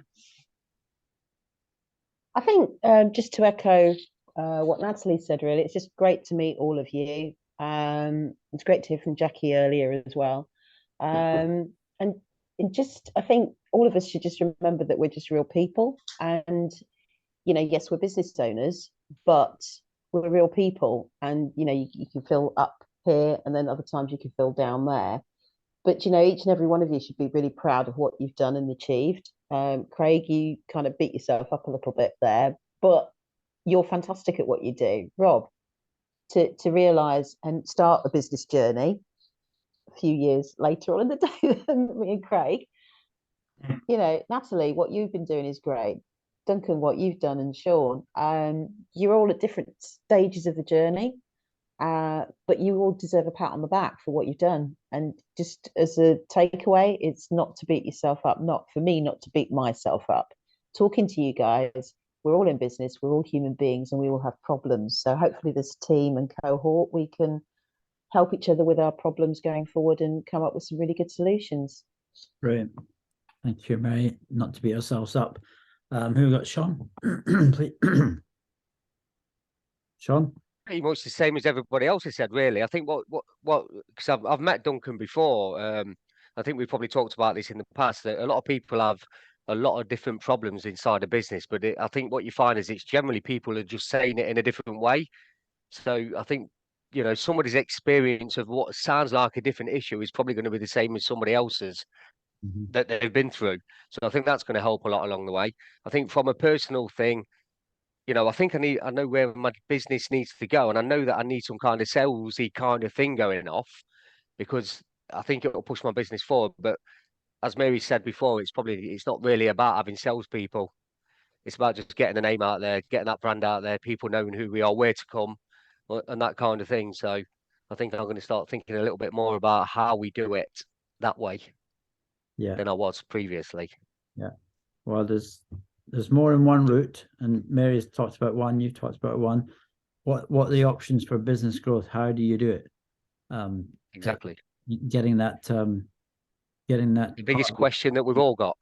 think just to echo what Natalie said, really, it's just great to meet all of you. It's great to hear from Jackie earlier as well. And I think all of us should just remember that we're just real people. And, yes, we're business owners, but we're real people. And, you can feel up here, and then other times you can feel down there. But, each and every one of you should be really proud of what you've done and achieved. Craig, you kind of beat yourself up a little bit there, but you're fantastic at what you do. Rob, to realise and start a business journey a few years later on in the day than me and Craig. Natalie, what you've been doing is great. Duncan, what you've done, and Sean, you're all at different stages of the journey. But you all deserve a pat on the back for what you've done. And just as a takeaway, it's not to beat yourself up, not for me, not to beat myself up. Talking to you guys, we're all in business, we're all human beings, and we all have problems. So hopefully this team and cohort, we can help each other with our problems going forward and come up with some really good solutions. Brilliant. Thank you, Mary. Not to beat ourselves up. Who got Sean? Please. Sean? Pretty much the same as everybody else has said, really. I think what because I've met Duncan before. I think we've probably talked about this in the past, that a lot of people have a lot of different problems inside a business, but I think what you find is it's generally people are just saying it in a different way. So I think, somebody's experience of what sounds like a different issue is probably going to be the same as somebody else's that they've been through. So I think that's going to help a lot along the way. I think from a personal thing, I think I know where my business needs to go, and I know that I need some kind of salesy kind of thing going off, because I think it will push my business forward. But as Mary said before, it's not really about having salespeople. It's about just getting the name out there, getting that brand out there, people knowing who we are, where to come, and that kind of thing. So I think I'm going to start thinking a little bit more about how we do it that way than I was previously. Yeah. Well, there's more than one route, and Mary's talked about one, you've talked about one. What are the options for business growth? How do you do it? Exactly. Getting that the biggest question that we've all got.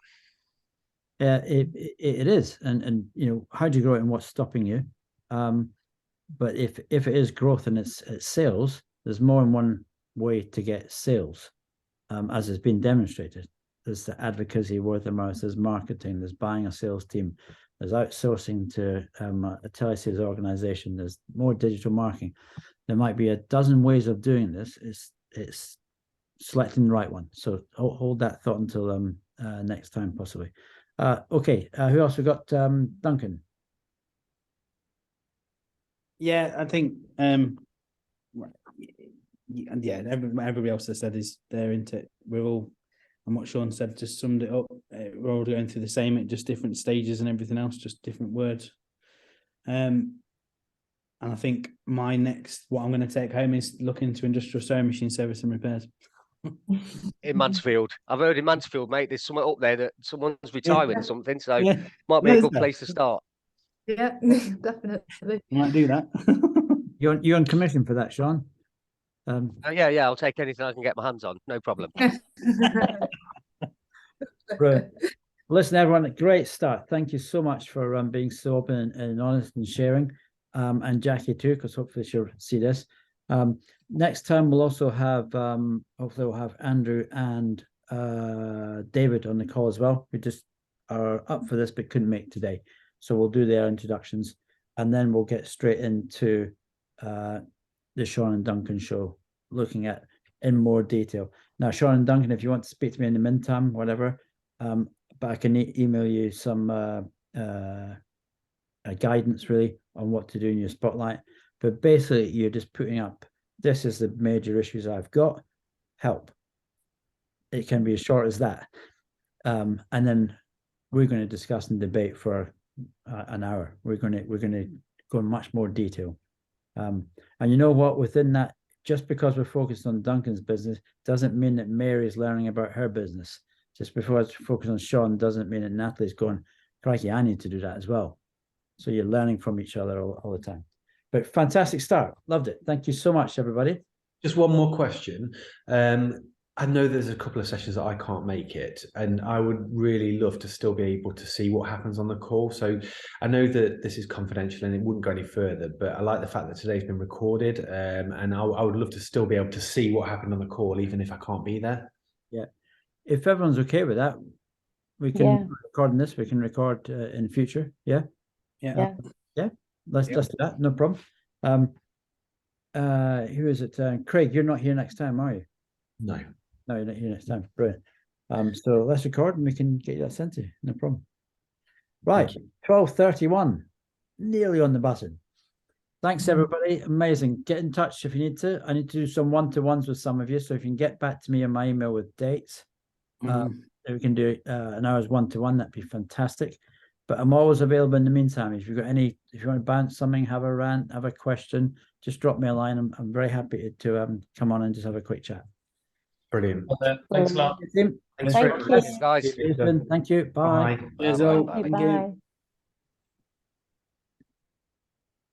It is, and how do you grow it and what's stopping you? But if it is growth and it's sales, there's more than one way to get sales, as has been demonstrated. There's the advocacy, word of mouth, there's marketing, there's buying a sales team, there's outsourcing to a telesales organization, there's more digital marketing. There might be a dozen ways of doing this. It's selecting the right one. So hold that thought until next time, possibly. Okay, who else we got? Duncan. Yeah, I think yeah, everybody else has said is they're into it. We're all, and what Sean said just summed it up. We're all going through the same at just different stages and everything else, just different words. And I think what I'm going to take home is look into industrial sewing machine service and repairs. In Mansfield. I've heard in Mansfield, mate, there's something up there that someone's retiring or something, so might be a good place to start. Yeah, definitely. Might do that. You're on commission for that, Sean. Yeah, I'll take anything I can get my hands on, no problem. Brilliant. Listen, everyone, great start. Thank you so much for being so open and honest and sharing. And Jackie too, because hopefully she'll see this. Next time we'll also have hopefully we'll have Andrew and David on the call as well, who just are up for this but couldn't make today. So we'll do their introductions and then we'll get straight into the Sean and Duncan show, looking at in more detail. Now, Sean and Duncan, if you want to speak to me in the meantime, whatever, but I can email you some guidance really on what to do in your spotlight. But basically, you're just putting up, this is the major issues I've got, help. It can be as short as that. And then we're going to discuss and debate for an hour. We're going to go in much more detail. And you know what, within that, just because we're focused on Duncan's business doesn't mean that Mary's learning about her business. Just before it's focused on Sean doesn't mean that Natalie's going, crikey, I need to do that as well. So you're learning from each other all the time. But fantastic start. Loved it. Thank you so much, everybody. Just one more question. I know there's a couple of sessions that I can't make it, and I would really love to still be able to see what happens on the call. So I know that this is confidential and it wouldn't go any further, but I like the fact that today's been recorded, and I would love to still be able to see what happened on the call, even if I can't be there. Yeah. If everyone's okay with that, we can record this. We can record in future. Yeah. Yeah. Let's do that. No problem. Who is it? Craig, you're not here next time, are you? No. No, you're not here next time. Brilliant. So let's record and we can get you that sent to you. No problem. Right. 12:31. Nearly on the button. Thanks, everybody. Amazing. Get in touch if you need to. I need to do some one-to-ones with some of you. So if you can get back to me on my email with dates, we can do an hour's one-to-one. That'd be fantastic. But I'm always available in the meantime. If you want to bounce something, have a rant, have a question, just drop me a line. I'm very happy to come on and just have a quick chat. Brilliant. Thanks a lot. Thank you. Guys. Thank you. Bye. Bye. Cheers, Bye, all. bye, bye. Thank you. Bye.